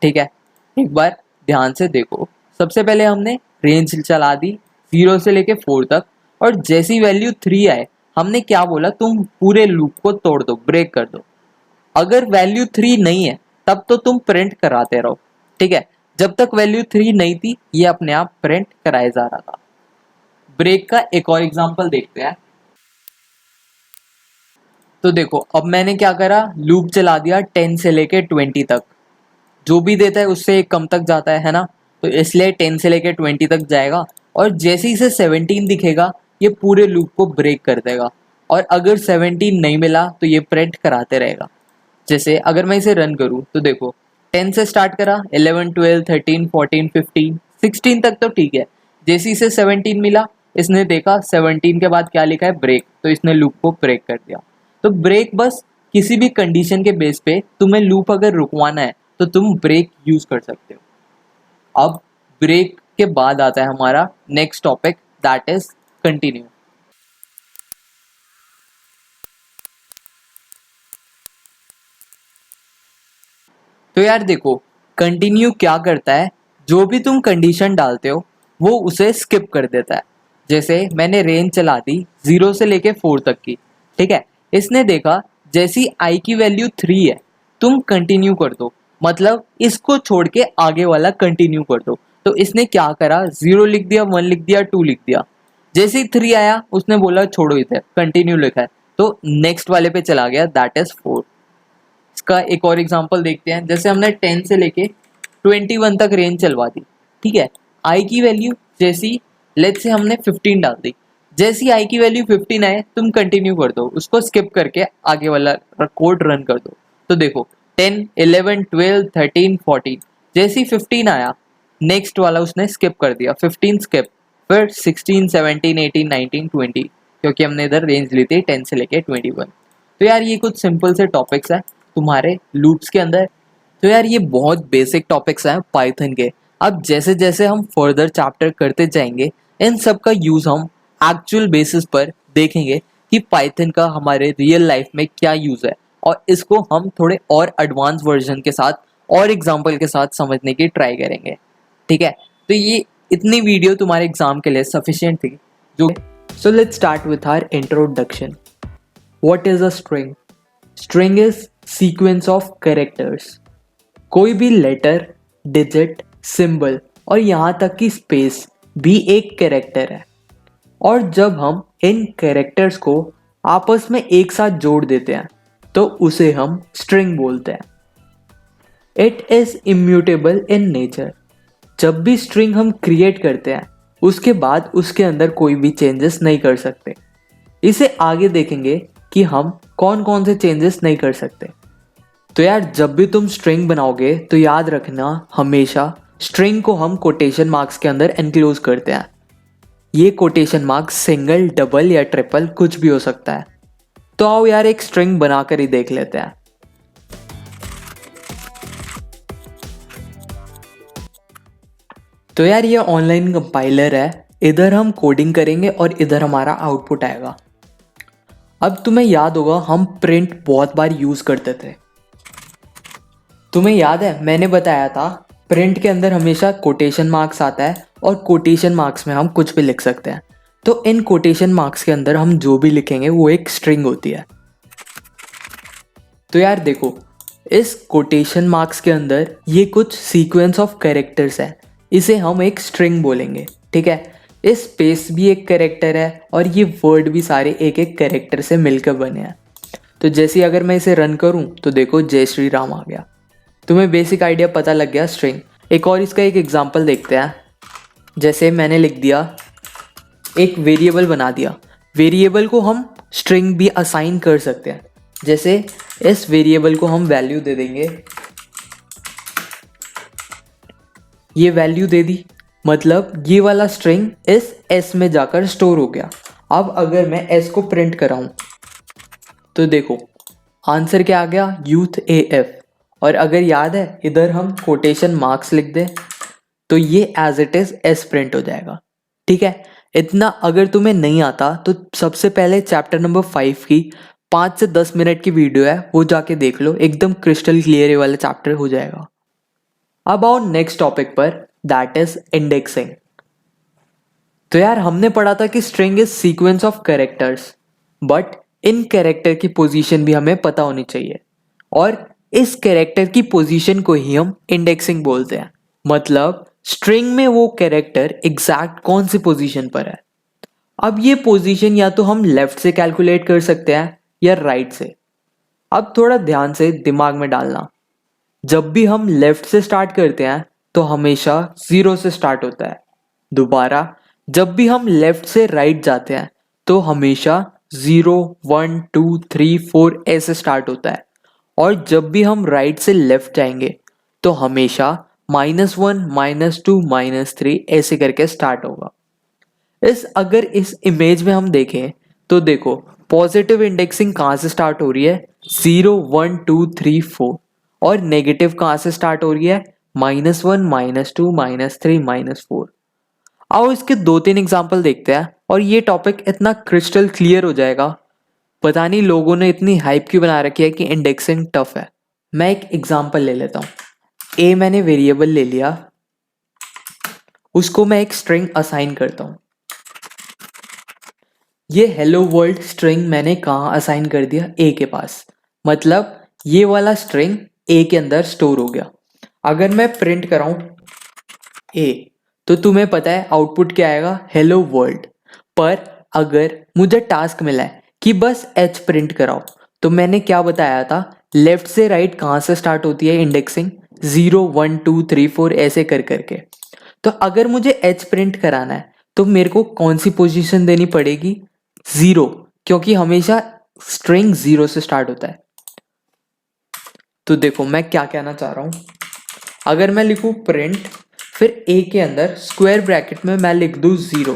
ठीक है, एक बार ध्यान से देखो, सबसे पहले हमने रेंज चला दी 0 से लेके 4 तक, और जैसी वैल्यू 3 आए हमने क्या बोला, तुम पूरे लूप को तोड़ दो, ब्रेक कर दो। अगर वैल्यू 3 नहीं है तब तो तुम प्रिंट कराते रहो। ठीक है, जब तक वैल्यू 3 नहीं थी ये अपने आप प्रिंट कराया जा रहा था। ब्रेक का एक और एग्जांपल देखते हैं। तो देखो अब मैंने क्या करा, लूप चला दिया 10 से लेके 20 तक, जो भी देता है उससे एक कम तक जाता है ना, तो इसलिए 10 से लेके 20 तक जाएगा और जैसे ही इसे 17 दिखेगा ये पूरे लूप को ब्रेक कर देगा और अगर 17 नहीं मिला तो ये प्रिंट कराते रहेगा। जैसे अगर मैं इसे रन करूँ तो देखो 10 से स्टार्ट करा, 11 12 13 14 15 16 तक तो ठीक है, जैसे इसे 17 मिला इसने देखा 17 के बाद क्या लिखा है ब्रेक, तो इसने लूप को ब्रेक कर दिया। तो ब्रेक बस किसी भी कंडीशन के बेस पे तुम्हें लूप अगर रुकवाना है तो तुम ब्रेक यूज कर सकते हो। अब ब्रेक के बाद आता है हमारा next topic, that is continue. तो यार देखो कंटिन्यू क्या करता है, जो भी तुम कंडीशन डालते हो वो उसे स्किप कर देता है। जैसे मैंने रेंज चला दी 0 से लेके 4 तक की, ठीक है, इसने देखा जैसी आई की वैल्यू 3 है तुम कंटिन्यू कर दो, मतलब इसको छोड़ के आगे वाला कंटिन्यू कर दो। तो इसने क्या करा, 0 लिख दिया, 1 लिख दिया, 2 लिख दिया, जैसे ही 3 आया उसने बोला छोड़ो इधर, कंटिन्यू लिखा है तो नेक्स्ट वाले पे चला गया, दैट इज 4। इसका एक और एग्जांपल देखते हैं, जैसे हमने 10 से लेके 21 तक रेंज चलवा दी, ठीक है, आई की वैल्यू जैसी लेट्स से हमने 15 डाल दी, जैसी आई की वैल्यू 15 आए तुम कंटिन्यू कर दो, उसको स्किप करके आगे वाला कोड रन कर दो। तो देखो 10 11 12 13 14 जैसी 15 आया नेक्स्ट वाला उसने स्किप कर दिया, 15 स्किप, फिर 16 17 18 19 20, क्योंकि हमने इधर रेंज ली थी 10 से लेके 21। तो यार ये कुछ सिंपल से टॉपिक्स है तुम्हारे लूप्स के अंदर। तो यार ये बहुत बेसिक टॉपिक्स हैं पाइथन के। अब जैसे जैसे हम फर्दर चैप्टर करते जाएंगे इन सब का यूज़ हम एक्चुअल बेसिस पर देखेंगे कि पाइथन का हमारे रियल लाइफ में क्या यूज़ है, और इसको हम थोड़े और एडवांस वर्जन के साथ और एग्जाम्पल के साथ समझने की ट्राई करेंगे, ठीक है। तो ये इतनी वीडियो तुम्हारे एग्जाम के लिए सफिशिएंट थी जो So let's start with our introduction. What is a string? String is sequence of characters. कोई भी लेटर, डिजिट, सिंबल और यहाँ तक कि स्पेस भी एक कैरेक्टर है, और जब हम इन कैरेक्टर्स को आपस में एक साथ जोड़ देते हैं तो उसे हम स्ट्रिंग बोलते हैं। It is immutable in nature. जब भी स्ट्रिंग हम क्रिएट करते हैं उसके बाद उसके अंदर कोई भी चेंजेस नहीं कर सकते। इसे आगे देखेंगे कि हम कौन कौन से चेंजेस नहीं कर सकते। तो यार जब भी तुम स्ट्रिंग बनाओगे तो याद रखना हमेशा स्ट्रिंग को हम कोटेशन मार्क्स के अंदर एनक्लोज करते हैं। ये कोटेशन मार्क्स सिंगल, डबल या ट्रिपल कुछ भी हो सकता है। तो आओ यार एक स्ट्रिंग बनाकर ही देख लेते हैं। तो यार ये ऑनलाइन कंपाइलर है, इधर हम कोडिंग करेंगे और इधर हमारा आउटपुट आएगा। अब तुम्हें याद होगा हम प्रिंट बहुत बार यूज करते थे। तुम्हें याद है मैंने बताया था प्रिंट के अंदर हमेशा कोटेशन मार्क्स आता है और कोटेशन मार्क्स में हम कुछ भी लिख सकते हैं। तो इन कोटेशन मार्क्स के अंदर हम जो भी लिखेंगे वो एक स्ट्रिंग होती है। तो यार देखो इस कोटेशन मार्क्स के अंदर ये कुछ सीक्वेंस ऑफ कैरेक्टर्स है, इसे हम एक स्ट्रिंग बोलेंगे, ठीक है। इस स्पेस भी एक कैरेक्टर है और ये वर्ड भी सारे एक एक कैरेक्टर से मिलकर बने हैं। तो जैसे अगर मैं इसे रन करूं तो देखो जय श्री राम आ गया। तुम्हें बेसिक आइडिया पता लग गया स्ट्रिंग। एक और इसका एक एग्जांपल देखते हैं। जैसे मैंने लिख दिया, एक वेरिएबल बना दिया, वेरिएबल को हम स्ट्रिंग भी असाइन कर सकते हैं। जैसे इस वेरिएबल को हम वैल्यू दे देंगे, ये वैल्यू दे दी, मतलब ये वाला स्ट्रिंग इस एस में जाकर स्टोर हो गया। अब अगर मैं एस को प्रिंट कराऊं तो देखो आंसर क्या आ गया, यूथ AF। और अगर याद है इधर हम कोटेशन मार्क्स लिख दें तो ये as it is as print हो जाएगा, ठीक है। इतना अगर तुम्हें नहीं आता तो सबसे पहले चैप्टर नंबर 5 की 5 से 10 मिनट की वीडियो है, वो जाके देख लो, एकदम क्रिस्टल क्लियर वाला चैप्टर हो जाएगा। अब आओ नेक्स्ट टॉपिक पर, दैट इज इंडेक्सिंग। तो यार हमने पढ़ा था कि string is sequence of characters, but in character की पोजीशन भी हमें पता होनी चाहिए, और इस कैरेक्टर की पोजीशन को ही हम इंडेक्सिंग बोलते हैं। मतलब स्ट्रिंग में वो कैरेक्टर एग्जैक्ट कौन सी पोजीशन पर है। अब ये पोजीशन या तो हम लेफ्ट से कैलकुलेट कर सकते हैं या राइट से। अब थोड़ा ध्यान से दिमाग में डालना, जब भी हम लेफ्ट से स्टार्ट करते हैं तो हमेशा 0 से स्टार्ट होता है। दोबारा, जब भी हम लेफ्ट से राइट जाते हैं तो हमेशा 0, 1, 2, 3, 4 ऐसे स्टार्ट होता है। और जब भी हम राइट से लेफ्ट जाएंगे तो हमेशा -1, -2, -3 ऐसे करके स्टार्ट होगा। अगर इस इमेज में हम देखें तो देखो, पॉजिटिव इंडेक्सिंग कहाँ से स्टार्ट हो रही है, 0, 1, 2, 3, 4। और नेगेटिव कहाँ से स्टार्ट हो रही है, -1, -2, -3, -4। आओ इसके 2-3 एग्जाम्पल देखते हैं और ये टॉपिक इतना क्रिस्टल क्लियर हो जाएगा। पता नहीं लोगों ने इतनी हाइप क्यों बना रखी है कि इंडेक्सिंग टफ है। मैं एक एग्जाम्पल ले लेता हूँ। ए मैंने वेरिएबल ले लिया, उसको मैं एक स्ट्रिंग असाइन करता हूँ। ये हेलो वर्ल्ड स्ट्रिंग मैंने कहाँ असाइन कर दिया, ए के पास। मतलब ये वाला स्ट्रिंग ए के अंदर स्टोर हो गया। अगर मैं प्रिंट कराऊं ए, तो तुम्हें पता है आउटपुट क्या आएगा, हेलो वर्ल्ड। पर अगर मुझे टास्क मिला है कि बस एच प्रिंट कराओ, तो मैंने क्या बताया था, लेफ्ट से राइट कहाँ से स्टार्ट होती है इंडेक्सिंग, 0, 1, 2, 3, 4 ऐसे कर करके। तो अगर मुझे एच प्रिंट कराना है तो मेरे को कौन सी पोजीशन देनी पड़ेगी, 0, क्योंकि हमेशा स्ट्रिंग 0 से स्टार्ट होता है। तो देखो मैं क्या कहना चाह रहा हूं, अगर मैं लिखूं प्रिंट, फिर ए के अंदर स्क्वायर ब्रैकेट में मैं लिख दूं 0,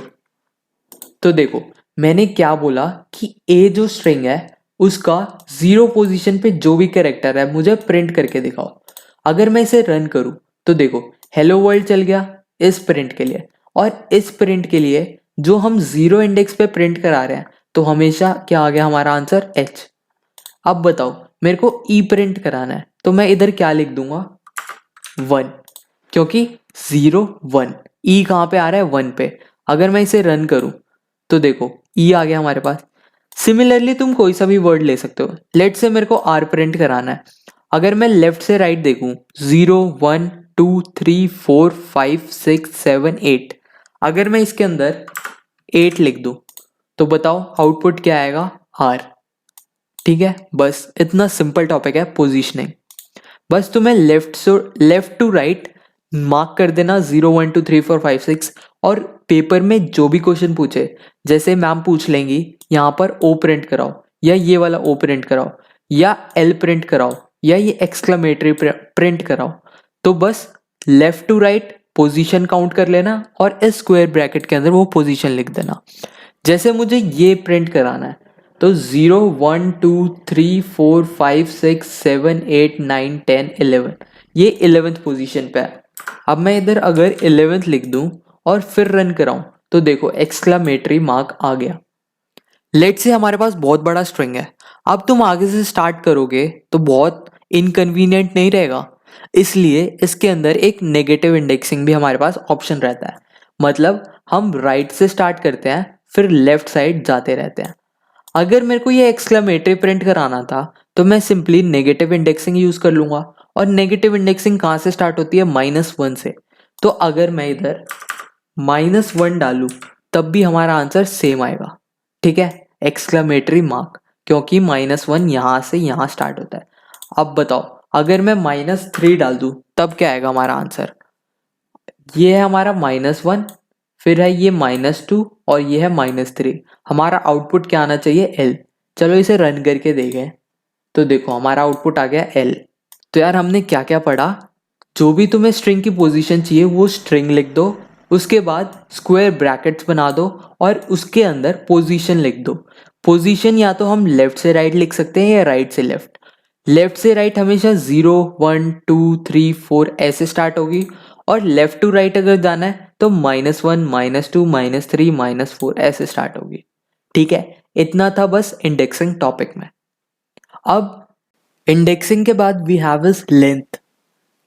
तो देखो मैंने क्या बोला कि ए जो स्ट्रिंग है उसका 0 पोजीशन पे जो भी कैरेक्टर है मुझे प्रिंट करके दिखाओ। अगर मैं इसे रन करूं तो देखो हेलो वर्ल्ड चल गया इस प्रिंट के लिए, और इस प्रिंट के लिए जो हम 0 इंडेक्स पे प्रिंट करा रहे हैं तो हमेशा क्या आ गया हमारा आंसर, एच। अब बताओ मेरे को ई प्रिंट कराना है तो मैं इधर क्या लिख दूंगा, 1, क्योंकि 0, 1, ई कहाँ पे आ रहा है, 1 पे। अगर मैं इसे रन करूं तो देखो ई आ गया हमारे पास। सिमिलरली तुम कोई सा भी वर्ड ले सकते हो। लेट से मेरे को आर प्रिंट कराना है, अगर मैं लेफ्ट से राइट देखूं 0, 1, 2, 3, 4, 5, 6, 7, 8, अगर मैं इसके अंदर 8 लिख दूं तो बताओ आउटपुट क्या आएगा, आर। ठीक है, बस इतना सिंपल टॉपिक है पोजीशनिंग। बस तुम्हें लेफ्ट टू राइट मार्क कर देना 0, 1, 2, 3, 4, 5, 6। और पेपर में जो भी क्वेश्चन पूछे, जैसे मैम पूछ लेंगी यहाँ पर ओ प्रिंट कराओ, या ये वाला ओ प्रिंट कराओ, या एल प्रिंट कराओ, या ये एक्सक्लेमेटरी प्रिंट कराओ, तो बस left to right position count कर लेना और इस स्क्वायर ब्रैकेट के अंदर वो पोजीशन लिख देना। जैसे मुझे ये प्रिंट कराना है तो 0, 1, 2, 3, 4, 5, 6, 7, 8, 9, 10, 11, ये 11th पोजीशन पे है। अब मैं इधर अगर 11th लिख दूं और फिर रन कराऊं तो देखो एक्सक्लेमेटरी मार्क आ गया। लेट से हमारे पास बहुत बड़ा स्ट्रिंग है, अब तुम आगे से स्टार्ट करोगे तो बहुत इनकन्वीनियंट नहीं रहेगा, इसलिए इसके अंदर एक नेगेटिव इंडेक्सिंग भी हमारे पास ऑप्शन रहता है। मतलब हम राइट से स्टार्ट करते हैं फिर लेफ्ट साइड जाते रहते हैं। अगर मेरे को ये एक्सक्लेमेटरी प्रिंट कराना था तो मैं सिंपली नेगेटिव इंडेक्सिंग यूज कर लूंगा, और नेगेटिव इंडेक्सिंग कहाँ से स्टार्ट होती है, -1 से। तो अगर मैं इधर -1 डालूं तब भी हमारा आंसर सेम आएगा। ठीक है, एक्सक्लेमेटरी मार्क, क्योंकि -1 यहाँ से यहाँ स्टार्ट होता है। अब बताओ अगर मैं -3 डाल दूं तब क्या आएगा हमारा आंसर, ये है हमारा -1, फिर है ये -2 और ये है -3। हमारा आउटपुट क्या आना चाहिए, एल। चलो इसे रन करके देखें तो देखो हमारा आउटपुट आ गया एल। तो यार हमने क्या क्या पढ़ा, जो भी तुम्हें स्ट्रिंग की पोजीशन चाहिए वो स्ट्रिंग लिख दो, उसके बाद स्क्वायर ब्रैकेट्स बना दो और उसके अंदर पोजीशन लिख दो। पोजीशन या तो हम लेफ्ट से राइट लिख सकते हैं या राइट से लेफ्ट। लेफ्ट से राइट हमेशा 0, 1, 2, 3, 4 ऐसे स्टार्ट होगी, और लेफ्ट टू राइट अगर जाना है तो -1, -2, -3, -4 ऐसे स्टार्ट होगी। ठीक है, इतना था बस इंडेक्सिंग टॉपिक में। अब इंडेक्सिंग के बाद वी हैव इज लेंथ,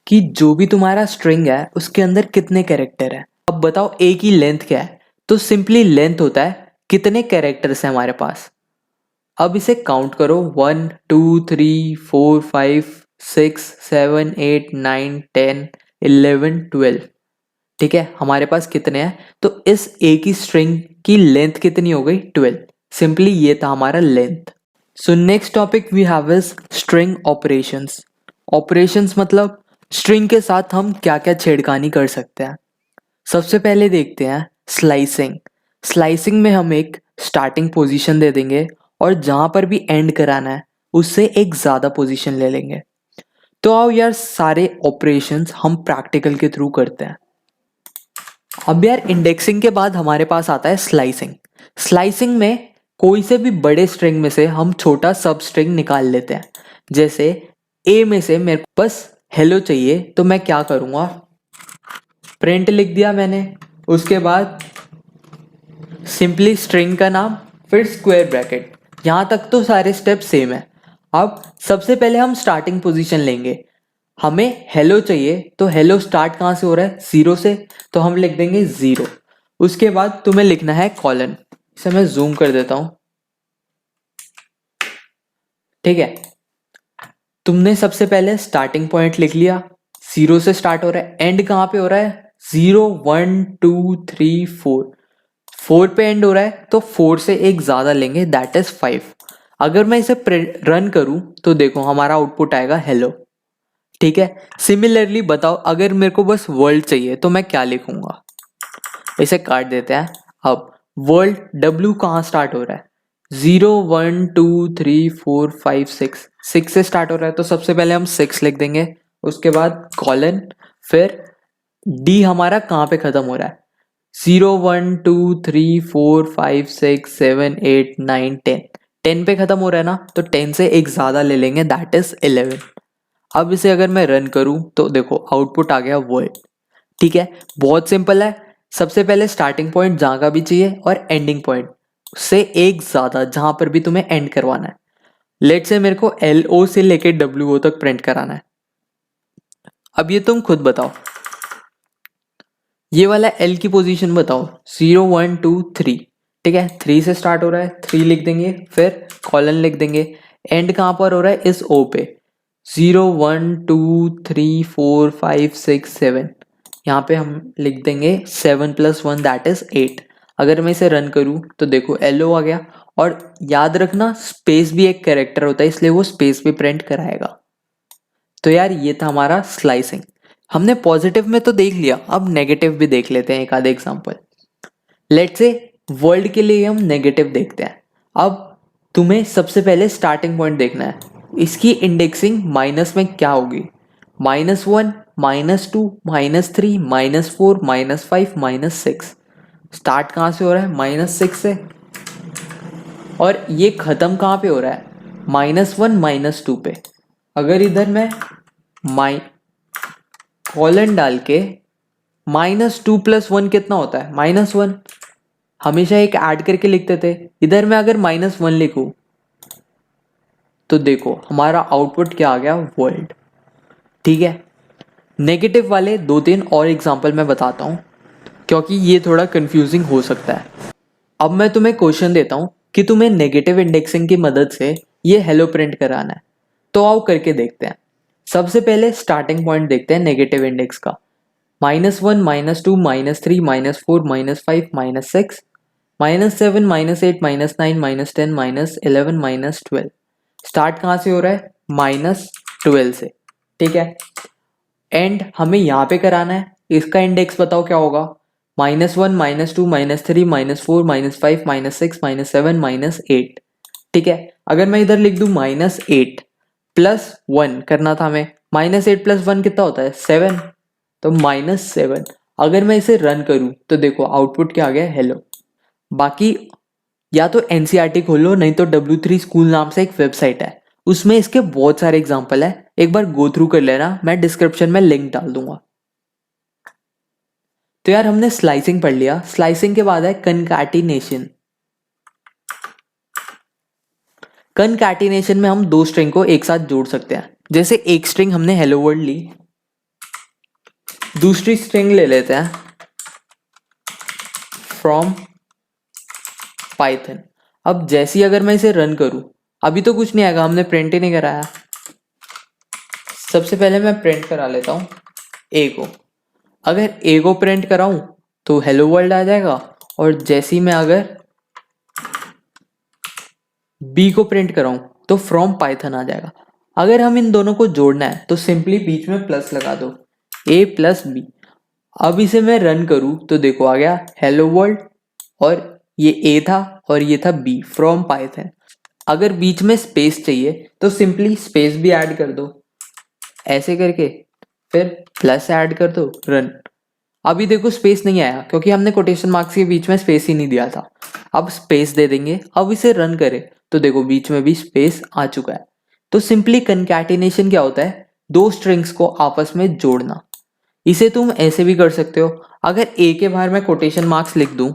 कि जो भी तुम्हारा स्ट्रिंग है उसके अंदर कितने कैरेक्टर है। अब बताओ ए की लेंथ क्या है, तो सिंपली लेंथ होता है कितने कैरेक्टर्स हैं हमारे पास। अब इसे काउंट करो, 1, 2, 3, 4, 5, 6, 7, 8, 9, 10, 11, 12। ठीक है, हमारे पास कितने हैं, तो इस ए की स्ट्रिंग की लेंथ कितनी हो गई, 12। सिंपली ये था हमारा length. So next topic we have is string operations. Operations मतलब स्ट्रिंग के साथ हम क्या क्या छेड़खानी कर सकते हैं। सबसे पहले देखते हैं स्लाइसिंग। स्लाइसिंग में हम एक स्टार्टिंग पोजीशन दे देंगे और जहां पर भी एंड कराना है उससे एक ज़्यादा पोजीशन ले लेंगे। तो आओ यार सारे ऑपरेशंस हम प्रैक्टिकल के थ्रू करते हैं। अब यार इंडेक्सिंग के बाद हमारे पास आता है स्लाइसिंग। स्लाइसिंग में कोई से भी बड़े स्ट्रिंग में से हम छोटा सब स्ट्रिंग निकाल लेते हैं। जैसे ए में से मेरे को बस हेलो चाहिए तो मैं क्या करूँगा, प्रिंट लिख दिया मैंने, उसके बाद सिंपली स्ट्रिंग का नाम फिर स्क्वायर ब्रैकेट। यहाँ तक तो सारे स्टेप सेम है। अब सबसे पहले हम स्टार्टिंग पोजीशन लेंगे। हमें हेलो चाहिए तो हेलो स्टार्ट कहाँ से हो रहा है, जीरो से, तो हम लिख देंगे जीरो। उसके बाद तुम्हें लिखना है कॉलन। इसे मैं जूम कर देता हूँ, ठीक है। तुमने सबसे पहले स्टार्टिंग पॉइंट लिख लिया, जीरो से स्टार्ट हो रहा है, एंड कहाँ पे हो रहा है, zero one two three four, four पे एंड हो रहा है तो फोर से एक ज्यादा लेंगे, दैट इज फाइव। अगर मैं इसे रन करूं तो देखो हमारा आउटपुट आएगा हेलो, ठीक है। सिमिलरली बताओ अगर मेरे को बस वर्ल्ड चाहिए तो मैं क्या लिखूंगा, इसे काट देते हैं। अब वर्ल्ड डब्ल्यू कहाँ स्टार्ट हो रहा है, zero one two three four five six, six से स्टार्ट हो रहा है तो सबसे पहले हम सिक्स लिख देंगे। उसके बाद कॉलन, फिर डी हमारा कहाँ पे खत्म हो रहा है, zero one two three four five six seven eight nine ten, ten पे खत्म हो रहा है ना, तो टेन से एक ज्यादा ले लेंगे, दैट इज 11। अब इसे अगर मैं रन करूं तो देखो आउटपुट आ गया वर्ल्ड, ठीक है। बहुत सिंपल है। सबसे पहले स्टार्टिंग पॉइंट जहां का भी चाहिए और एंडिंग पॉइंट से एक ज्यादा जहां पर भी तुम्हें एंड करवाना है। लेट से मेरे को एल ओ से लेके डब्ल्यू ओ तक प्रिंट कराना है। अब ये तुम खुद बताओ, ये वाला एल की पोजीशन बताओ, जीरो वन टू थ्री, ठीक है। थ्री से स्टार्ट हो रहा है, थ्री लिख देंगे, फिर कॉलन लिख देंगे। एंड कहाँ पर हो रहा है, इस ओ पे, zero one two three four five six seven, यहाँ पे हम लिख देंगे seven plus one that is eight. अगर मैं इसे रन करूँ तो देखो एल ओ आ गया। और याद रखना स्पेस भी एक कैरेक्टर होता है, इसलिए वो स्पेस भी प्रिंट कराएगा। तो यार ये था हमारा स्लाइसिंग। हमने पॉजिटिव में तो देख लिया, अब नेगेटिव भी देख लेते हैं एक आधे एग्जांपल। लेट्स से वर्ल्ड के लिए हम नेगेटिव देखते हैं। अब तुम्हें सबसे पहले स्टार्टिंग पॉइंट देखना है, इसकी इंडेक्सिंग माइनस में क्या होगी, minus one minus two minus three minus four minus five minus six. Start कहाँ से हो रहा है, माइनस सिक्स से, और ये खत्म कहाँ पे हो रहा है, माइनस वन माइनस टू पे। अगर इधर मैं कॉलन डाल के माइनस टू प्लस वन कितना होता है, माइनस वन, हमेशा एक ऐड करके लिखते थे। इधर मैं अगर माइनस वन लिखूं तो देखो हमारा आउटपुट क्या आ गया, वर्ल्ड, ठीक है। नेगेटिव वाले दो तीन और एग्जांपल मैं बताता हूं क्योंकि ये थोड़ा कंफ्यूजिंग हो सकता है। अब मैं तुम्हें क्वेश्चन देता हूं कि तुम्हें नेगेटिव इंडेक्सिंग की मदद से ये हेलो प्रिंट कराना है, तो आओ करके देखते हैं। सबसे पहले स्टार्टिंग पॉइंट देखते हैं नेगेटिव इंडेक्स का, minus one minus two minus three minus four minus five minus six minus seven minus eight minus nine minus ten minus 11 minus 12। Start कहाँ से हो रहा है, माइनस 12 से, ठीक है। एंड हमें यहाँ पे कराना है, इसका इंडेक्स बताओ क्या होगा, minus one minus two minus three minus four minus five minus six minus seven minus eight, ठीक है। अगर मैं इधर लिख दूं माइनस एट प्लस वन करना था हमें, माइनस एट प्लस वन कितना होता है, सेवन, तो माइनस सेवन। अगर मैं इसे रन करूं तो देखो आउटपुट क्या आ गया, हेलो। बाकी या तो एनसीईआरटी खोलो, नहीं तो W3 स्कूल नाम से एक वेबसाइट है, उसमें इसके बहुत सारे एग्जाम्पल है, एक बार गो थ्रू कर लेना, मैं डिस्क्रिप्शन में लिंक डाल दूंगा। तो यार हमने स्लाइसिंग पढ़ लिया। स्लाइसिंग के बाद है कनकैटिनेशन। कनकैटिनेशन में हम दो स्ट्रिंग को एक साथ जोड़ सकते हैं। जैसे एक स्ट्रिंग हमने हेलो वर्ल्ड ली, दूसरी स्ट्रिंग ले लेते हैं फ्रॉम पाइथन। अब जैसी अगर मैं इसे रन करूं, अभी तो कुछ नहीं आएगा, हमने प्रिंट ही नहीं कराया। सबसे पहले मैं प्रिंट करा लेता हूं ए को। अगर ए को प्रिंट कराऊं तो हेलो वर्ल्ड आ जाएगा, और जैसी मैं अगर बी को प्रिंट कराऊं तो फ्रॉम पाइथन आ जाएगा। अगर हम इन दोनों को जोड़ना है तो सिंपली बीच में प्लस लगा दो, ए प्लस बी। अब इसे मैं रन करूं तो देखो आ गया हेलो वर्ल्ड, और ये ए था और ये था बी फ्रॉम पाइथन। अगर बीच में स्पेस चाहिए तो सिंपली स्पेस भी ऐड कर दो ऐसे करके, फिर प्लस ऐड कर दो, रन। अभी देखो स्पेस नहीं आया क्योंकि हमने कोटेशन मार्क्स के बीच में स्पेस ही नहीं दिया था। अब स्पेस दे देंगे, अब इसे रन करें तो देखो बीच में भी स्पेस आ चुका है। तो सिंपली कंकैटिनेशन क्या होता है, दो स्ट्रिंग्स को आपस में जोड़ना। इसे तुम ऐसे भी कर सकते हो, अगर ए के बाहर मैं कोटेशन मार्क्स लिख दूं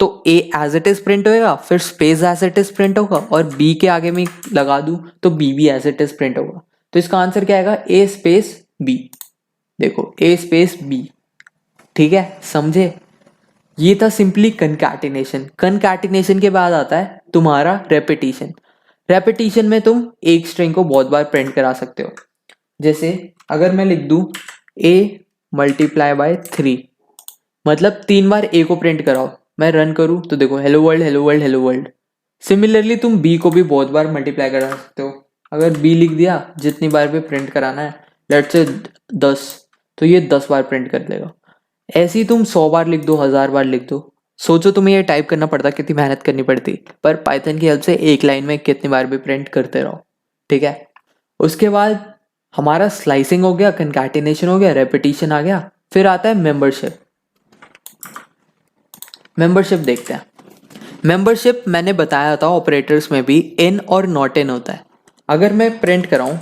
तो A as it is print होएगा, फिर space as it is print होगा, और बी के आगे में लगा दूं तो बी भी एज इट इज प्रिंट होगा। तो इसका आंसर क्या आएगा, ए स्पेस बी। देखो ए स्पेस बी, ठीक है, समझे। ये था सिंपली कंकैटिनेशन। कंकैटिनेशन के बाद आता है तुम्हारा रेपिटेशन। रेपिटेशन में तुम एक स्ट्रिंग को बहुत बार प्रिंट करा सकते हो। जैसे अगर मैं लिख दूं a मल्टीप्लाई बाय 3, मतलब 3 बार a को प्रिंट कराओ। मैं रन करूं तो देखो hello world hello world hello world. Similarly तुम b को भी बहुत बार मल्टीप्लाई करा सकते हो। अगर b लिख दिया, जितनी बार भी प्रिंट कराना है, लेट्स से 10, तो ये 10 बार प्रिंट कर देगा। ऐसे ही तुम 100 बार लिख दो, 1000 बार लिख दो। सोचो तुम्हें ये टाइप करना पड़ता, कितनी मेहनत करनी पड़ती, पर पाइथन की हेल्प से एक लाइन में कितनी बार भी प्रिंट करते रहो, ठीक है। उसके बाद हमारा स्लाइसिंग हो गया, कंकैटिनेशन हो गया, रेपिटेशन आ गया, फिर आता है मेंबरशिप। मेंबरशिप देखते हैं। मेंबरशिप मैंने बताया था ऑपरेटर्स में भी इन और नॉट इन होता है। अगर मैं प्रिंट कराऊं,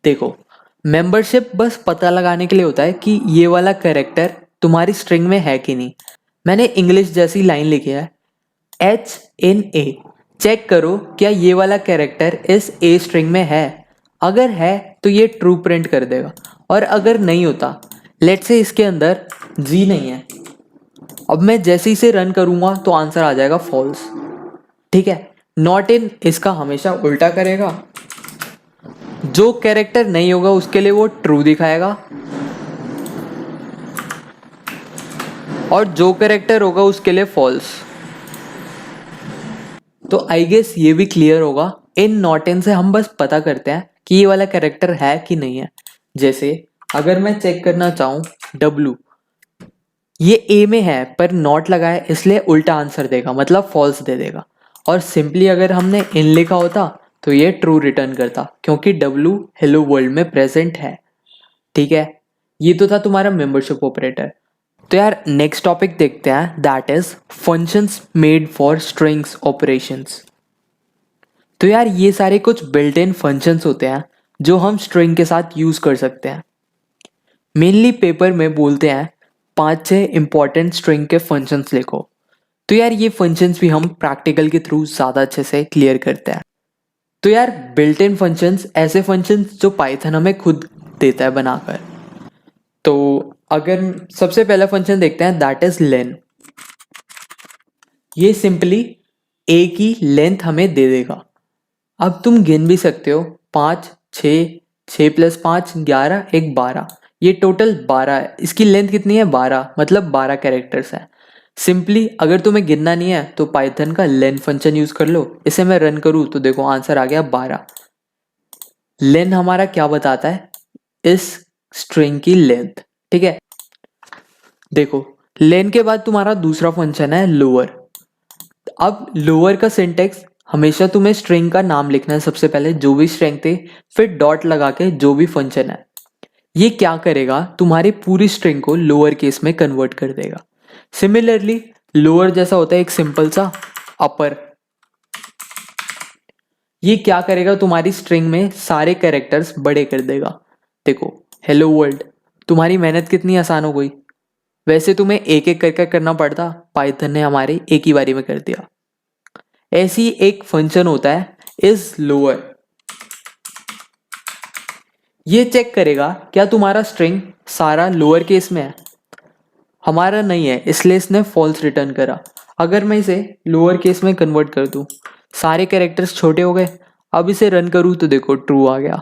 देखो मेंबरशिप बस पता लगाने के लिए होता है कि ये वाला कैरेक्टर तुम्हारी स्ट्रिंग में है कि नहीं। मैंने इंग्लिश जैसी लाइन लिखी है H-in-A, चेक करो क्या ये वाला कैरेक्टर इस ए स्ट्रिंग में है। अगर है तो ये ट्रू प्रिंट कर देगा, और अगर नहीं होता, लेट्स से इसके अंदर जी नहीं है, अब मैं जैसे ही इसे रन करूंगा तो आंसर आ जाएगा फॉल्स, ठीक है। नॉट इन इसका हमेशा उल्टा करेगा, जो कैरेक्टर नहीं होगा उसके लिए वो ट्रू दिखाएगा, और जो कैरेक्टर होगा उसके लिए फॉल्स। तो आई गेस ये भी क्लियर होगा। इन नॉट इन से हम बस पता करते हैं कि ये वाला कैरेक्टर है कि नहीं है। जैसे अगर मैं चेक करना चाहूँ W, ये ए में है पर नॉट लगा है इसलिए उल्टा आंसर देगा, मतलब फॉल्स दे देगा। और सिंपली अगर हमने इन लिखा होता तो ये ट्रू रिटर्न करता, क्योंकि W हेलो वर्ल्ड में प्रेजेंट है, ठीक है। ये तो था तुम्हारा मेंबरशिप ऑपरेटर। तो यार नेक्स्ट टॉपिक देखते हैं, that is functions made for strings operations. तो यार ये सारे कुछ बिल्ट इन फंक्शंस होते हैं जो हम स्ट्रिंग के साथ यूज कर सकते हैं। मेनली पेपर में बोलते हैं 5-6 इंपॉर्टेंट स्ट्रिंग के फंक्शंस लिखो। तो यार ये फंक्शंस भी हम प्रैक्टिकल के थ्रू ज़्यादा अच्छे से क्लियर करते हैं। तो यार बिल्ट इन फंक्शंस ऐसे फंक्शंस जो पाइथन हमें खुद देता है बनाकर। तो अगर सबसे पहला फंक्शन देखते हैं, दैट इज लेन। ये सिंपली ए की लेंथ हमें दे देगा। अब तुम गिन भी सकते हो, 5, 6, 6 + 5 11, 1 12, ये टोटल 12 है। इसकी लेंथ कितनी है, 12, मतलब 12 कैरेक्टर्स हैं। सिंपली अगर तुम्हें गिनना नहीं है तो पाइथन का लेन फंक्शन यूज कर लो। इसे मैं रन करूँ तो देखो आंसर आ गया 12। लेन हमारा क्या बताता है, इस स्ट्रिंग की लेंथ, ठीक है। देखो लेन के बाद तुम्हारा दूसरा फंक्शन है लोअर। अब लोअर का सिंटेक्स, हमेशा तुम्हें स्ट्रिंग का नाम लिखना है सबसे पहले, जो भी स्ट्रिंग थे, फिर डॉट लगा के जो भी फंक्शन है। ये क्या करेगा, तुम्हारी पूरी स्ट्रिंग को लोअर केस में कन्वर्ट कर देगा। सिमिलरली लोअर जैसा होता है एक सिंपल सा अपर, ये क्या करेगा, तुम्हारी स्ट्रिंग में सारे कैरेक्टर्स बड़े कर देगा। देखो हेलो वर्ल्ड, तुम्हारी मेहनत कितनी आसान हो गई। वैसे तुम्हें एक एक करके करना पड़ता, पाइथन ने हमारे एक ही बारी में कर दिया। ऐसी एक फंक्शन होता है इज लोअर। ये चेक करेगा क्या तुम्हारा स्ट्रिंग सारा लोअर केस में है। हमारा नहीं है इसलिए इसने फॉल्स रिटर्न करा। अगर मैं इसे लोअर केस में कन्वर्ट कर दूं, सारे कैरेक्टर्स छोटे हो गए। अब इसे रन करूं तो देखो ट्रू आ गया।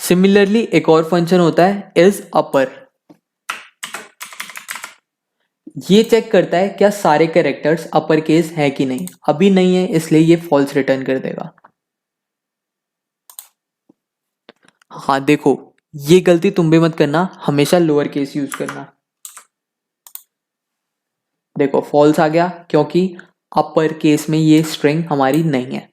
सिमिलरली एक और फंक्शन होता है इज अपर, ये चेक करता है क्या सारे कैरेक्टर्स अपर केस है कि नहीं, अभी नहीं है इसलिए ये फॉल्स रिटर्न कर देगा। हाँ देखो, ये गलती तुम भी मत करना, हमेशा लोअर केस यूज करना। देखो फॉल्स आ गया क्योंकि अपर केस में ये स्ट्रिंग हमारी नहीं है।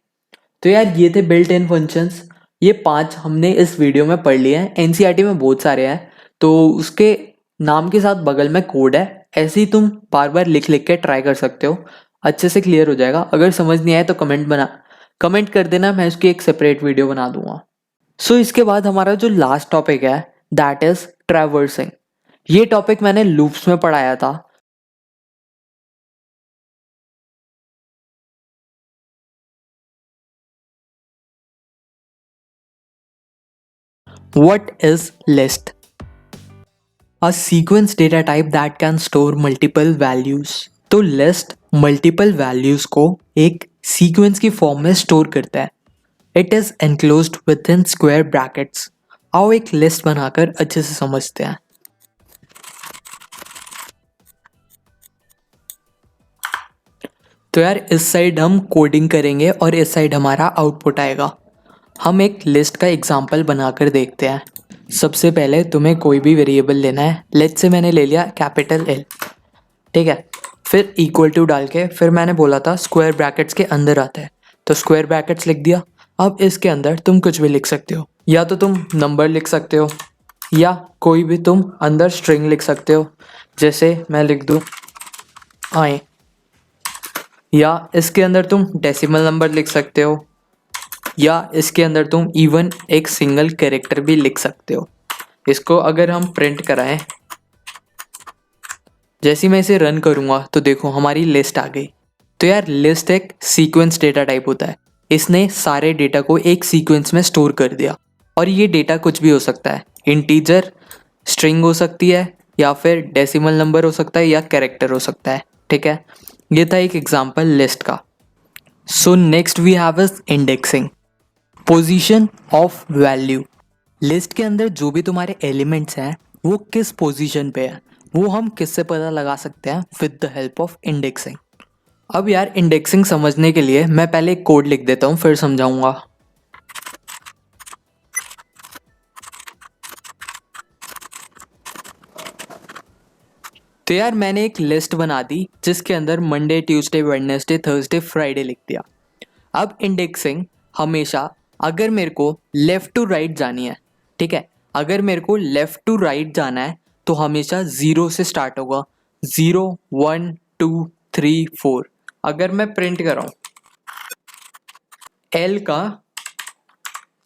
तो यार ये थे बिल्ट इन फंक्शंस, ये 5 हमने इस वीडियो में पढ़ लिए हैं। एनसीईआरटी में बहुत सारे हैं, तो उसके नाम के साथ बगल में कोड है, ऐसे ही तुम बार बार लिख लिख के ट्राई कर सकते हो, अच्छे से क्लियर हो जाएगा। अगर समझ नहीं आए तो कमेंट कर देना, मैं उसकी एक सेपरेट वीडियो बना दूंगा। सो इसके बाद हमारा जो लास्ट टॉपिक है दैट इज ट्रैवर्सिंग। ये टॉपिक मैंने लूप्स में पढ़ाया था। What is list? A sequence data type that can store multiple values. तो लिस्ट मल्टीपल वैल्यूज को एक सीक्वेंस की फॉर्म में स्टोर करता है। It is enclosed with in square brackets. आओ एक लिस्ट बनाकर अच्छे से समझते हैं। तो यार इस साइड हम कोडिंग करेंगे और इस साइड हमारा आउटपुट आएगा। हम एक लिस्ट का एग्जाम्पल बनाकर देखते हैं। सबसे पहले तुम्हें कोई भी वेरिएबल लेना है, लेट्स से मैंने ले लिया कैपिटल एल, ठीक है। फिर इक्वल टू डाल के फिर मैंने बोला था स्क्वायर ब्रैकेट्स के अंदर आता है, तो स्क्वायर ब्रैकेट्स लिख दिया। अब इसके अंदर तुम कुछ भी लिख सकते हो, या तो तुम नंबर लिख सकते हो या कोई भी तुम अंदर स्ट्रिंग लिख सकते हो, जैसे मैं लिख दूँ आए, या इसके अंदर तुम डेसिमल नंबर लिख सकते हो, या इसके अंदर तुम इवन एक सिंगल कैरेक्टर भी लिख सकते हो। इसको अगर हम प्रिंट कराएं, जैसे मैं इसे रन करूंगा तो देखो हमारी लिस्ट आ गई। तो यार लिस्ट एक सीक्वेंस डेटा टाइप होता है, इसने सारे डेटा को एक सीक्वेंस में स्टोर कर दिया। और ये डेटा कुछ भी हो सकता है, इंटीजर स्ट्रिंग हो सकती है, या फिर डेसिमल नंबर हो सकता है, या कैरेक्टर हो सकता है, ठीक है। ये था एक एग्जाम्पल लिस्ट का। So next we have is indexing, position of value. List के अंदर जो भी तुम्हारे एलिमेंट्स हैं वो किस पोजीशन पे है, वो हम किससे पता लगा सकते हैं, with the help of indexing. अब यार इंडेक्सिंग समझने के लिए मैं पहले एक कोड लिख देता हूँ, फिर समझाऊंगा। तो यार मैंने एक लिस्ट बना दी जिसके अंदर Monday, Tuesday, Wednesday, Thursday, Friday लिख दिया। अब इंडेक्सिंग हमेशा अगर मेरे को लेफ़्ट टू राइट जानी है, ठीक है, अगर मेरे को लेफ़्ट टू राइट जाना है तो हमेशा 0 से स्टार्ट होगा। 0 1 2 3 4। अगर मैं प्रिंट कर रहा हूँ एल का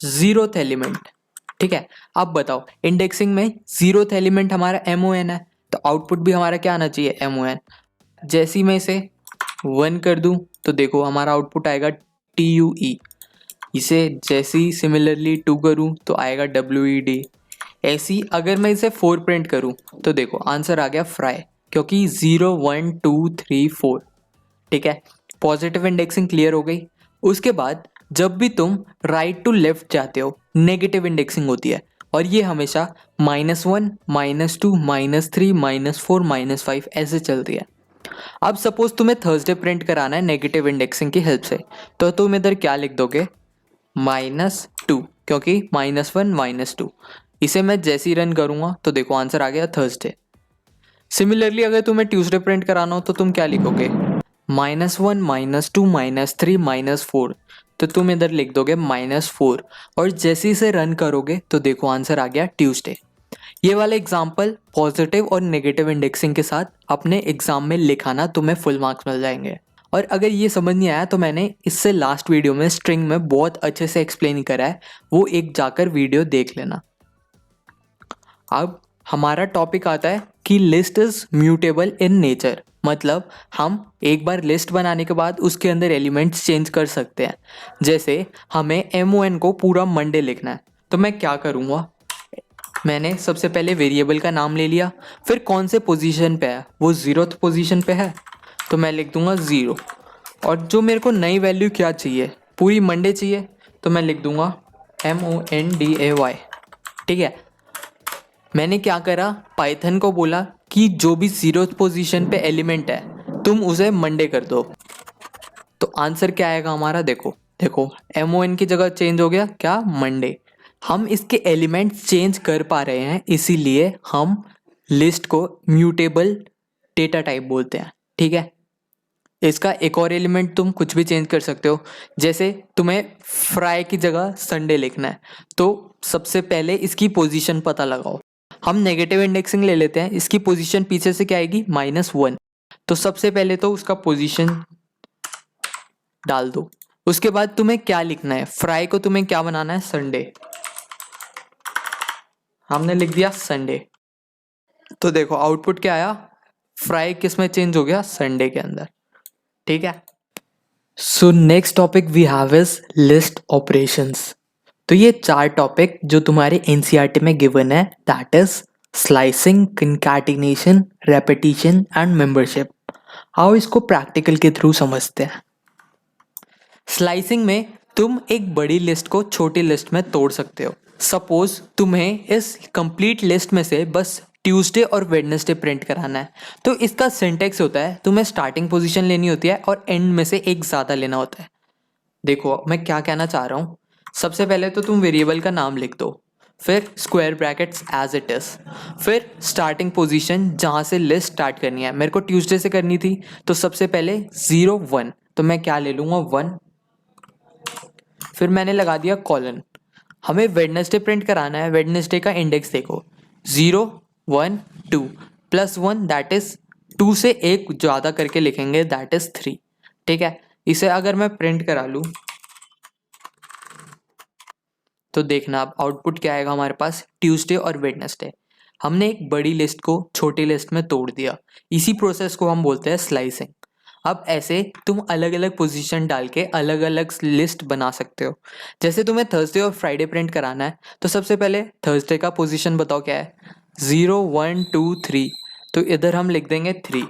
0th एलिमेंट, ठीक है। अब बताओ इंडेक्सिंग में 0th एलिमेंट हमारा MON है, तो आउटपुट भी हमारा क्या आना चाहिए, MON। जैसे ही मैं इसे 1 कर दूं तो देखो हमारा आउटपुट आएगा TUE। इसे जैसे ही सिमिलरली 2 करूं तो आएगा WED। ऐसी अगर मैं इसे 4 प्रिंट करूं तो देखो आंसर आ गया फ्राई, क्योंकि 0 1 2 3 4, ठीक है। पॉजिटिव इंडेक्सिंग क्लियर हो गई। उसके बाद जब भी तुम राइट टू लेफ्ट जाते हो नेगेटिव इंडेक्सिंग होती है, और ये हमेशा -1 -2 -3 -4 -5 ऐसे चलती है। अब सपोज तुम्हें थर्सडे प्रिंट कराना है नेगेटिव इंडेक्सिंग की हेल्प से, तो तुम इधर क्या लिख दोगे, -2, क्योंकि -1 -2। इसे मैं जैसे ही रन करूँगा तो देखो आंसर आ गया थर्सडे। सिमिलरली अगर तुम्हें ट्यूसडे प्रिंट कराना हो तो तुम क्या लिखोगे, -1 -2 -3 -4, तो तुम इधर लिख दोगे -4, और जैसे ही इसे रन करोगे तो देखो आंसर आ गया ट्यूसडे। ये वाला एग्जाम्पल पॉजिटिव और नेगेटिव इंडेक्सिंग के साथ अपने एग्जाम में लिखाना, तुम्हें फुल मार्क्स मिल जाएंगे। और अगर ये समझ नहीं आया तो मैंने इससे लास्ट वीडियो में स्ट्रिंग में बहुत अच्छे से एक्सप्लेन करा है, वो एक जाकर वीडियो देख लेना। अब हमारा टॉपिक आता है कि list is mutable in nature, मतलब हम एक बार लिस्ट बनाने के बाद उसके अंदर एलिमेंट्स चेंज कर सकते हैं। जैसे हमें MON को पूरा मंडे लिखना है, तो मैं क्या करूँगा, मैंने सबसे पहले वेरिएबल का नाम ले लिया, फिर कौन से पोजीशन पे है, वो 0th पोजीशन पे है, तो मैं लिख दूंगा 0। और जो मेरे को नई वैल्यू क्या चाहिए, पूरी मंडे चाहिए, तो मैं लिख दूंगा MONDAY। ठीक है। मैंने क्या करा, पाइथन को बोला कि जो भी 0th पोजीशन पे एलिमेंट है तुम उसे मंडे कर दो। तो आंसर क्या आएगा हमारा, देखो देखो MON की जगह चेंज हो गया क्या, मंडे। हम इसके एलिमेंट चेंज कर पा रहे हैं, इसीलिए हम लिस्ट को म्यूटेबल डेटा टाइप बोलते हैं। ठीक है। इसका एक और एलिमेंट तुम कुछ भी चेंज कर सकते हो, जैसे तुम्हें फ्राई की जगह संडे लिखना है तो सबसे पहले इसकी पोजीशन पता लगाओ। हम नेगेटिव इंडेक्सिंग ले लेते हैं, इसकी पोजीशन पीछे से क्या आएगी, -1। तो सबसे पहले तो उसका पोजीशन डाल दो। उसके बाद तुम्हें क्या लिखना है, फ्राई को तुम्हें क्या बनाना है, संडे। हमने लिख दिया संडे। तो देखो आउटपुट क्या आया, फ्राई किस में चेंज हो गया, संडे के अंदर। ठीक है। So next topic we have is list operations. तो ये 4 टॉपिक जो तुम्हारे NCERT में गिवन है, that is slicing, concatenation, repetition and membership. आओ इसको प्रैक्टिकल के थ्रू समझते हैं। स्लाइसिंग में तुम एक बड़ी लिस्ट को छोटी लिस्ट में तोड़ सकते हो। सपोज तुम्हें इस कंप्लीट लिस्ट में से बस ट्यूसडे और वेडनेसडे प्रिंट कराना है, तो इसका सिंटेक्स होता है तुम्हें स्टार्टिंग पोजीशन लेनी होती है और एंड में से एक ज़्यादा लेना होता है। देखो मैं क्या कहना चाह रहा हूँ, सबसे पहले तो तुम वेरिएबल का नाम लिख दो, फिर square brackets as it is, फिर स्टार्टिंग पोजीशन जहाँ से लिस्ट स्टार्ट करनी है। मेरे को ट्यूसडे से करनी थी तो सबसे पहले 0 1, तो मैं क्या ले लूँगा 1, फिर मैंने लगा दिया कॉलन। हमें वेडनेसडे प्रिंट कराना है, वेडनेसडे का इंडेक्स देखो 0 1 2 +1 दैट इज 2 से एक ज़्यादा करके लिखेंगे दैट इज 3। ठीक है। इसे अगर मैं प्रिंट करा लूँ तो देखना अब आउटपुट क्या आएगा हमारे पास, ट्यूसडे और वेडनेसडे। हमने एक बड़ी लिस्ट को छोटी लिस्ट में तोड़ दिया। इसी प्रोसेस को हम बोलते हैं स्लाइसिंग। अब ऐसे तुम अलग अलग पोजीशन डाल के अलग अलग लिस्ट बना सकते हो। जैसे तुम्हें थर्सडे और फ्राइडे प्रिंट कराना है तो सबसे पहले थर्सडे का पोजीशन बताओ क्या है, 0 1 2 3, तो इधर हम लिख देंगे 3।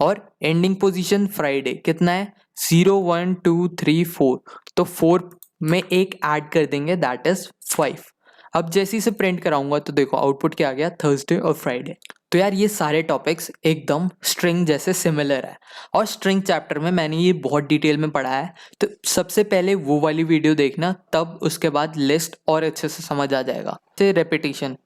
और एंडिंग पोजीशन फ्राइडे कितना है, 0 1 2 3 4, तो 4 में एक ऐड कर देंगे दैट इज 5। अब जैसे ही से प्रिंट कराऊंगा तो देखो आउटपुट क्या आ गया, थर्सडे और फ्राइडे। तो यार ये सारे टॉपिक्स एकदम स्ट्रिंग जैसे सिमिलर है, और स्ट्रिंग चैप्टर में मैंने ये बहुत डिटेल में पढ़ा है, तो सबसे पहले वो वाली वीडियो देखना, तब उसके बाद लिस्ट और अच्छे से समझ आ जाएगा। से रेपिटेशन,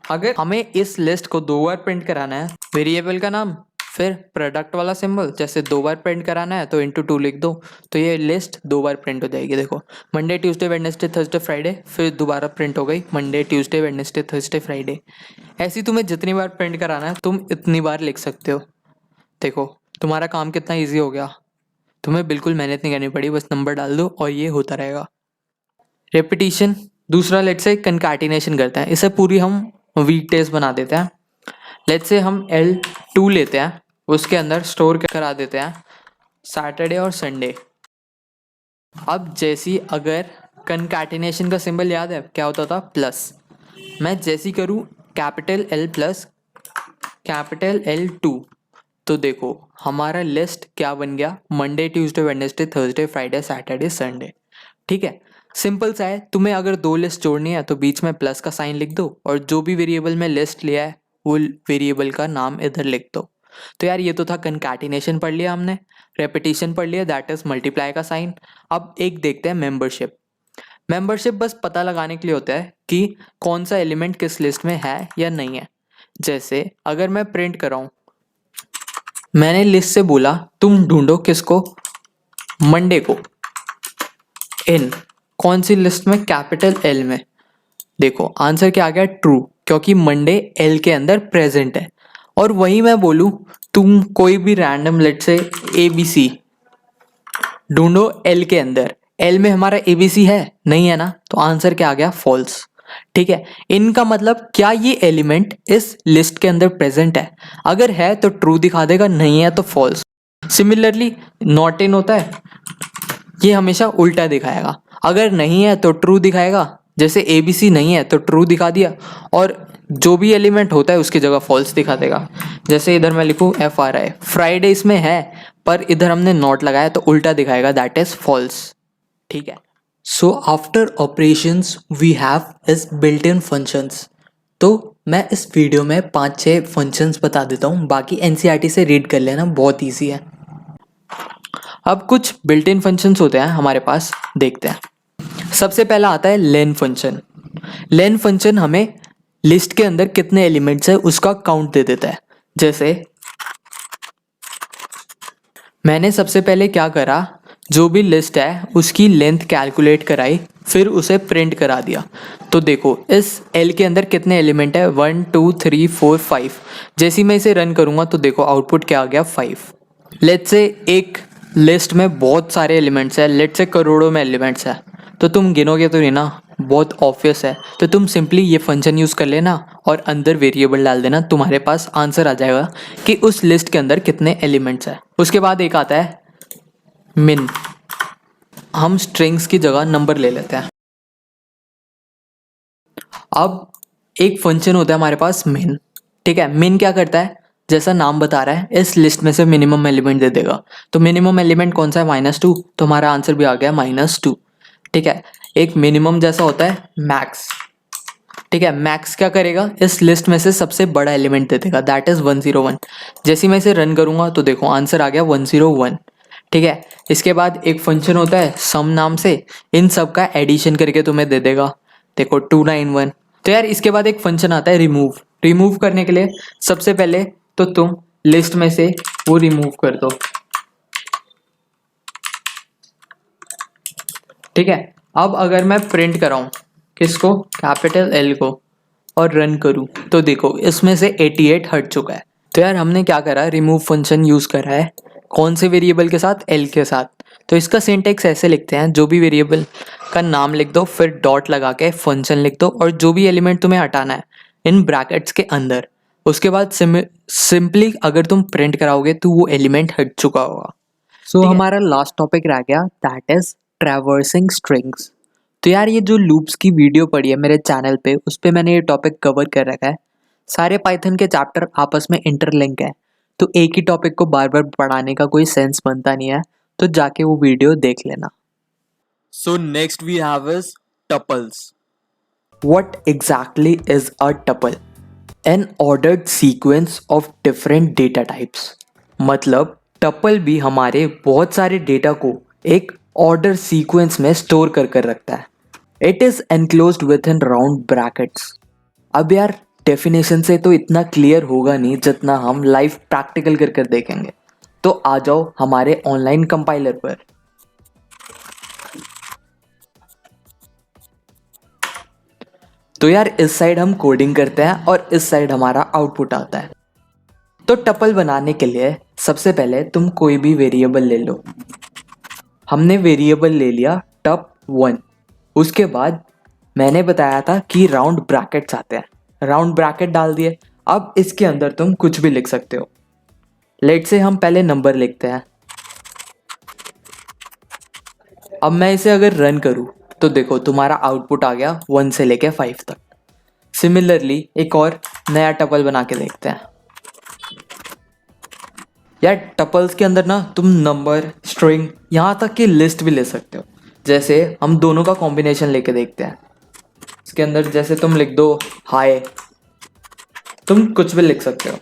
अगर हमें इस लिस्ट को 2 बार प्रिंट कराना है, वेरिएबल का नाम फिर प्रोडक्ट वाला सिंबल, जैसे 2 बार प्रिंट कराना है तो × 2 लिख दो, तो ये लिस्ट 2 बार प्रिंट हो जाएगी। देखो Monday Tuesday Wednesday Thursday Friday, फिर दोबारा प्रिंट हो गई Monday Tuesday Wednesday Thursday Friday. ऐसी तुम्हें जितनी बार प्रिंट कराना है तुम इतनी बार लिख सकते हो। देखो तुम्हारा काम कितना ईजी हो गया, तुम्हें बिल्कुल मेहनत नहीं करनी पड़ी, बस नंबर डाल दो और ये होता रहेगा। रेपिटेशन, दूसरा लेट्स से कंकैटिनेशन करते हैं, इसे पूरी हम वीक डेज बना देते हैं। लेट्स से हम L2 लेते हैं, उसके अंदर स्टोर करा देते हैं सैटरडे और संडे। अब जैसी अगर कंकैटिनेशन का सिंबल याद है क्या होता था, प्लस। मैं जैसी करूँ capital L plus capital L2, तो देखो हमारा लिस्ट क्या बन गया, Monday Tuesday Wednesday Thursday Friday Saturday Sunday. ठीक है, सिंपल सा है। तुम्हें अगर 2 लिस्ट जोड़नी है तो बीच में प्लस का साइन लिख दो, और जो भी वेरिएबल में लिस्ट लिया है वो वेरिएबल का नाम इधर लिख दो। तो यार ये तो था कंकैटिनेशन पढ़ लिया हमने, रेपिटेशन पढ़ लिया दैट इज मल्टीप्लाई का साइन। अब एक देखते हैं मेंबरशिप। मेंबरशिप बस पता लगाने के लिए होता है कि कौन सा एलिमेंट किस लिस्ट में है या नहीं है। जैसे अगर मैं प्रिंट कराऊँ, मैंने लिस्ट से बोला तुम ढूंढो किसको, मंडे को, इन कौन सी लिस्ट में, कैपिटल L में। देखो आंसर क्या आ गया, ट्रू, क्योंकि मंडे L के अंदर प्रेजेंट है। और वही मैं बोलूँ तुम कोई भी रैंडम लेट से ABC ढूंढो L के अंदर, L में हमारा ABC है नहीं है ना, तो आंसर क्या आ गया, फॉल्स। ठीक है, इनका मतलब क्या ये एलिमेंट इस लिस्ट के अंदर प्रेजेंट है, अगर है तो ट्रू दिखा देगा, नहीं है तो फॉल्स। सिमिलरली नॉट इन होता है, ये हमेशा उल्टा दिखाएगा, अगर नहीं है तो ट्रू दिखाएगा, जैसे ABC नहीं है तो ट्रू दिखा दिया, और जो भी एलिमेंट होता है उसकी जगह फॉल्स दिखा देगा। जैसे इधर मैं लिखूँ FRI, फ्राइडे इसमें है पर इधर हमने नॉट लगाया तो उल्टा दिखाएगा दैट इज फॉल्स। ठीक है, so after operations we have is built in functions. तो मैं इस वीडियो में 5-6 फंक्शंस बता देता हूँ, बाकी एनसीईआरटी से रीड कर लेना, बहुत ईजी है। अब कुछ बिल्ट इन फंक्शंस होते हैं हमारे पास, देखते हैं। सबसे पहला आता है लेन फंक्शन। लेन फंक्शन हमें लिस्ट के अंदर कितने एलिमेंट्स है उसका काउंट दे देता है। जैसे मैंने सबसे पहले क्या करा, जो भी लिस्ट है उसकी लेंथ कैलकुलेट कराई, फिर उसे प्रिंट करा दिया। तो देखो इस एल के अंदर कितने एलिमेंट है, 1 2 3 4 5। जैसे ही मैं इसे रन करूँगा तो देखो आउटपुट क्या आ गया, 5। लेट्स से एक लिस्ट में बहुत सारे एलिमेंट्स है, लेट्स से करोड़ों में एलिमेंट्स है, तो तुम गिनोगे तो नहीं ना, बहुत ऑब्वियस है। तो तुम सिंपली ये फंक्शन यूज़ कर लेना और अंदर वेरिएबल डाल देना, तुम्हारे पास आंसर आ जाएगा कि उस लिस्ट के अंदर कितने एलिमेंट्स है। उसके बाद एक आता है मिन। हम स्ट्रिंग्स की जगह नंबर ले लेते हैं। अब एक फंक्शन होता है हमारे पास मिन, ठीक है। मिन क्या करता है, जैसा नाम बता रहा है इस लिस्ट में से मिनिमम एलिमेंट दे देगा। तो मिनिमम एलिमेंट कौन सा है, -2, तो हमारा आंसर भी आ गया -2, ठीक है। एक मिनिमम जैसा होता है मैक्स, ठीक है। मैक्स क्या करेगा, इस लिस्ट में से सबसे बड़ा एलिमेंट दे देगा, दैट इज 101। जैसे ही मैं इसे रन करूंगा तो देखो आंसर आ गया 101, ठीक है। इसके बाद एक फंक्शन होता है सम नाम से, इन सब का एडिशन करके तुम्हें दे देगा, देखो 291। तो यार इसके बाद एक फंक्शन आता है रिमूव। रिमूव करने के लिए सबसे पहले तो तुम लिस्ट में से वो रिमूव कर दो, ठीक है। अब अगर मैं प्रिंट कराऊं किसको, कैपिटल एल को, और रन करूं तो देखो इसमें से 88 हट चुका है। तो यार हमने क्या करा, रिमूव फंक्शन यूज़ करा है कौन से वेरिएबल के साथ, एल के साथ। तो इसका सिंटेक्स ऐसे लिखते हैं, जो भी वेरिएबल का नाम लिख दो, फिर डॉट लगा के फंक्शन लिख दो, और जो भी एलिमेंट तुम्हें हटाना है इन ब्रैकेट्स के अंदर, उसके बाद सिंपली अगर तुम प्रिंट कराओगे तो वो एलिमेंट हट चुका होगा। सो हमारा लास्ट टॉपिक रह गया, दैट इज ट्रैवर्सिंग स्ट्रिंग्स। तो यार ये जो लूप्स की वीडियो पड़ी है मेरे चैनल पे, उस पे मैंने ये टॉपिक कवर कर रखा है। सारे पाइथन के चैप्टर आपस में इंटरलिंक है, तो एक ही टॉपिक को बार बार पढ़ाने का कोई सेंस बनता नहीं है, तो जाके वो वीडियो देख लेना। So next we have is tuples. What exactly is a tuple? An ordered sequence of different data types. मतलब टपल भी हमारे बहुत सारे डेटा को एक ऑर्डर सीक्वेंस में स्टोर कर रखता है। It is enclosed with in round brackets. अब यार डेफिनेशन से तो इतना क्लियर होगा नहीं जितना हम लाइव प्रैक्टिकल कर देखेंगे। तो आ जाओ हमारे ऑनलाइन कंपाइलर पर। तो यार इस साइड हम कोडिंग करते हैं और इस साइड हमारा आउटपुट आता है। तो टपल बनाने के लिए सबसे पहले तुम कोई भी वेरिएबल ले लो। हमने वेरिएबल ले लिया tub1। उसके बाद मैंने बताया था कि राउंड ब्रैकेट्स आते हैं, राउंड ब्रैकेट डाल दिए। अब इसके अंदर तुम कुछ भी लिख सकते हो। लेट से हम पहले नंबर लिखते हैं। अब मैं इसे अगर रन करूं तो देखो तुम्हारा आउटपुट आ गया 1 से लेके 5 तक। सिमिलरली एक और नया टपल बना के देखते हैं। यार टपल्स के अंदर ना तुम नंबर, स्ट्रिंग, यहाँ तक की लिस्ट भी ले सकते हो। जैसे हम दोनों का कॉम्बिनेशन लेके देखते हैं। इसके अंदर जैसे तुम लिख दो हाय, तुम कुछ भी लिख सकते हो।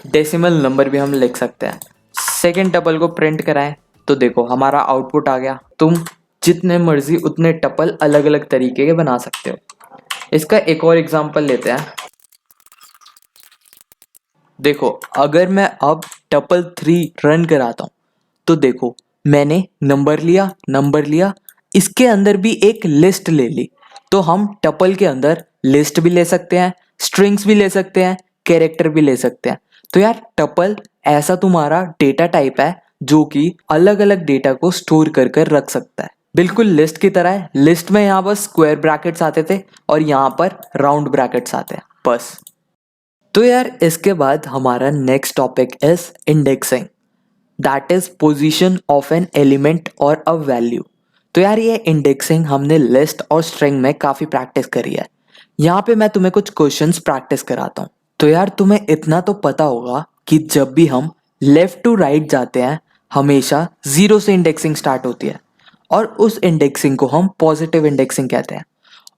डेसिमल नंबर भी हम लिख सकते हैं। सेकेंड टपल को प्रिंट कराएं तो देखो हमारा आउटपुट आ गया। तुम जितने मर्जी उतने टपल अलग अलग तरीके के बना सकते हो। इसका एक और एग्जांपल लेते हैं। देखो अगर मैं अब टपल 3 रन कराता हूं तो देखो मैंने नंबर लिया, इसके अंदर भी एक लिस्ट ले ली। तो हम टपल के अंदर लिस्ट भी ले सकते हैं, स्ट्रिंग्स भी ले सकते हैं, कैरेक्टर भी ले सकते हैं। तो यार टपल ऐसा तुम्हारा डेटा टाइप है जो कि अलग अलग डेटा को स्टोर कर रख सकता है, बिल्कुल लिस्ट की तरह है। लिस्ट में यहाँ बस स्क्वायर ब्रैकेट्स आते थे और यहाँ पर राउंड ब्रैकेट्स आते हैं बस। तो यार इसके बाद हमारा next topic is indexing, that is position of an element और अ वैल्यू। तो यार ये इंडेक्सिंग हमने लिस्ट और स्ट्रिंग में काफ़ी प्रैक्टिस करी है। यहाँ पे मैं तुम्हें कुछ क्वेश्चंस प्रैक्टिस कराता हूँ। तो यार तुम्हें इतना तो पता होगा कि जब भी हम लेफ्ट टू राइट जाते हैं हमेशा 0 से इंडेक्सिंग स्टार्ट होती है, और उस इंडेक्सिंग को हम पॉजिटिव इंडेक्सिंग कहते हैं।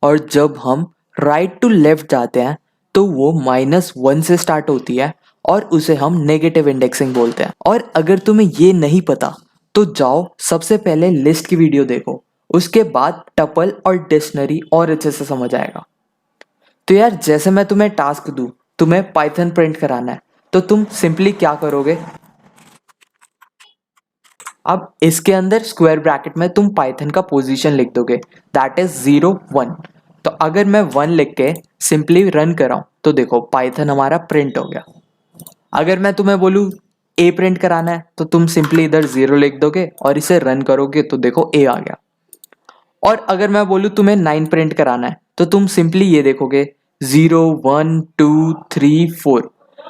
और जब हम राइट टू लेफ्ट जाते हैं तो वो -1 से स्टार्ट होती है और उसे हम नेगेटिव इंडेक्सिंग बोलते हैं। और अगर तुम्हें ये नहीं पता तो जाओ सबसे पहले लिस्ट की वीडियो देखो, उसके बाद टपल और डिक्शनरी और अच्छे से समझ आएगा। तो यार जैसे मैं तुम्हें टास्क दूं, तुम्हें पाइथन प्रिंट कराना है, तो तुम सिंपली क्या करोगे, अब इसके अंदर स्क्वायर ब्रैकेट में तुम पाइथन का पोजीशन लिख दोगे, दैट इज 0 1। तो अगर मैं 1 लिख के सिंपली रन कराऊं तो देखो पाइथन हमारा प्रिंट हो गया। अगर मैं तुम्हें बोलूं ए प्रिंट कराना है तो तुम सिंपली इधर 0 लिख दोगे और इसे रन करोगे तो देखो ए आ गया। और अगर मैं बोलूं तुम्हें 9 प्रिंट कराना है तो तुम सिंपली ये देखोगे 0 1 2 3 4,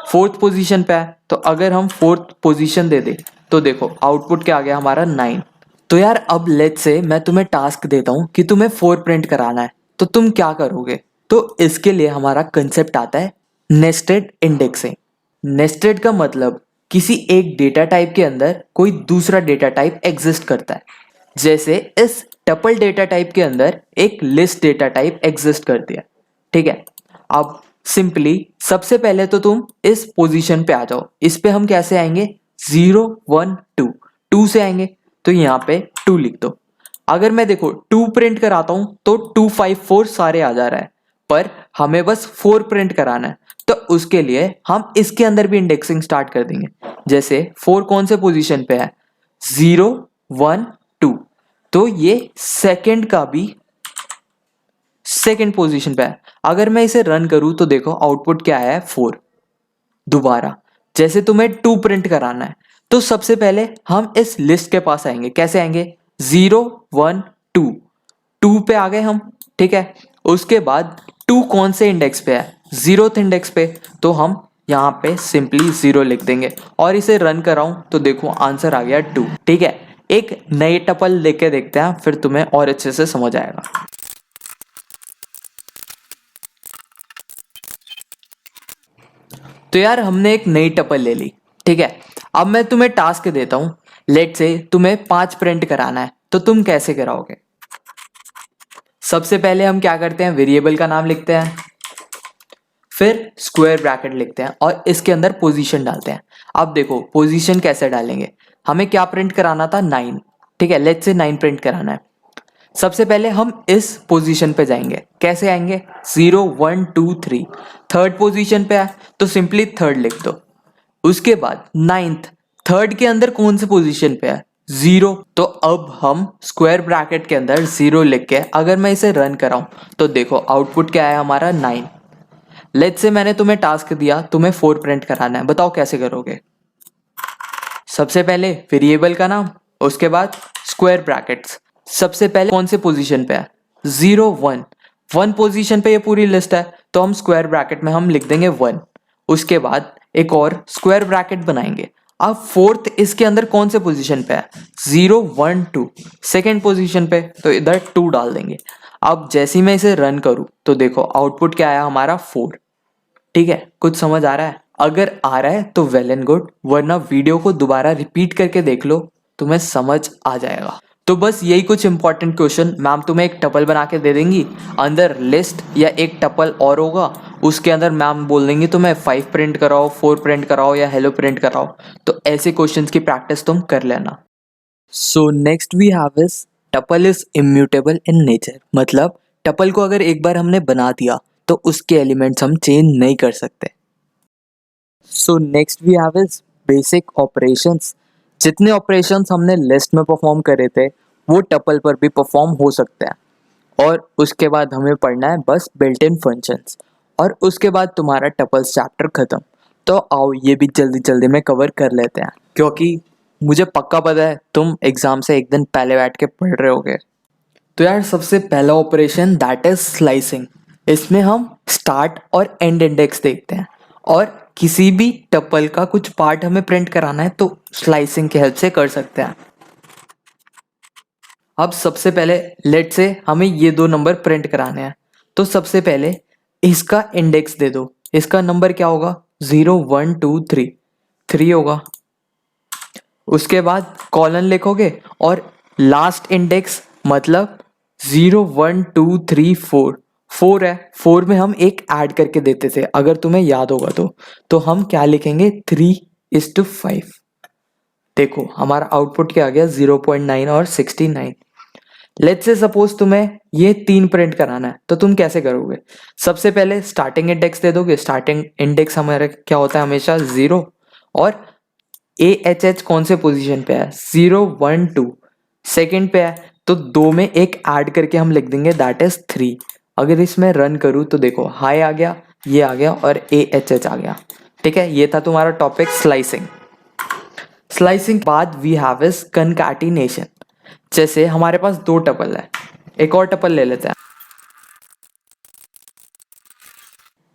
फोर्थ पोजीशन पे है। तो अगर हम फोर्थ पोजीशन दे दे तो देखो आउटपुट क्या आ गया हमारा 9। तो यार अब लेट्स से मैं तुम्हें टास्क देता हूं कि तुम्हें 4 प्रिंट कराना है, तो तुम क्या करोगे। तो इसके लिए हमारा कंसेप्ट आता है नेस्टेड इंडेक्सिंग। नेस्टेड का मतलब किसी एक डेटा टाइप के अंदर कोई दूसरा डेटा टाइप एग्जिस्ट करता है। जैसे इस टपल डेटा टाइप के अंदर एक लिस्ट डेटा टाइप एग्जिस्ट करती है, ठीक है। अब सिंपली सबसे पहले तो तुम इस पोजीशन पे आ जाओ। इस पे हम कैसे आएंगे, 0 1 2, 2 से आएंगे तो यहाँ पे 2 लिख दो। अगर मैं देखो 2 प्रिंट कराता हूं तो 2 5 4 सारे आ जा रहा है, पर हमें बस 4 प्रिंट कराना है। तो उसके लिए हम इसके अंदर भी इंडेक्सिंग स्टार्ट कर देंगे। जैसे 4 कौन से पोजीशन पे है, 0 1 2, तो ये सेकंड का भी सेकंड पोजीशन पे है। अगर मैं इसे रन करूं तो देखो आउटपुट क्या है 4। दोबारा जैसे तुम्हें 2 प्रिंट कराना है तो सबसे पहले हम इस लिस्ट के पास आएंगे। कैसे आएंगे, 0 1 2, 2 पे आ गए हम, ठीक है। उसके बाद 2 कौन से इंडेक्स पे है, 0th इंडेक्स पे, तो हम यहाँ पे सिंपली 0 लिख देंगे और इसे रन कराऊं तो देखो आंसर आ गया 2, ठीक है। एक नई टपल लेके देखते हैं, फिर तुम्हें और अच्छे से समझ आएगा। तो यार हमने एक नई टपल ले ली, ठीक है। अब मैं तुम्हें टास्क देता हूं, लेट से तुम्हें 5 प्रिंट कराना है, तो तुम कैसे कराओगे। सबसे पहले हम क्या करते हैं, वेरिएबल का नाम लिखते हैं, फिर स्क्वायर ब्रैकेट लिखते हैं और इसके अंदर पोजीशन डालते हैं। अब देखो पोजीशन कैसे डालेंगे, हमें क्या प्रिंट कराना था, 9, ठीक है। लेट से 9 प्रिंट कराना है। सबसे पहले हम इस पोजीशन पे जाएंगे। कैसे आएंगे, 0 1 2 3, थर्ड पोजीशन पे है तो सिंपली थर्ड लिख दो। उसके बाद 9th, थर्ड के अंदर कौन से पोजीशन पे है, 0, तो अब हम स्क्वायर ब्रैकेट के अंदर 0 लिख के अगर मैं इसे रन कराऊं तो देखो आउटपुट क्या है हमारा 9। लेट्स से मैंने तुम्हें टास्क दिया, तुम्हें 4 प्रिंट कराना है, बताओ कैसे करोगे। सबसे पहले वेरिएबल का नाम, उसके बाद स्क्वायर ब्रैकेट्स। सबसे पहले कौन से पोजीशन पे है, 0 1, 1 पोजीशन पे ये पूरी लिस्ट है तो हम स्क्वायर ब्रैकेट में हम लिख देंगे 1। उसके बाद एक और स्क्वायर ब्रैकेट बनाएंगे। अब फोर्थ इसके अंदर कौन से पोजीशन पे है, 0 1 2, सेकेंड पोजीशन पे, तो इधर 2 डाल देंगे। अब जैसे ही मैं इसे रन करूं तो देखो आउटपुट क्या आया हमारा 4, ठीक है। कुछ समझ आ रहा है, अगर आ रहा है तो वेल एंड गुड, वरना वीडियो को दोबारा रिपीट करके देख लो, तुम्हें समझ आ जाएगा। तो बस यही कुछ इंपॉर्टेंट क्वेश्चन, मैम तुम्हें एक टपल बना के दे देंगी, अंदर लिस्ट या एक टपल और होगा, उसके अंदर मैम बोल देंगी तुम्हें 5 प्रिंट कराओ, 4 प्रिंट कराओ या हेलो प्रिंट कराओ। तो ऐसे क्वेश्चंस की प्रैक्टिस तुम कर लेना। So next we have is tuple is immutable in nature, मतलब टपल को अगर एक बार हमने बना दिया तो उसके एलिमेंट्स हम चेंज नहीं कर सकते। So next we have is basic operations. जितने ऑपरेशंस हमने लिस्ट में परफॉर्म करे थे वो टपल पर भी परफॉर्म हो सकते हैं। और उसके बाद हमें पढ़ना है बस बिल्ट इन फंक्शंस, और उसके बाद तुम्हारा टपल्स चैप्टर खत्म। तो आओ ये भी जल्दी जल्दी में कवर कर लेते हैं, क्योंकि मुझे पक्का पता है तुम एग्जाम से एक दिन पहले बैठ के पढ़ रहे होगे। तो यार सबसे पहला ऑपरेशन दैट इज स्लाइसिंग। इसमें हम स्टार्ट और एंड इंडेक्स देखते हैं, और किसी भी टपल का कुछ पार्ट हमें प्रिंट कराना है तो स्लाइसिंग की हेल्प से कर सकते हैं। अब सबसे पहले लेट से हमें ये 2 नंबर प्रिंट कराने हैं, तो सबसे पहले इसका इंडेक्स दे दो। इसका नंबर क्या होगा, 0 1 2 3 होगा। उसके बाद कॉलन लिखोगे और लास्ट इंडेक्स मतलब 0 1 2 3 4 4 है, 4 में हम एक ऐड करके देते थे अगर तुम्हें याद होगा तो हम क्या लिखेंगे 3:5। देखो हमारा आउटपुट क्या आ गया 0.9 और 69। लेट्स से सपोज तुम्हें ये 3 प्रिंट कराना है तो तुम कैसे करोगे? सबसे पहले स्टार्टिंग इंडेक्स दे दोगे। स्टार्टिंग इंडेक्स हमारा क्या होता है हमेशा 0, और AHH कौन से पोजीशन पे है 0 1 2 सेकेंड पे है, तो 2 में एक ऐड करके हम लिख देंगे दैट इज 3। अगर इसमें रन करूँ तो देखो हाई आ गया, ये आ गया और AHH आ गया। ठीक है, ये था तुम्हारा टॉपिक स्लाइसिंग। स्लाइसिंग बाद वी हैव इज कनकैटिनेशन। जैसे हमारे पास 2 टपल है, एक और टपल ले लेते हैं।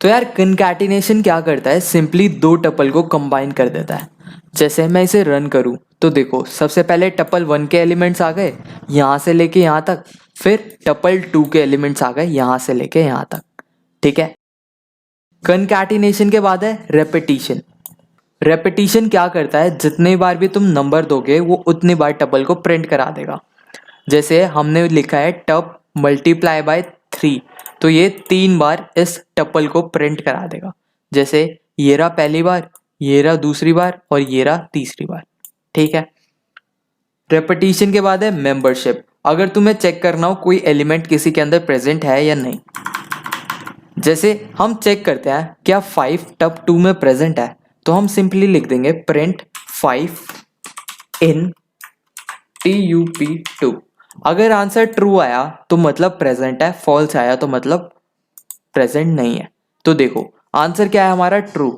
तो यार कनकैटिनेशन क्या करता है, सिंपली 2 टपल को कंबाइन कर देता है। जैसे मैं इसे रन करूं तो देखो सबसे पहले टपल 1 के एलिमेंट्स आ गए यहाँ से लेके यहाँ तक, फिर टपल 2 के एलिमेंट्स आ गए यहाँ से लेके यहाँ तक। ठीक है, कनकैटिनेशन के बाद है रेपिटिशन। रेपिटिशन क्या करता है, जितने बार भी तुम नंबर दोगे वो उतनी बार टपल को प्रिंट करा देगा। जैसे हमने लिखा है टप मल्टीप्लाई बाय 3, तो ये 3 बार इस टपल को प्रिंट करा देगा। जैसे ये रहा पहली बार, ये रहा दूसरी बार और ये रहा तीसरी बार। ठीक है, रेपिटिशन के बाद है मेंबरशिप। अगर तुम्हें चेक करना हो कोई एलिमेंट किसी के अंदर प्रेजेंट है या नहीं, जैसे हम चेक करते हैं क्या 5 टप 2 में प्रेजेंट है, तो हम सिंपली लिख देंगे प्रिंट 5 इन TUP2। अगर आंसर ट्रू आया तो मतलब प्रेजेंट है, फॉल्स आया तो मतलब प्रेजेंट नहीं है। तो देखो आंसर क्या है हमारा ट्रू।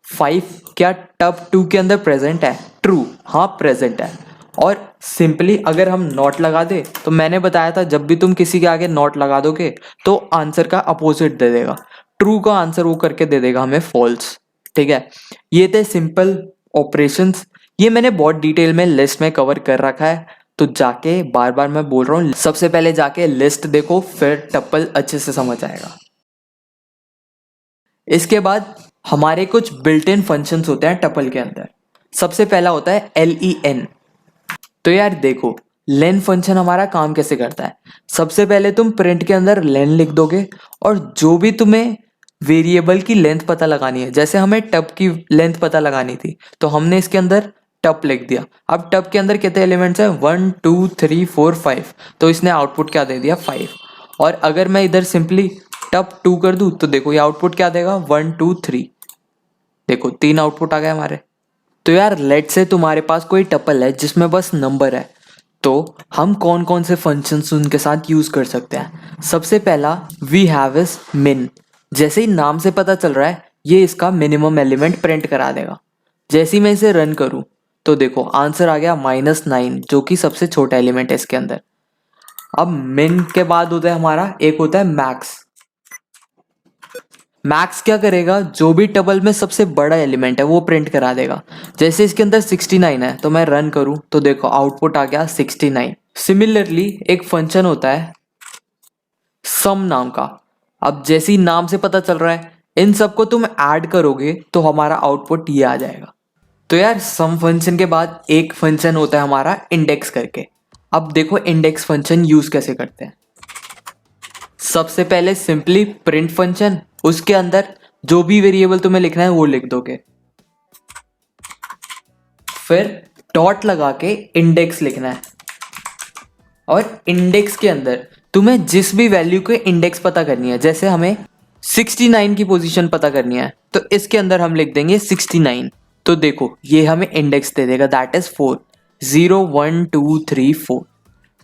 5 क्या टप 2 के अंदर प्रेजेंट है? ट्रू, हाँ प्रेजेंट है। और सिंपली अगर हम नॉट लगा दे तो मैंने बताया था जब भी तुम किसी के आगे नॉट लगा दोगे तो आंसर का अपोजिट दे देगा, ट्रू का आंसर वो करके दे देगा हमें फॉल्स। ठीक है, ये थे सिंपल ऑपरेशंस। ये मैंने बहुत डिटेल में लिस्ट में कवर कर रखा है, तो जाके बार बार मैं बोल रहा हूँ सबसे पहले जाके लिस्ट देखो, फिर टप्पल अच्छे से समझ आएगा। इसके बाद हमारे कुछ बिल्ट इन फंक्शंस होते हैं टपल के अंदर। सबसे पहला होता है LEN। तो यार देखो लेन फंक्शन हमारा काम कैसे करता है। सबसे पहले तुम प्रिंट के अंदर लेन लिख दोगे और जो भी तुम्हें वेरिएबल की लेंथ पता लगानी है, जैसे हमें टप की लेंथ पता लगानी थी तो हमने इसके अंदर टप लिख दिया। अब टप के अंदर कितने एलिमेंट्स हैं 1 2 3 4 5, तो इसने आउटपुट क्या दे दिया 5। और अगर मैं इधर सिंपली टप 2 कर दूं तो देखो ये आउटपुट क्या देगा 1 2 3। देखो 3 आउटपुट आ गए हमारे। तो यार लेट से तुम्हारे पास कोई टपल है जिसमें बस नंबर है, तो हम कौन कौन से फंक्शंस उनके साथ यूज कर सकते हैं। सबसे पहला वी हैव इज मिन। जैसे ही नाम से पता चल रहा है ये इसका मिनिमम एलिमेंट प्रिंट करा देगा। जैसे ही मैं इसे रन करूं तो देखो आंसर आ गया -9, जो कि सबसे छोटा एलिमेंट है इसके अंदर। अब मिन के बाद होता है हमारा एक होता है मैक्स। मैक्स क्या करेगा, जो भी टेबल में सबसे बड़ा एलिमेंट है वो प्रिंट करा देगा। जैसे इसके अंदर 69 है तो मैं रन करूं तो देखो आउटपुट आ गया 69। सिमिलरली एक फंक्शन होता है सम नाम का। अब जैसे ही नाम से पता चल रहा है इन सबको तुम ऐड करोगे तो हमारा आउटपुट ये आ जाएगा। तो यार सम फंक्शन के बाद एक फंक्शन होता है हमारा इंडेक्स करके। अब देखो इंडेक्स फंक्शन यूज कैसे करते हैं। सबसे पहले सिंपली प्रिंट फंक्शन, उसके अंदर जो भी वेरिएबल तुम्हें लिखना है वो लिख दोगे, फिर डॉट लगा के इंडेक्स लिखना है और इंडेक्स के अंदर तुम्हें जिस भी वैल्यू के इंडेक्स पता करनी है, जैसे हमें 69 की पोजीशन पता करनी है तो इसके अंदर हम लिख देंगे 69। तो देखो ये हमें इंडेक्स दे देगा दैट इज 4 0 1 2 3 4।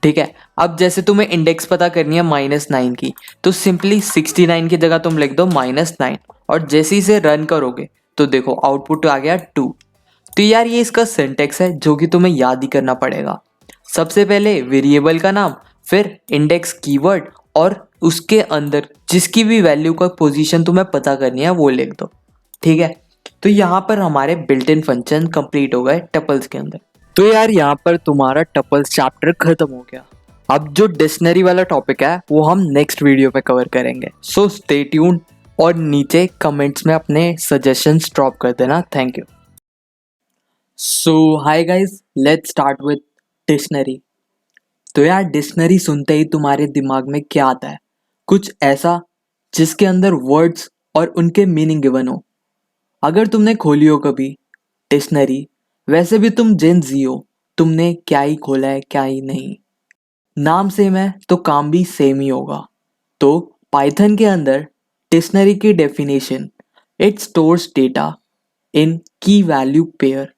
ठीक है, अब जैसे तुम्हें इंडेक्स पता करनी है -9 की तो सिंपली 69 की जगह तुम लिख दो -9 और जैसे ही इसे रन करोगे तो देखो आउटपुट आ गया 2। तो यार ये इसका सिंटेक्स है जो कि तुम्हें याद ही करना पड़ेगा। सबसे पहले वेरिएबल का नाम, फिर इंडेक्स कीवर्ड और उसके अंदर जिसकी भी वैल्यू का पोजीशन तुम्हें पता करनी है वो लिख दो। ठीक है, तो यहाँ पर हमारे बिल्ट इन फंक्शन कंप्लीट हो गए टपल्स के अंदर। तो यार यहाँ पर तुम्हारा टपल्स चैप्टर खत्म हो गया। अब जो डिक्शनरी वाला टॉपिक है वो हम नेक्स्ट वीडियो पे कवर करेंगे, सो स्टे ट्यून्ड और नीचे कमेंट्स में अपने सजेशंस ड्रॉप कर देना। Thank you. So hi guys, let's start with dictionary. तो यार डिक्शनरी सुनते ही तुम्हारे दिमाग में क्या आता है? कुछ ऐसा जिसके अंदर वर्ड्स और उनके मीनिंग गिवन हो। अगर तुमने खोली हो कभी डिक्शनरी, वैसे भी तुम जेन जी हो, तुमने क्या ही खोला है क्या ही नहीं। नाम सेम है तो काम भी सेम ही होगा। तो पाइथन के अंदर डिक्शनरी की डेफिनेशन, इट स्टोर्स डेटा इन की value pair,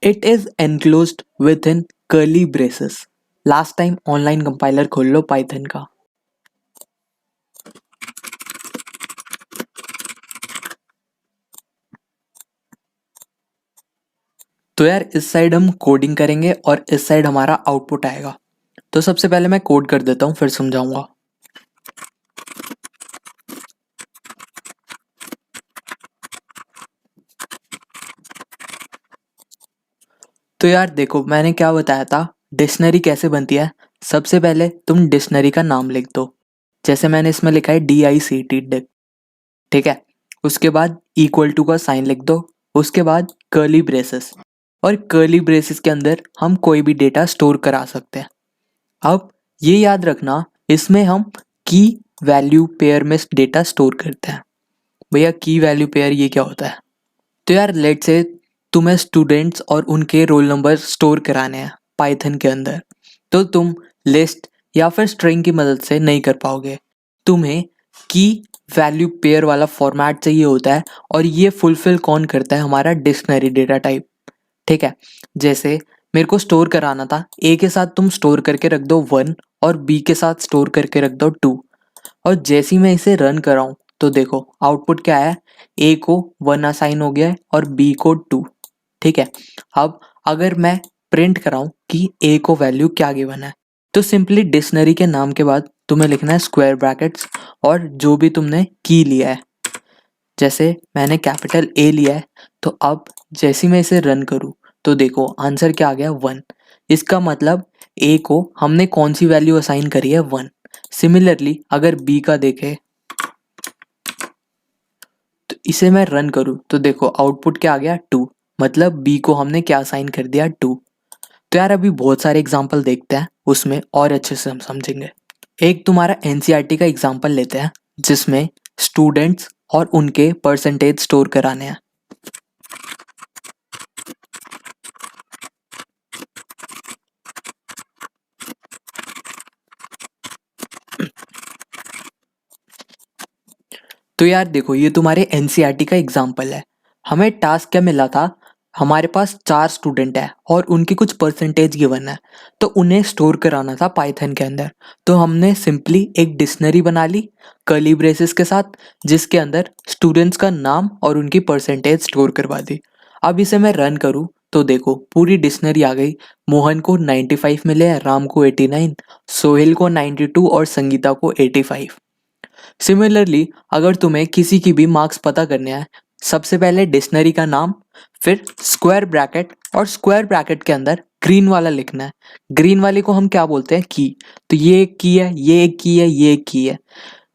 it is enclosed with in curly braces. Last time online compiler खोल लो पाइथन का। तो यार इस साइड हम कोडिंग करेंगे और इस साइड हमारा आउटपुट आएगा। तो सबसे पहले मैं कोड कर देता हूँ, फिर समझाऊंगा। तो यार देखो मैंने क्या बताया था, डिक्शनरी कैसे बनती है। सबसे पहले तुम डिक्शनरी का नाम लिख दो, जैसे मैंने इसमें लिखा है DICT डिक, ठीक है। उसके बाद इक्वल टू का साइन लिख दो, उसके बाद कर्ली ब्रेसेस, और कर्ली ब्रेसेस के अंदर हम कोई भी डेटा स्टोर करा सकते हैं। अब ये याद रखना, इसमें हम की वैल्यू पेयर में डेटा स्टोर करते हैं। भैया की वैल्यू पेयर ये क्या होता है? तो यार लेट्स से तुम्हें स्टूडेंट्स और उनके रोल नंबर स्टोर कराने हैं पाइथन के अंदर, तो तुम लिस्ट या फिर स्ट्रिंग की मदद से नहीं कर पाओगे। तुम्हें की वैल्यू पेयर वाला फॉर्मेट चाहिए होता है, और ये फुलफिल कौन करता है? हमारा डिक्शनरी डेटा टाइप, ठीक है। जैसे मेरे को स्टोर कराना था, ए के साथ तुम स्टोर करके रख दो 1 और बी के साथ स्टोर करके रख दो 2, और जैसे ही मैं इसे रन कराऊं तो देखो आउटपुट क्या है, ए को 1 असाइन हो गया है और बी को 2, ठीक है। अब अगर मैं प्रिंट कराऊं कि ए को वैल्यू क्या गिवन है, तो सिंपली डिक्शनरी के नाम के बाद तुम्हें लिखना है स्क्वायर ब्रैकेट्स और जो भी तुमने की लिया है। जैसे मैंने कैपिटल ए लिया है, तो अब जैसे मैं इसे रन करूं तो देखो आंसर क्या आ गया, 1। इसका मतलब ए को हमने कौन सी वैल्यू असाइन करी है, 1। सिमिलरली अगर बी का देखें, तो इसे मैं रन करूं तो देखो आउटपुट क्या आ गया, 2। मतलब बी को हमने क्या असाइन कर दिया, 2। तो यार अभी बहुत सारे एग्जाम्पल देखते हैं, उसमें और अच्छे से हम समझेंगे। एक तुम्हारा NCERT का एग्जाम्पल लेते हैं, जिसमें स्टूडेंट्स और उनके परसेंटेज स्टोर कराने हैं। तो यार देखो ये तुम्हारे NCERT का एग्जाम्पल है। हमें टास्क क्या मिला था, हमारे पास 4 स्टूडेंट है और उनकी कुछ परसेंटेज गिवन है, तो उन्हें स्टोर कराना था पाइथन के अंदर। तो हमने सिंपली एक डिक्शनरी बना ली कर्ली ब्रेसेस के साथ, जिसके अंदर स्टूडेंट्स का नाम और उनकी परसेंटेज स्टोर करवा दी। अब इसे मैं रन करूँ तो देखो पूरी डिक्शनरी आ गई। मोहन को 95 मिले हैं, राम को 89, सोहेल को 92 और संगीता को 85। सिमिलरली अगर तुम्हें किसी की भी मार्क्स पता करने हैं, सबसे पहले डिक्शनरी का नाम, फिर स्क्वायर ब्रैकेट, और स्क्वायर ब्रैकेट के अंदर ग्रीन वाला लिखना है। ग्रीन वाले को हम क्या बोलते हैं, की। तो ये एक की है, ये एक की है, ये एक की है।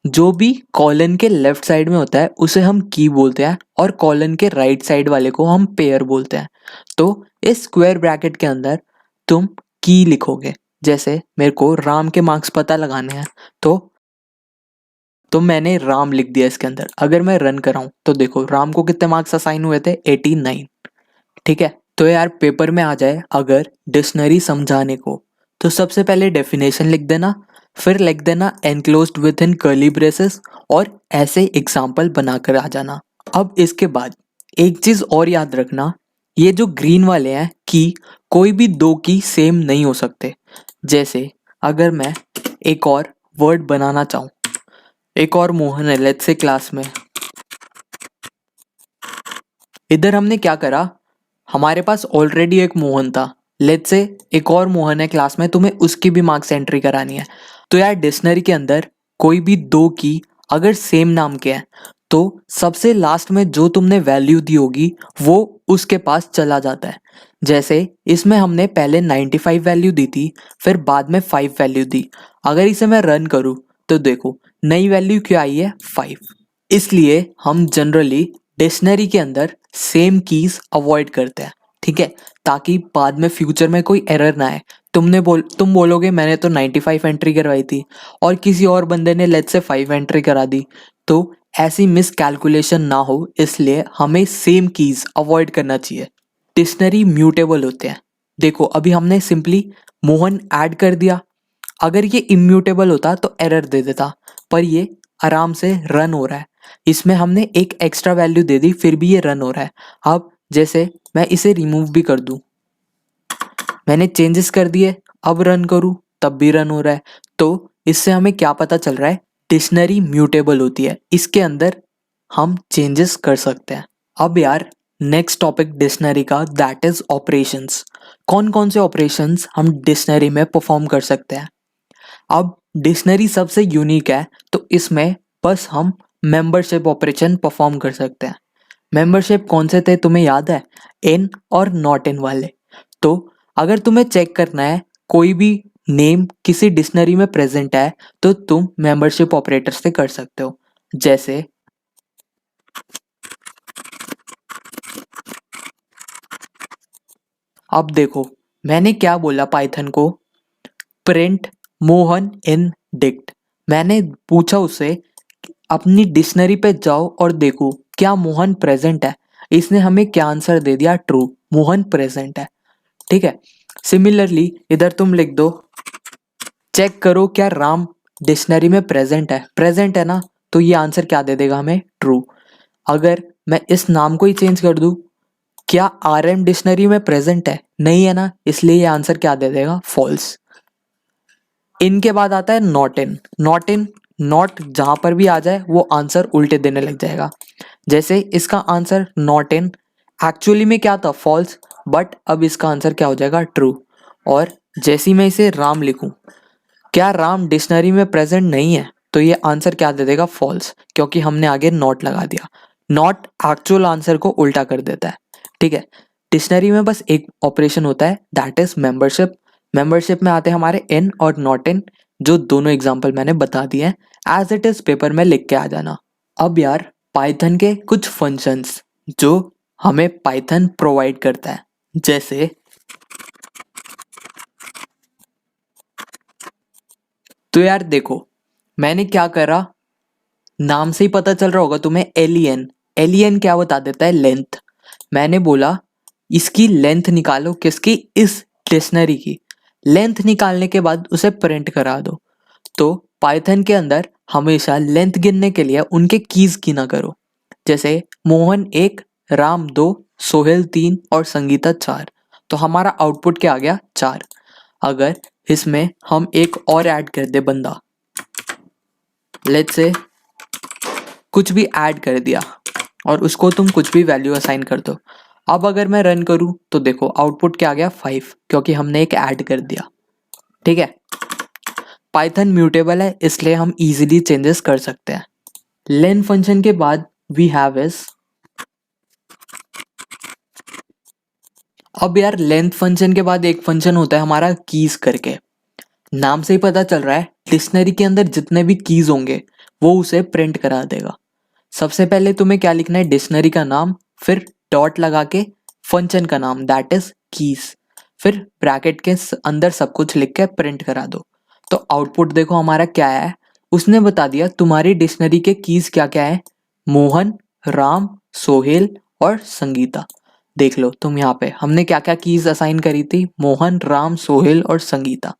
जो भी कॉलन के लेफ्ट साइड में होता है उसे हम की बोलते हैं, और कॉलन के राइट साइड वाले को हम पेयर बोलते हैं। तो इस स्क्वायर ब्रैकेट के अंदर तुम की लिखोगे। जैसे मेरे को राम के मार्क्स पता लगाने हैं, तो मैंने राम लिख दिया इसके अंदर। अगर मैं रन कराऊं तो देखो राम को कितने मार्क्स असाइन हुए थे, 89, ठीक है। तो यार पेपर में आ जाए अगर डिक्शनरी समझाने को, तो सबसे पहले डेफिनेशन लिख देना, फिर लिख देना enclosed with in curly braces, और ऐसे एग्जाम्पल बनाकर आ जाना। अब इसके बाद एक चीज और याद रखना, ये जो ग्रीन वाले हैं की, कोई भी दो की सेम नहीं हो सकते। जैसे अगर मैं एक और वर्ड बनाना चाहूं, एक और मोहन है लेट्स से क्लास में, इधर हमने क्या करा, हमारे पास ऑलरेडी एक मोहन था, लेट्स से एक और मोहन है क्लास में, तुम्हें उसकी भी मार्क्स एंट्री करानी है। तो यार डिक्शनरी के अंदर कोई भी दो की अगर सेम नाम के हैं, तो सबसे लास्ट में जो तुमने वैल्यू दी होगी वो उसके पास चला जाता है। जैसे इसमें हमने पहले 95 वैल्यू दी थी, फिर बाद में 5 वैल्यू दी। अगर इसे मैं रन करूं तो देखो नई वैल्यू क्या आई है, 5। इसलिए हम जनरली डिक्शनरी के अंदर सेम कीज अवॉइड करते हैं, ठीक है, ताकि बाद में फ्यूचर में कोई एरर ना आए। तो तुम बोलोगे मैंने तो 95 एंट्री करवाई थी और किसी और बंदे ने लेट्स से 5 एंट्री करा दी, तो ऐसी मिस कैलकुलेशन ना हो इसलिए हमें सेम कीज अवॉइड करना चाहिए। डिक्शनरी म्यूटेबल होते हैं। देखो अभी हमने सिंपली मोहन ऐड कर दिया, अगर ये इम्यूटेबल होता तो एरर दे देता, पर ये आराम से रन हो रहा है। इसमें हमने एक एक्स्ट्रा वैल्यू दे दी फिर भी ये रन हो रहा है। अब जैसे मैं इसे रिमूव भी कर दूं, मैंने चेंजेस कर दिए, अब रन करूं तब भी रन हो रहा है। तो इससे हमें क्या पता चल रहा है, डिक्शनरी म्यूटेबल होती है, इसके अंदर हम चेंजेस कर सकते हैं। अब यार नेक्स्ट टॉपिक डिक्शनरी का, दैट इज ऑपरेशंस। कौन कौन से ऑपरेशंस हम डिक्शनरी में परफॉर्म कर सकते हैं। अब डिक्शनरी सबसे यूनिक है तो इसमें बस हम मेंबरशिप ऑपरेशन परफॉर्म कर सकते हैं। मेंबरशिप कौन से थे तुम्हें याद है, इन और नॉट इन वाले। तो अगर तुम्हें चेक करना है कोई भी नेम किसी डिक्शनरी में प्रेजेंट है तो तुम मेंबरशिप ऑपरेटर से कर सकते हो। जैसे अब देखो मैंने क्या बोला पाइथन को, प्रिंट मोहन इन डिक्ट। मैंने पूछा उससे अपनी डिक्शनरी पे जाओ और देखो क्या मोहन प्रेजेंट है। इसने हमें क्या आंसर दे दिया, ट्रू, मोहन प्रेजेंट है। ठीक है, सिमिलरली इधर तुम लिख दो चेक करो क्या राम डिक्शनरी में प्रेजेंट है ना, तो ये आंसर क्या दे देगा हमें, ट्रू। अगर मैं इस नाम को ही चेंज कर दूं, क्या आर एम डिक्शनरी में प्रेजेंट है, नहीं है ना, इसलिए ये आंसर क्या दे देगा, फॉल्स। इनके बाद आता है नॉट इन। नॉट जहां पर भी आ जाए वो आंसर उल्टे देने लग जाएगा। जैसे इसका आंसर नॉट इन एक्चुअली में क्या था, फॉल्स, बट अब इसका आंसर क्या हो जाएगा, ट्रू। और जैसे ही मैं इसे राम लिखूं, क्या राम डिक्शनरी में प्रेजेंट नहीं है, तो ये आंसर क्या दे देगा, फॉल्स, क्योंकि हमने आगे नॉट लगा दिया। नॉट एक्चुअल आंसर को उल्टा कर देता है। ठीक है, डिक्शनरी में बस एक ऑपरेशन होता है, दैट इज मेंबरशिप। मेंबरशिप में आते हैं हमारे इन और नॉट इन, जो दोनों एग्जांपल मैंने बता दिए हैं, एज इट इज पेपर में लिख के आ जाना। अब यार पाइथन के कुछ फंक्शंस जो हमें पाइथन प्रोवाइड करता है, जैसे तो यार देखो मैंने क्या करा, नाम से ही पता चल रहा होगा तुम्हें, एलियन। एलियन क्या बता देता है, लेंथ। मैंने बोला इसकी लेंथ निकालो, किसकी, इस डिक्शनरी की। लेंथ निकालने के बाद उसे प्रिंट करा दो। तो पाइथन के अंदर हमेशा लेंथ गिनने के लिए उनके कीज गिना करो। जैसे मोहन 1, राम 2, सोहेल 3 और संगीता 4, तो हमारा आउटपुट क्या आ गया, 4। अगर इसमें हम एक और ऐड कर दे बंदा, लेट्स से कुछ भी ऐड कर दिया और उसको तुम कुछ भी वैल्यू असाइन कर दो, अब अगर मैं रन करूं तो देखो आउटपुट क्या आ गया, 5, क्योंकि हमने एक ऐड कर दिया। ठीक है, पाइथन म्यूटेबल है इसलिए हम इजीली चेंजेस कर सकते हैं। लेन फंक्शन के बाद वी हैव इज, अब यार लेंथ फंक्शन के बाद एक फंक्शन होता है हमारा कीज करके। नाम से ही पता चल रहा है डिक्शनरी के अंदर जितने भी कीज होंगे वो उसे प्रिंट करा देगा। सबसे पहले तुम्हें क्या लिखना है, डिक्शनरी का नाम, फिर डॉट लगा के फंक्शन का नाम, दैट इज कीज, फिर ब्रैकेट के अंदर सब कुछ लिख के प्रिंट करा दो। तो आउटपुट देखो हमारा क्या है, उसने बता दिया तुम्हारी डिक्शनरी के कीज क्या क्या है, मोहन, राम, सोहेल और संगीता। देख लो तुम यहाँ पे हमने क्या क्या कीज असाइन करी थी, मोहन, राम, सोहेल और संगीता।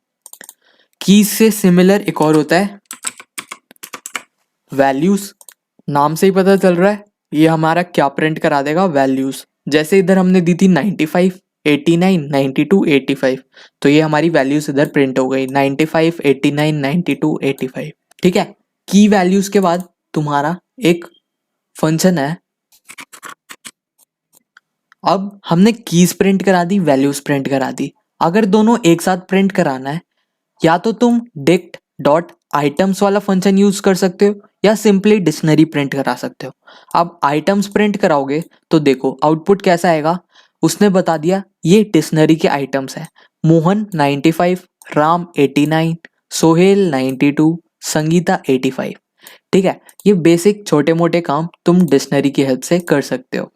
कीज से सिमिलर एक और होता है वैल्यूज। नाम से ही पता चल रहा है ये हमारा क्या प्रिंट करा देगा, वैल्यूज। जैसे इधर हमने दी थी 95, 89, 92, 85, तो ये हमारी वैल्यूज इधर प्रिंट हो गई 95, 89, 92, 85। ठीक है, की वैल्यूज के बाद तुम्हारा एक फंक्शन है। अब हमने कीज प्रिंट करा दी, वैल्यूज प्रिंट करा दी। अगर दोनों एक साथ प्रिंट कराना है, या तो तुम डिक्ट डॉट आइटम्स वाला फंक्शन यूज कर सकते हो या सिंपली डिक्शनरी प्रिंट करा सकते हो। अब आइटम्स प्रिंट कराओगे तो देखो आउटपुट कैसा आएगा, उसने बता दिया ये डिक्शनरी के आइटम्स है, मोहन 95, राम 89, सोहेल 92, संगीता 85। ठीक है, ये बेसिक छोटे मोटे काम तुम डिक्शनरी की हेल्प से कर सकते हो।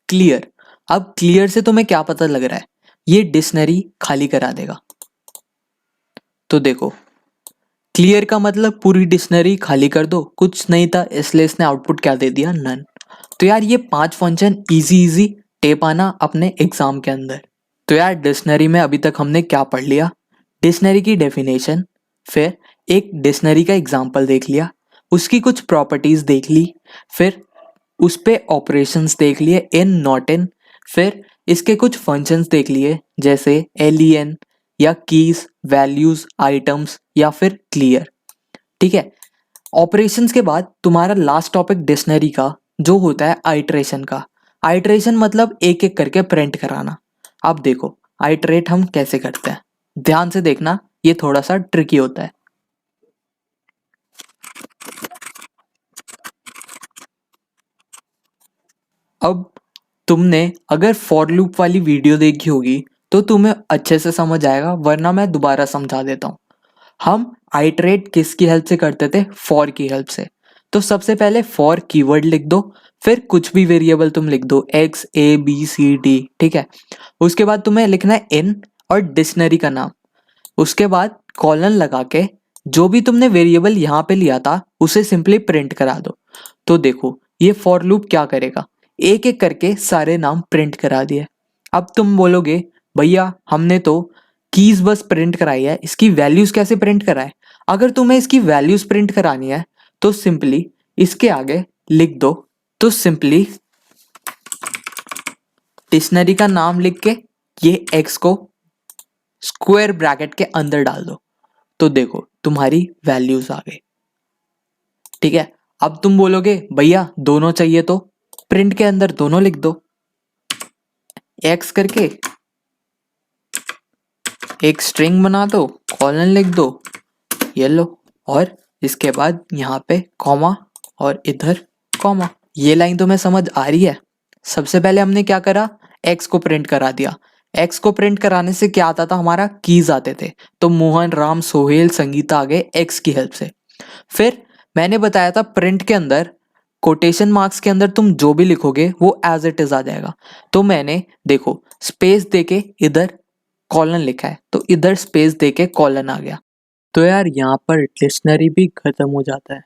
क्लियर। अब क्लियर से तुम्हें क्या पता लग रहा है, ये डिक्शनरी खाली करा देगा। तो देखो, क्लियर का मतलब पूरी डिक्शनरी खाली कर दो, कुछ नहीं था इसलिए इसने आउटपुट क्या दे दिया, नन। तो यार ये 5 फंक्शन इजी इजी टेप आना अपने एग्जाम के अंदर। तो यार डिक्शनरी में अभी तक हमने क्या पढ़ लिया, डिक्शनरी की डेफिनेशन, फिर एक डिक्शनरी का एग्जाम्पल देख लिया, उसकी कुछ प्रॉपर्टीज देख ली, फिर उस पे ऑपरेशंस देख लिए, इन नॉट इन, फिर इसके कुछ फंक्शंस देख लिए जैसे एलियन या कीज, वैल्यूज, आइटम्स या फिर क्लियर। ठीक है, ऑपरेशंस के बाद तुम्हारा लास्ट टॉपिक डिक्शनरी का जो होता है आइटरेशन का। आइटरेशन मतलब एक एक करके प्रिंट कराना। अब देखो आइटरेट हम कैसे करते हैं, ध्यान से देखना, ये थोड़ा सा ट्रिकी होता है। अब तुमने अगर फॉर लूप वाली वीडियो देखी होगी तो तुम्हें अच्छे से समझ आएगा, वरना मैं दोबारा समझा देता हूँ। हम आइटरेट किसकी हेल्प से करते थे, फॉर की हेल्प से। तो सबसे पहले फॉर कीवर्ड लिख दो, फिर कुछ भी वेरिएबल तुम लिख दो, X A B C D, ठीक है। उसके बाद तुम्हें लिखना है इन और डिक्शनरी का नाम, उसके बाद कॉलन लगा के जो भी तुमने वेरिएबल यहाँ पे लिया था उसे सिंपली प्रिंट करा दो। तो देखो ये फॉर लूप क्या करेगा, एक एक करके सारे नाम प्रिंट करा दिए। अब तुम बोलोगे भैया हमने तो कीज बस प्रिंट कराई है, इसकी वैल्यूज कैसे प्रिंट कराए। अगर तुम्हें इसकी वैल्यूज प्रिंट करानी है तो सिंपली इसके आगे लिख दो, तो सिंपली डिक्शनरी का नाम लिख के ये एक्स को स्क्वायर ब्रैकेट के अंदर डाल दो, तो देखो तुम्हारी वैल्यूज आ गई। ठीक है, अब तुम बोलोगे भैया दोनों चाहिए तो प्रिंट के अंदर दोनों लिख दो, एक्स करके एक स्ट्रिंग बना दो, कॉलन लिख दो, ये लो, और इसके बाद यहाँ पे कॉमा और इधर कॉमा। ये लाइन तुम्हें समझ आ रही है। सबसे पहले हमने क्या करा, एक्स को प्रिंट करा दिया। एक्स को प्रिंट कराने से क्या आता था, हमारा कीज आते थे। तो मोहन, राम, सोहेल, संगीता आ गए एक्स की हेल्प से। फिर मैंने बताया था प्रिंट के अंदर कोटेशन मार्क्स के अंदर तुम जो भी लिखोगे वो एज इट इज आ जाएगा। तो मैंने देखो स्पेस देके इधर कॉलन लिखा है, तो इधर स्पेस देके कॉलन आ गया। तो यार यहाँ पर डिक्शनरी भी खत्म हो जाता है।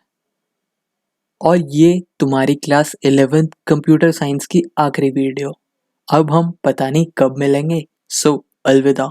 और ये तुम्हारी क्लास 11th कंप्यूटर साइंस की आखिरी वीडियो। अब हम पता नहीं कब मिलेंगे, सो अलविदा।